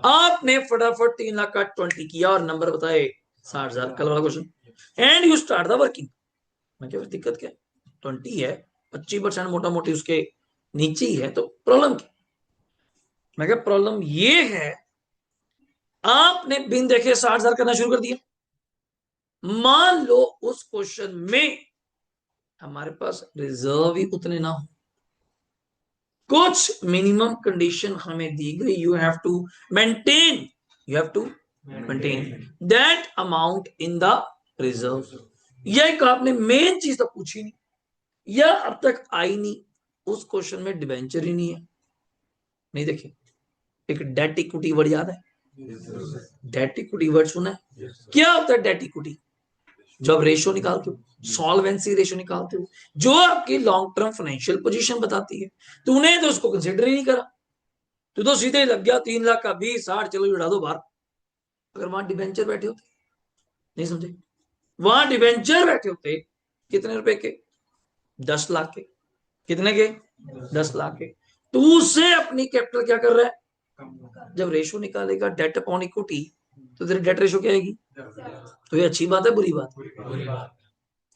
आपने फटाफट 3 लाख का 20 किया और नंबर बताए 60,000, कल वाला question, and you start the working. मैं क्या, दिक्कत क्या है? 20 है, 25% मोटा मोटी उसके नीचे ही है, तो प्रॉब्लम क्या? मैं क्या, प्रॉब्लम ये है, आपने बिन देखे 60,000 करना शुरू कर दिया। मान लो उस क्वेश्चन में हमारे पास रिजर्व ही उतने ना हो, कुछ मिनिमम कंडीशन हमें दी गई, maintain you have to maintain that amount in the reserve. यह एक आपने मेन चीज तो पूछी नहीं, या अब तक आई नहीं, उस क्वेश्चन में डिबेंचर ही नहीं है। नहीं देखिए, एक डेट इक्विटी वर्ड याद है? डेट इक्विटी वर्ड सुना है? क्या होता है डेट इक्विटी? जब रेशियो निकालते हो, सॉल्वेंसी रेशियो निकालते हो, जो आपकी लॉन्ग टर्म फाइनेंशियल पोजीशन बताती है, तूने तो उसको कंसिडर ही नहीं करा, तू तो सीधे लग गया 3 लाख का 20 60, चलो उड़ा दो बाहर। अगर वहां डिबेंचर बैठे होते, नहीं समझे, वहां डिबेंचर बैठे होते, कितने रुपए के? 10 लाख के। कितने के? 10 लाख के। तू उससे अपनी कैपिटल क्या कर रहा है? जब रेशो निकालेगा डेट अपॉन इक्विटी, तो तेरी डेट रेशो क्या आएगी? तो ये अच्छी बात है बुरी बात?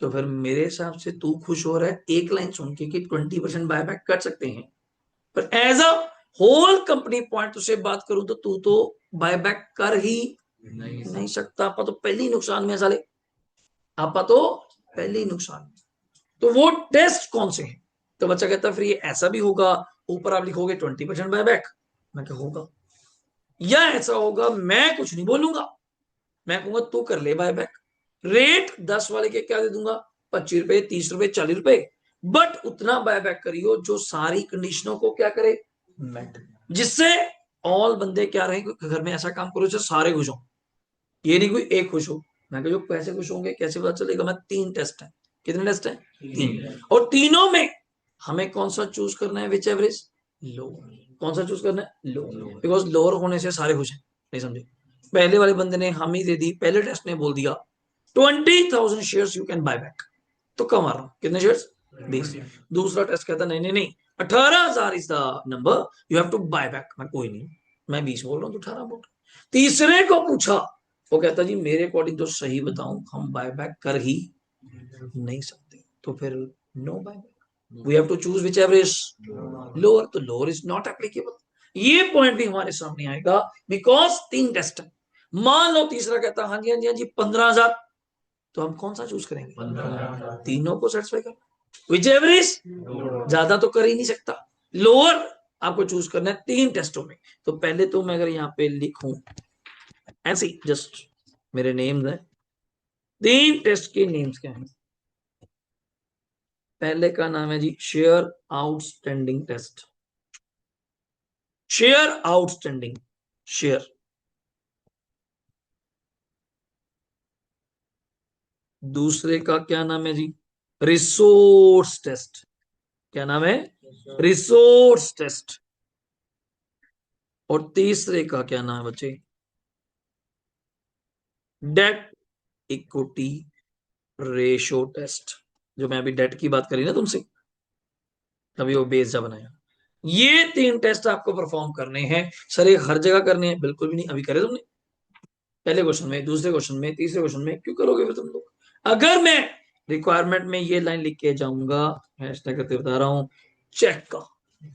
तो फिर मेरे हिसाब से तू खुश हो रहा है एक लाइन सुन के कि 20% बायबैक कर सकते हैं, पर as a whole company point से बात करूं तो तू तो बायबैक कर ही नहीं सकता। आपा तो पहले ही नुकसान में साले, आपा तो पहले ही नुकसान में। तो वो टेस्ट कौन से हैं? तो बच्चा कहता फिर ये ऐसा भी होगा, ऊपर आप लिखोगे 20% बायबैक, मैं क्या होगा, या ऐसा होगा मैं कुछ नहीं बोलूंगा, मैं कहूंगा तू कर ले बायबैक, रेट 10 वाले के क्या दे दूंगा, 25 रुपए, 30 रुपए, 40 रुपए, बट उतना बायबैक करियो जो सारी कंडीशनों को क्या करे, मेट, जिससे ऑल बंदे क्या रहे, घर में ऐसा काम करो जिससे सारे खुश हो, ये नहीं कोई एक खुश हो। मैं जो कैसे खुश होंगे कैसे पता चलेगा? मैं 3 टेस्ट है, कितने टेस्ट है? 3, और तीनों में हमें कौन सा चूज करना है, विच एवरेज लो, कौन सा चूज करना है? लो, बिकॉज लोअर होने से सारे खुश हैं। नहीं समझे? पहले वाले बंदे ने हम ही दे दी, पहले टेस्ट ने बोल दिया 20,000 shares you can buy back, तो कम आ रहा हूं, कितने शेयर्स? 20। दूसरा टेस्ट कहता नहीं नहीं नहीं, 18,000 is the number, you have to buy back. मैं कोई नहीं, मैं 20 बोल रहा हूँ तो 18 बोल रहा हूँ। तीसरे को पूछा, वो कहता जी मेरे अकॉर्डिंग तो सही बताऊं, हम बाय बैक कर ही नहीं सकते, तो फिर no buy back, we have to choose which average lower, तो लोअर इज नॉट एप्लीकेबल। ये पॉइंट भी हमारे सामने आएगा, बिकॉज 3 टेस्ट है। मान लो तीसरा कहता हाँ जी हाँ जी हाँ जी 15,000, तो हम कौन सा चूज करेंगे? 15,000, तीनों को सेटिस्फाई कर, विच एवरेज ज्यादा तो कर ही नहीं सकता, लोअर आपको चूज करना है 3 टेस्टों में। तो पहले तो मैं अगर यहाँ पे लिखूं ऐसे जस्ट मेरे नेम्स है, 3 टेस्ट के नेम्स क्या हैं? पहले का नाम है जी शेयर आउटस्टैंडिंग टेस्ट, शेयर दूसरे का क्या नाम है जी? Resource test. क्या नाम है? Resource test. और तीसरे का क्या नाम है बच्चे? Debt equity ratio test. जो मैं अभी डेट की बात करी ना तुमसे, तभी वो बेस जा बनाया। ये 3 टेस्ट आपको परफॉर्म करने हैं सर। ये हर जगह करने हैं? बिल्कुल भी नहीं। अभी करे तुमने पहले क्वेश्चन में, दूसरे क्वेश्चन में, तीसरे क्वेश्चन में, क्यों करोगे फिर तुम लोग? अगर मैं रिक्वायरमेंट में ये लाइन लिख के जाऊंगा, हैशटैग करते बता रहा हूं, चेक का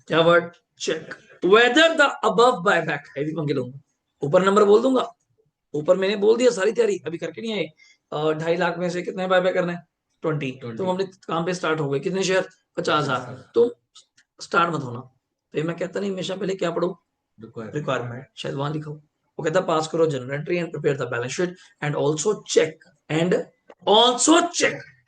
क्या word? Check whether the above buyback, heavy पंगे लूंगा, ऊपर नंबर बोल दूंगा। ऊपर मैंने बोल दिया सारी तैयारी, अभी करके नहीं आए। 2.5 लाख में से कितने बाय बाय करना है? 20। तुम अपने काम पे स्टार्ट हो गए, कितने शेयर? 50,000। तुम स्टार्ट मत होना। फिर मैं कहता नहीं, हमेशा पहले क्या पढ़ो? रिक्वायरमेंट। शायद वहां लिखा हो। वो कहता पास करो general entry and prepare the balance sheet and also check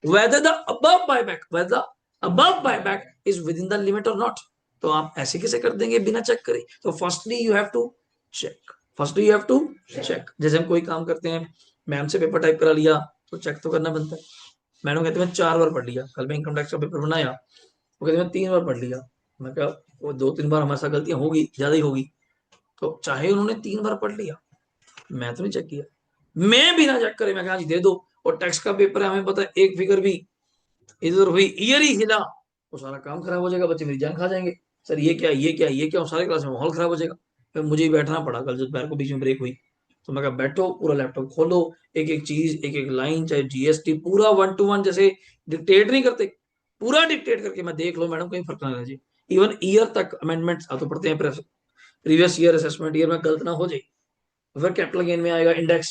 whether the above buyback, whether the above buyback is within the limit और नॉट। तो आप ऐसे कैसे कर देंगे बिना चेक करे? तो firstly you have to check. Firstly you have to check. जैसे हम कोई काम करते हैं, मैम से पेपर टाइप करा लिया, तो चेक तो करना बनता है। मैडम कहते हैं 4 बार पढ़ लिया, कल मैं इनकम टैक्स का पेपर बनाया, वो कहते हैं 3 बार पढ़ लिया। मैं कहा वो 2-3 बार हमारे साथ गलतियां होगी, ज्यादा ही होगी। तो चाहे उन्होंने 3 बार पढ़ लिया, मैं तो नहीं चेक किया। मैं बिना चेक करे मैं कहा जी दे दो। और टैक्स का पेपर है, हमें पता है एक फिगर भी इधर हुई, ईयर ही हिला, तो सारा काम खराब हो जाएगा, बच्चे मेरी जान खा जाएंगे। सर ये क्या, ये क्या, ये क्या, और सारे क्लास में माहौल खराब हो जाएगा। फिर मुझे ही बैठना पड़ा कल, जब पैर को बीच में ब्रेक हुई। तो मैं कहा बैठो, पूरा लैपटॉप खोलो, एक एक चीज, एक एक लाइन, चाहे जीएसटी पूरा 1 to 1, जैसे डिक्टेट नहीं करते, पूरा डिक्टेट करके मैं देख लो मैडम, कहीं फर्क ना रह जाए। इवन ईयर तक अमेंडमेंट्स तो पढ़ते हैं, प्रीवियस ईयर असेसमेंट ईयर में गलत ना हो जाए। फिर कैपिटल गेन में आएगा इंडेक्स,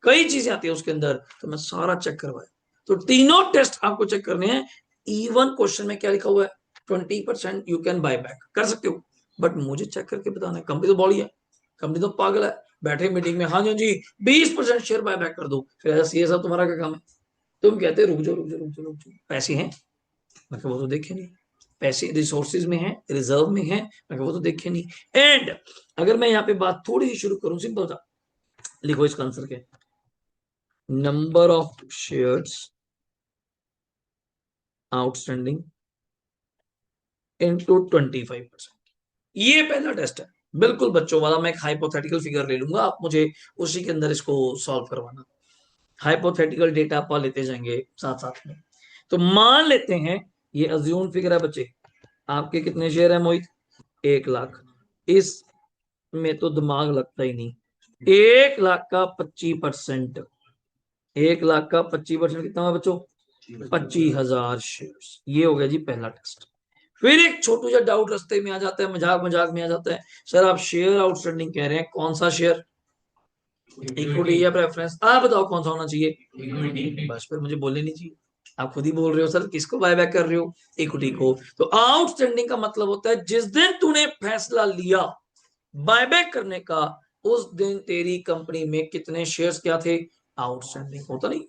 कई चीजें आती है उसके अंदर, तो मैं सारा चेक करवाया। तो तीनों टेस्ट आपको चेक करने हैं। इवन क्वेश्चन में क्या लिखा हुआ है? 20% यू कैन बाय बैक, कर सकते हो, बट मुझे चेक करके बताना है। कंपनी तो बॉडी है, कंपनी तो पागल है, बैठे मीटिंग में, हाँ जी 20% शेयर बाय बैक कर दो। फिर ऐसा सीए साहब तुम्हारा क्या काम है? तुम कहते रुक जाओ रुक जाओ रुक जाओ रुक जाओ, पैसे हैं? मैं वो तो देखे नहीं। पैसे रिसोर्सेज में है, रिजर्व में है, मैं वो तो देखे नहीं। एंड अगर मैं यहाँ पे बात थोड़ी सी शुरू करूं, सिंपल सा लिखो इसका आंसर क्या? Number of shares outstanding into 25%। ये पहला टेस्ट है, बिल्कुल बच्चों वाला। मैं एक हाइपोथेटिकल फिगर ले लूंगा, आप मुझे उसी के अंदर इसको सॉल्व करवाना। हाइपोथेटिकल डेटा आप लेते जाएंगे साथ साथ में। तो मान लेते हैं ये अज्यूम फिगर है बच्चे, आपके कितने शेयर है मोहित? 1 लाख। इस में तो दिमाग लगता ही नहीं। 1 लाख का 25%, 1 लाख का 25% कितना हुआ बच्चों? 25,000 शेयर। ये हो गया जी पहला टेस्ट। फिर एक छोटू सा डाउट रास्ते में आ जाता है, मजाक मजाक में आ जाता है, सर आप शेयर आउटस्टैंडिंग कह रहे हैं, कौन सा शेयर? इक्विटी या प्रेफरेंस? आप बताओ कौन सा होना चाहिए? इक्विटी। बस फिर मुझे बोलने नहीं चाहिए, आप खुद ही बोल रहे हो सर किसको बाय बैक कर रहे हो? इक्विटी को। तो आउटस्टैंडिंग का मतलब होता है जिस दिन तूने फैसला लिया बायबैक करने का, उस दिन तेरी कंपनी में कितने शेयर्स क्या थे? आउटस्टैंडिंग। होता नहीं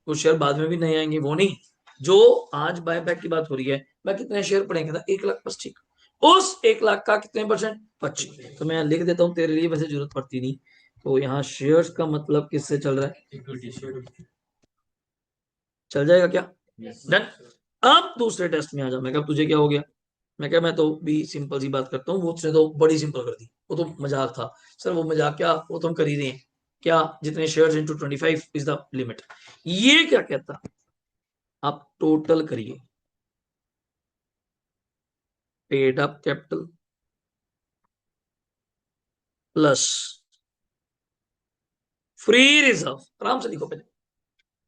कुछ शेयर बाद में भी नहीं आएंगे, वो नहीं, जो आज बायबैक की बात हो रही है, मैं कितने शेयर पड़ेंगे था? 1 लाख। बस ठीक, उस 1 लाख का कितने परसेंट? 25। तो मैं लिख देता हूं, तेरे लिए वैसे जरूरत पड़ती नहीं। तो यहाँ शेयर्स का मतलब किससे चल रहा है? Equity share. चल जाएगा क्या? डन। अब दूसरे टेस्ट में आ जाओ। मैं कहा तुझे क्या हो गया? मैं क्या, मैं तो भी सिंपल सी बात करता हूँ, वो उसने तो बड़ी सिंपल कर दी, वो तो मजाक था। सर वो मजाक क्या, वो तो हम कर ही रहे हैं। क्या? जितने shares into 25 is the limit. ये क्या कहता? आप टोटल करिए, paid up capital plus free reserve. आराम से लिखो पहले,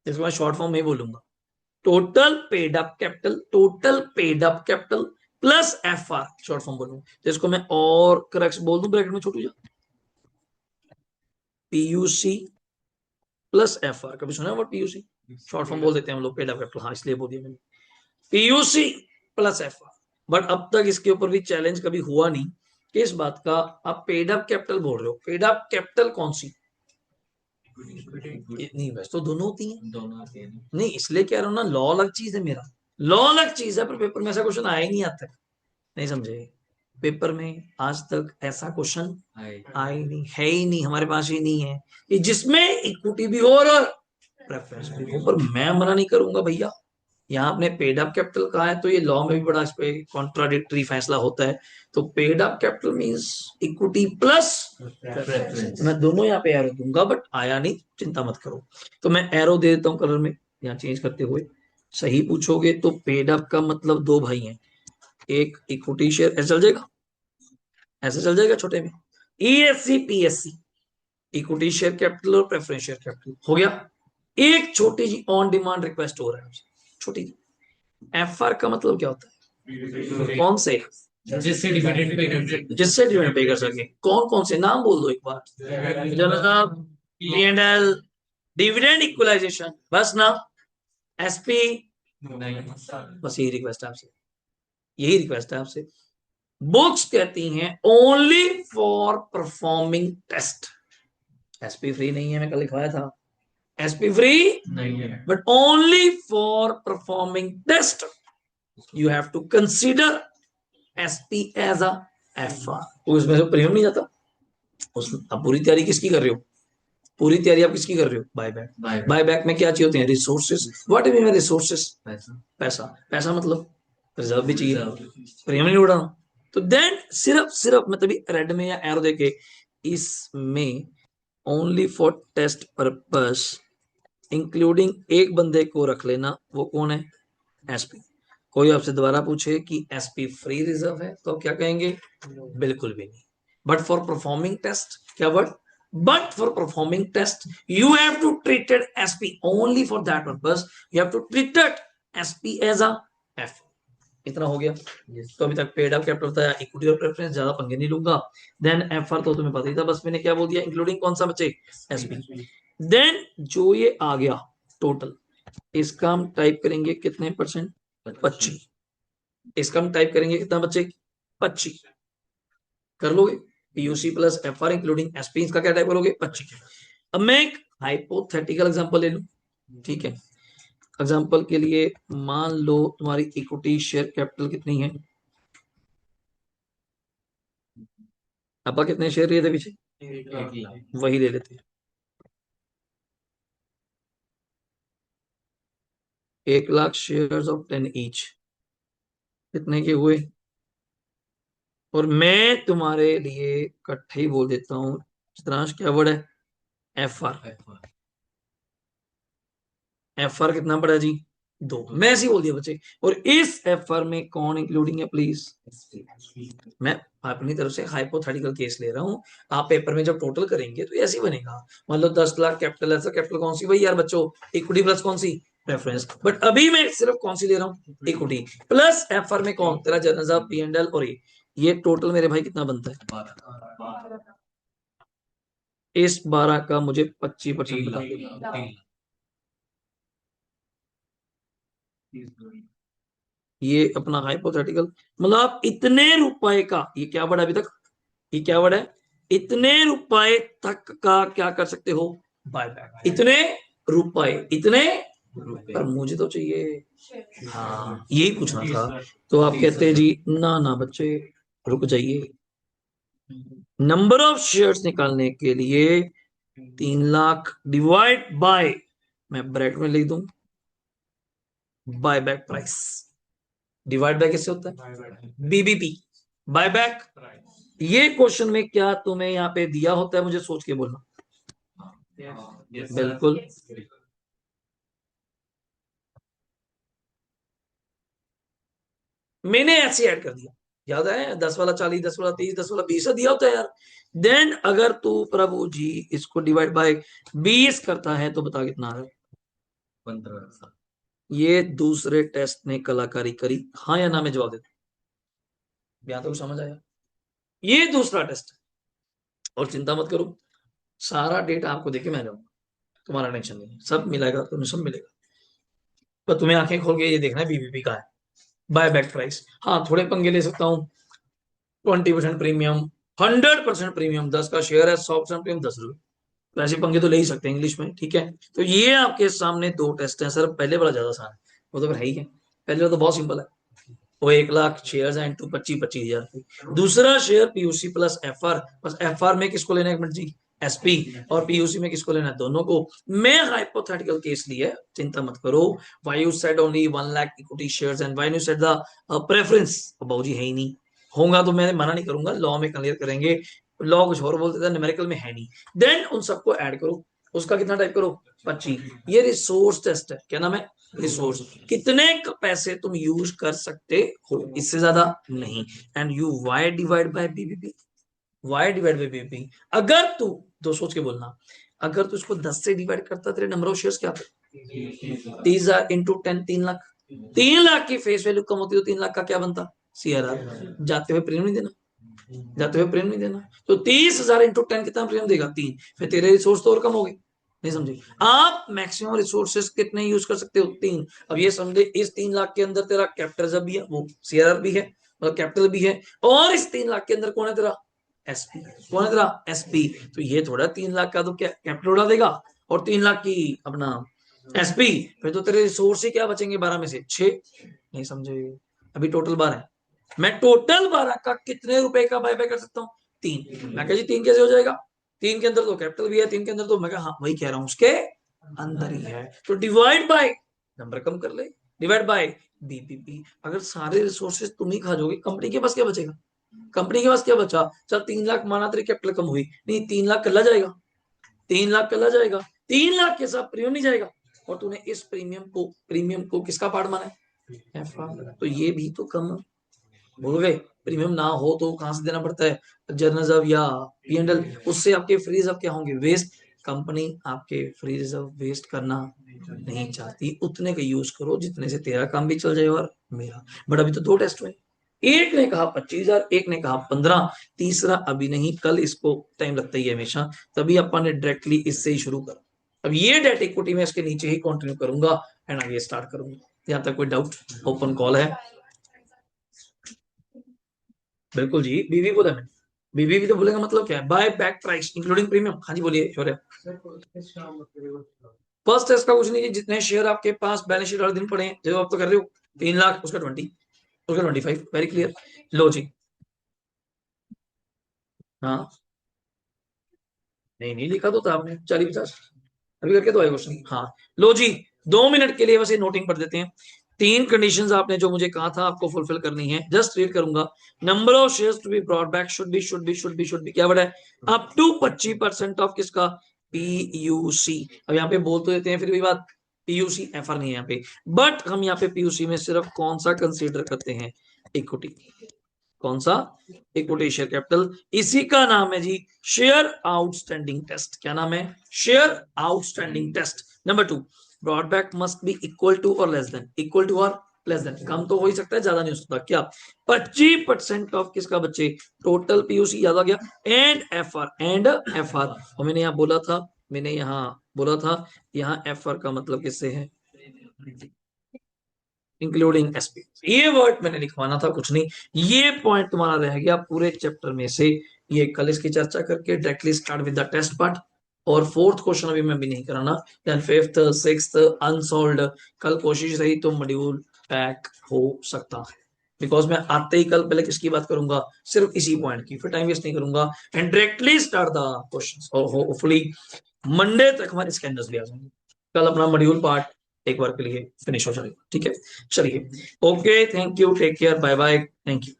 इसको मैं शॉर्ट फॉर्म में ही बोलूंगा। Total paid up capital, total paid up capital plus F R, short form बोलूंगा। तो इसको मैं और करेक्ट बोल दूं ब्रैकेट में छोटू जा, पीयूसी प्लस एफ आर। कभी सुना है वर्ड पीयूसी? शॉर्ट फॉर्म बोल देते हैं हम लोग, पेड अप कैपिटल, हाँ इसलिए बोल दिया मैंने, PUC plus F R. But अब तक इसके ऊपर भी चैलेंज कभी हुआ नहीं कि इस बात का आप पेड अप कैपिटल बोल रहे हो, पेड अप कैपिटल कौन सी? नहीं बस तो दोनों होती हैं, दोनों होती है नहीं, इसलिए कह रहा हूं ना, लॉ अलग चीज है मेरा, लॉ अलग चीज है। पर पेपर में ऐसा क्वेश्चन आया ही नहीं आज तक, नहीं समझे? पेपर में आज तक ऐसा क्वेश्चन आया ही नहीं, है ही नहीं, हमारे पास ही नहीं है कि जिसमें इक्विटी भी हो और प्रेफरेंस भी हो, पर मैं मना नहीं करूंगा भैया। यहाँ आपने पेड अप कैपिटल कहा है तो ये लॉ में भी बड़ा इस पे कॉन्ट्राडिक्टरी फैसला होता है। तो paid up capital means equity plus preference, मैं दोनों यहाँ पे एरो दूंगा, बट आया नहीं, चिंता मत करो। तो मैं एरो दे देता हूँ कलर में यहाँ चेंज करते हुए। सही पूछोगे तो पेड अप का मतलब दो भाई हैं, एक इक्विटी शेयर, ऐसे चल जाएगा, ऐसे चल जाएगा छोटे में, ESC PSC, equity share capital और प्रेफरेंस शेयर कैपिटल हो गया। एक छोटी जी ऑन डिमांड रिक्वेस्ट हो रहा है, छोटी जी, एफआर का मतलब क्या होता है? कौन से? जिससे डिविडेंड पे कर सकते जिससे डिविडेंड पे कर सके। कौन कौन से नाम बोल दो एक बार, जनरल साहब, पी&एल, डिविडेंड इक्वलाइजेशन, बस ना, एसपी, बस यही रिक्वेस्ट है आपसे, यही रिक्वेस्ट है आपसे। बुक्स कहती हैं only for performing test. SP free नहीं है, मैं कल लिखवाया था, एसपी फ्री नहीं है, but only for performing test you have to consider SP as a FR. उसमें से प्रीमियम नहीं जाता। उस अब पूरी तैयारी किसकी कर रहे हो? पूरी तैयारी आप किसकी कर रहे हो? बायबैक। बायबैक में क्या चाहिए होते हैं? रिसोर्सेस। What mean resources? पैसा। पैसा मतलब रिजर्व भी चाहिए, प्रीमियम नहीं उड़ाना। तो देन सिर्फ सिर्फ मैं तभी रेड में या एरो देके इसमें only for test purpose including एक बंदे को रख लेना, वो कौन है? एसपी। कोई आपसे दोबारा पूछे कि एसपी फ्री रिजर्व है तो क्या कहेंगे? बिल्कुल भी नहीं। बट फॉर परफॉर्मिंग टेस्ट, क्या word? But for performing test you have to treated SP only for that purpose, you have to treated SP as a F. इतना हो गया। तो अभी तक पेड अप कैपिटल बताया, इक्विटी और प्रेफरेंस, ज्यादा पंगे नहीं लूंगा। देन एफआर तो तुम्हें पता ही था, बस मैंने क्या बोल दिया, इंक्लूडिंग कौन सा बचे? एसपी। देन जो ये आ गया टोटल, इसका हम टाइप करेंगे कितने परसेंट? 25। इसका हम टाइप करेंगे कितना बच्चे? 25। कर लोगे? PUC plus FR including SP, इसका क्या टाइप करोगे? 25। अब मैं एक हाइपोथेटिकल एग्जांपल ले लूं, ठीक है? एग्जांपल के लिए मान लो तुम्हारी इक्विटी शेयर कैपिटल कितनी है? अपा कितने शेयर लिए थे पीछे? वही ले लेते हैं। 1,00,000 शेयर ऑफ 10 ईच, कितने के हुए? और मैं तुम्हारे लिए इकट्ठे ही बोल देता हूँ, चित्रांश क्या वर्ड है? F R. एफ आर कितना पड़ा जी? 2। मैं ऐसे ही बोल दिया बच्चे। और इस एफ आर में कौन इंक्लूडिंग है प्लीज? मैं अपनी तरफ से हाइपोथेटिकल केस ले रहा हूँ। आप पेपर में जब टोटल करेंगे तो ऐसे ही बनेगा। मान लो 10 लाख कैपिटल है, कैपिटल कौन सी भाई यार बच्चों? इक्विटी प्लस कौन सी? प्रेफरेंस। बट अभी मैं सिर्फ कौन सी ले रहा हूँ? इक्विटी प्लस एफ आर में कौन? तेरा जनरल पी&एल और ये टोटल मेरे भाई कितना बनता है? इस 12 का मुझे 25% बता दो। ये अपना हाइपोथेटिकल, मतलब आप इतने रुपए का, ये क्या वर्ड है अभी तक? ये क्या वर्ड है? इतने रुपए तक का क्या कर सकते हो? बायबैक। इतने रुपए, इतने पर मुझे तो चाहिए। हाँ यही पूछना था। तो आप कहते हैं जी ना ना बच्चे, रुक जाइए। नंबर ऑफ शेयर्स निकालने के लिए 3,00,000 डिवाइड बाय, मैं ब्रैकेट में लिख दूं, बायबैक प्राइस। डिवाइड बाय किससे होता है? BBP, buyback. ये क्वेश्चन में क्या तुम्हें यहाँ पे दिया होता है? मुझे सोच के बोलना। बिल्कुल। मैंने ऐसे ऐड कर दिया, याद है? 10 वाला 40, 10 वाला 30, 10 वाला 20 दिया होता है यार। देन अगर तू प्रभु जी इसको डिवाइड बाय 20 करता है तो बता कितना आ रहा है? 15। ये दूसरे टेस्ट ने कलाकारी करी, हाँ या ना में जवाब देता। यहां तक समझ आया? ये दूसरा टेस्ट है। और चिंता मत करो, सारा डेटा आपको देके मैं जाऊंगा, तुम्हारा टेंशन नहीं है, सब मिलेगा, तुम्हें सब मिलेगा। पर तुम्हें आंखें खोल के ये देखना है बीबीपी का है, बाय बैक प्राइस। हाँ थोड़े पंगे ले सकता हूँ, 20% प्रीमियम, 100% प्रीमियम, 10 का शेयर है, 100% प्रीमियम, 10 रुपए। तो ऐसे पंगे तो ले ही सकते हैं इंग्लिश में, ठीक है? तो ये आपके सामने दो टेस्ट हैं सर। पहले वाला ज्यादा आसान है, वो तो फिर है ही है। पहले वाला तो बहुत सिंपल है, वो 1,00,000 शेयर है इंटू 25 25,000। दूसरा share PUC plus F R, बस एफ आर में किसको लेना है एक मिनट जी? एसपी और पीयूसी में किसको लेना है, दोनों को। मैं हाइपोथेटिकल केस लिया है, चिंता मत करो। Why you said only 1 lakh equity shares and why you said the preference, बाबूजी है ही नहीं। होगा तो मैं मना नहीं करूंगा, लॉ में क्लियर करेंगे। लॉ कुछ और बोलते थे, न्यूमेरिकल में है नहीं। देन उन सबको ऐड करो, उसका कितना टाइप करो, 25। ये रिसोर्स टेस्ट है, क्या नाम है, रिसोर्स। कितने पैसे तुम यूज कर सकते हो, इससे ज्यादा नहीं। And you why divide by BBP, why divide by BBP. अगर तू, दो सोच के बोलना, अगर तू इसको 10 से डिवाइड करता, तेरे नंबर ऑफ शेयर्स क्या थे, 30,000 इंटू 10, 3 लाख। 3 लाख की फेस वैल्यू कम होती तो 3 लाख का क्या बनता, सीआरआर। जाते हुए प्रीमियम नहीं देना, जाते हुए प्रीमियम नहीं देना। तो 30,000 इंटू 10 कितना प्रीमियम देगा, 3। फिर तेरे रिसोर्स तो और कम हो गए, नहीं समझे। आप मैक्सिमम रिसोर्सेस कितने यूज कर सकते हो, 3। अब ये समझे, इस 3 लाख के अंदर तेरा कैपिटल रिजर्व भी है, वो सीआरआर भी है, मतलब कैपिटल भी है। और इस 3 लाख के अंदर कौन है तेरा, एसपी। कौन है तेरा, एसपी। तो ये थोड़ा 3 लाख का तो क्या कैपिटल उड़ा देगा, और 3 लाख की अपना एसपी। फिर तो तेरे रिसोर्स ही क्या बचेंगे, 12 में से 6। नहीं समझे, अभी टोटल 12 है। मैं टोटल 12 का कितने रुपए का बाय कर सकता हूँ, 3। मैं कहा जी 3 कैसे हो जाएगा, 3 के अंदर तो कैपिटल भी है, 3 के अंदर तो, मैं कहा हाँ वही कह रहा हूँ, उसके अंदर ही है। तो डिवाइड बाय, नंबर कम कर ले, डिवाइड बाय बीपीपी। अगर सारे रिसोर्सेज तुम ही खा जाओगे, कंपनी के पास क्या बचेगा, कंपनी के पास क्या बचा। चल 3 लाख माना तेरी कैपिटल कम हुई, नहीं 3 लाख कल्ला जाएगा, 3 लाख कल्ला जाएगा, 3 लाख के साथ प्रीमियम नहीं जाएगा। और तूने इस प्रीमियम को किसका पार्ट माना है, एफआर। तो ये भी तो कम भूल गए। प्रीमियम ना हो तो कहां से देना पड़ता है, जर्नल रिजर्व या पीएनएल। उससे आपके फ्री रिजर्व क्या होंगे, वेस्ट। कंपनी आपके फ्री रिजर्व वेस्ट करना नहीं चाहती, उतने का यूज करो जितने से तेरा काम भी चल जाए और मेरा। बट अभी तो 2 टेस्ट हुए, एक ने कहा 25,000, एक ने कहा 15, तीसरा अभी नहीं, कल। इसको टाइम लगता ही है हमेशा, तभी अपन ने डायरेक्टली इससे ही शुरू कर। अब ये डेट इक्विटी में इसके नीचे ही कंटिन्यू करूंगा एंड आगे स्टार्ट करूंगा। यहाँ तक कोई डाउट, ओपन कॉल है। बिल्कुल जी, बीवी बोला मैंने, बीवी भी तो बोलेगा, मतलब क्या है, buy back price including premium. हाँ जी बोलिए शौर्य। फर्स्ट टेस्ट का कुछ नहीं, जितने शेयर आपके पास बैलेंस शीट वाले दिन पड़े हैं, जो आप तो कर रहे हो, 3 लाख, उसका 20, उसका 25, वेरी क्लियर। लो जी, हाँ नहीं नहीं लिखा तो था आपने 40-50, अभी करके तो आए क्वेश्चन। हाँ लो जी, 2 मिनट के लिए बस ये नोटिंग पढ़ देते हैं। 3 कंडीशंस आपने जो मुझे कहा था आपको फुलफिल करनी है, जस्ट रीड करूंगा। Number of shares to be brought back should be क्या बड़ा है, अप टू 25% ऑफ किसका, पीयूसी। अब यहाँ पे बोल तो देते हैं, फिर भी बात, पीयूसी एफआर नहीं है यहाँ पे। बट हम यहाँ पे पीयूसी में सिर्फ कौन सा कंसीडर करते हैं, इक्विटी। कौन सा, इक्विटी शेयर कैपिटल। इसी का नाम है जी शेयर आउटस्टैंडिंग टेस्ट। क्या नाम है, शेयर आउटस्टैंडिंग टेस्ट। नंबर 2, ब्रॉडबैक must be equal to or less than, equal to or less than. कम तो हो ही सकता है, ज्यादा नहीं हो सकता। क्या, 25% ऑफ किसका बच्चे, टोटल पीयूसी, याद आ गया। And FR, and FR. और मैंने यहाँ बोला था, मैंने यहाँ बोला था, यहाँ एफआर का मतलब किससे है, इंक्लूडिंग एसपी। ये वर्ड मैंने लिखवाना था, कुछ नहीं। ये पॉइंट तुम्हारा रह गया पूरे चैप्टर में से। ये कल इसकी चर्चा करके directly start with the test part. और फोर्थ क्वेश्चन अभी मैं भी नहीं कराना, देन फिफ्थ सिक्स्थ अनसॉल्व्ड। कल कोशिश रही तो मॉड्यूल पैक हो सकता है, बिकॉज मैं आते ही कल पहले किसकी बात करूंगा, सिर्फ इसी पॉइंट की, फिर टाइम वेस्ट नहीं करूंगा and directly start the questions. और होपफुली मंडे तक हमारे स्कैनर्स भी आ जाएंगे, कल अपना मॉड्यूल पार्ट एक बार के लिए फिनिश हो जाएगा। ठीक है, चलिए, okay, thank you, take care, bye bye, thank you.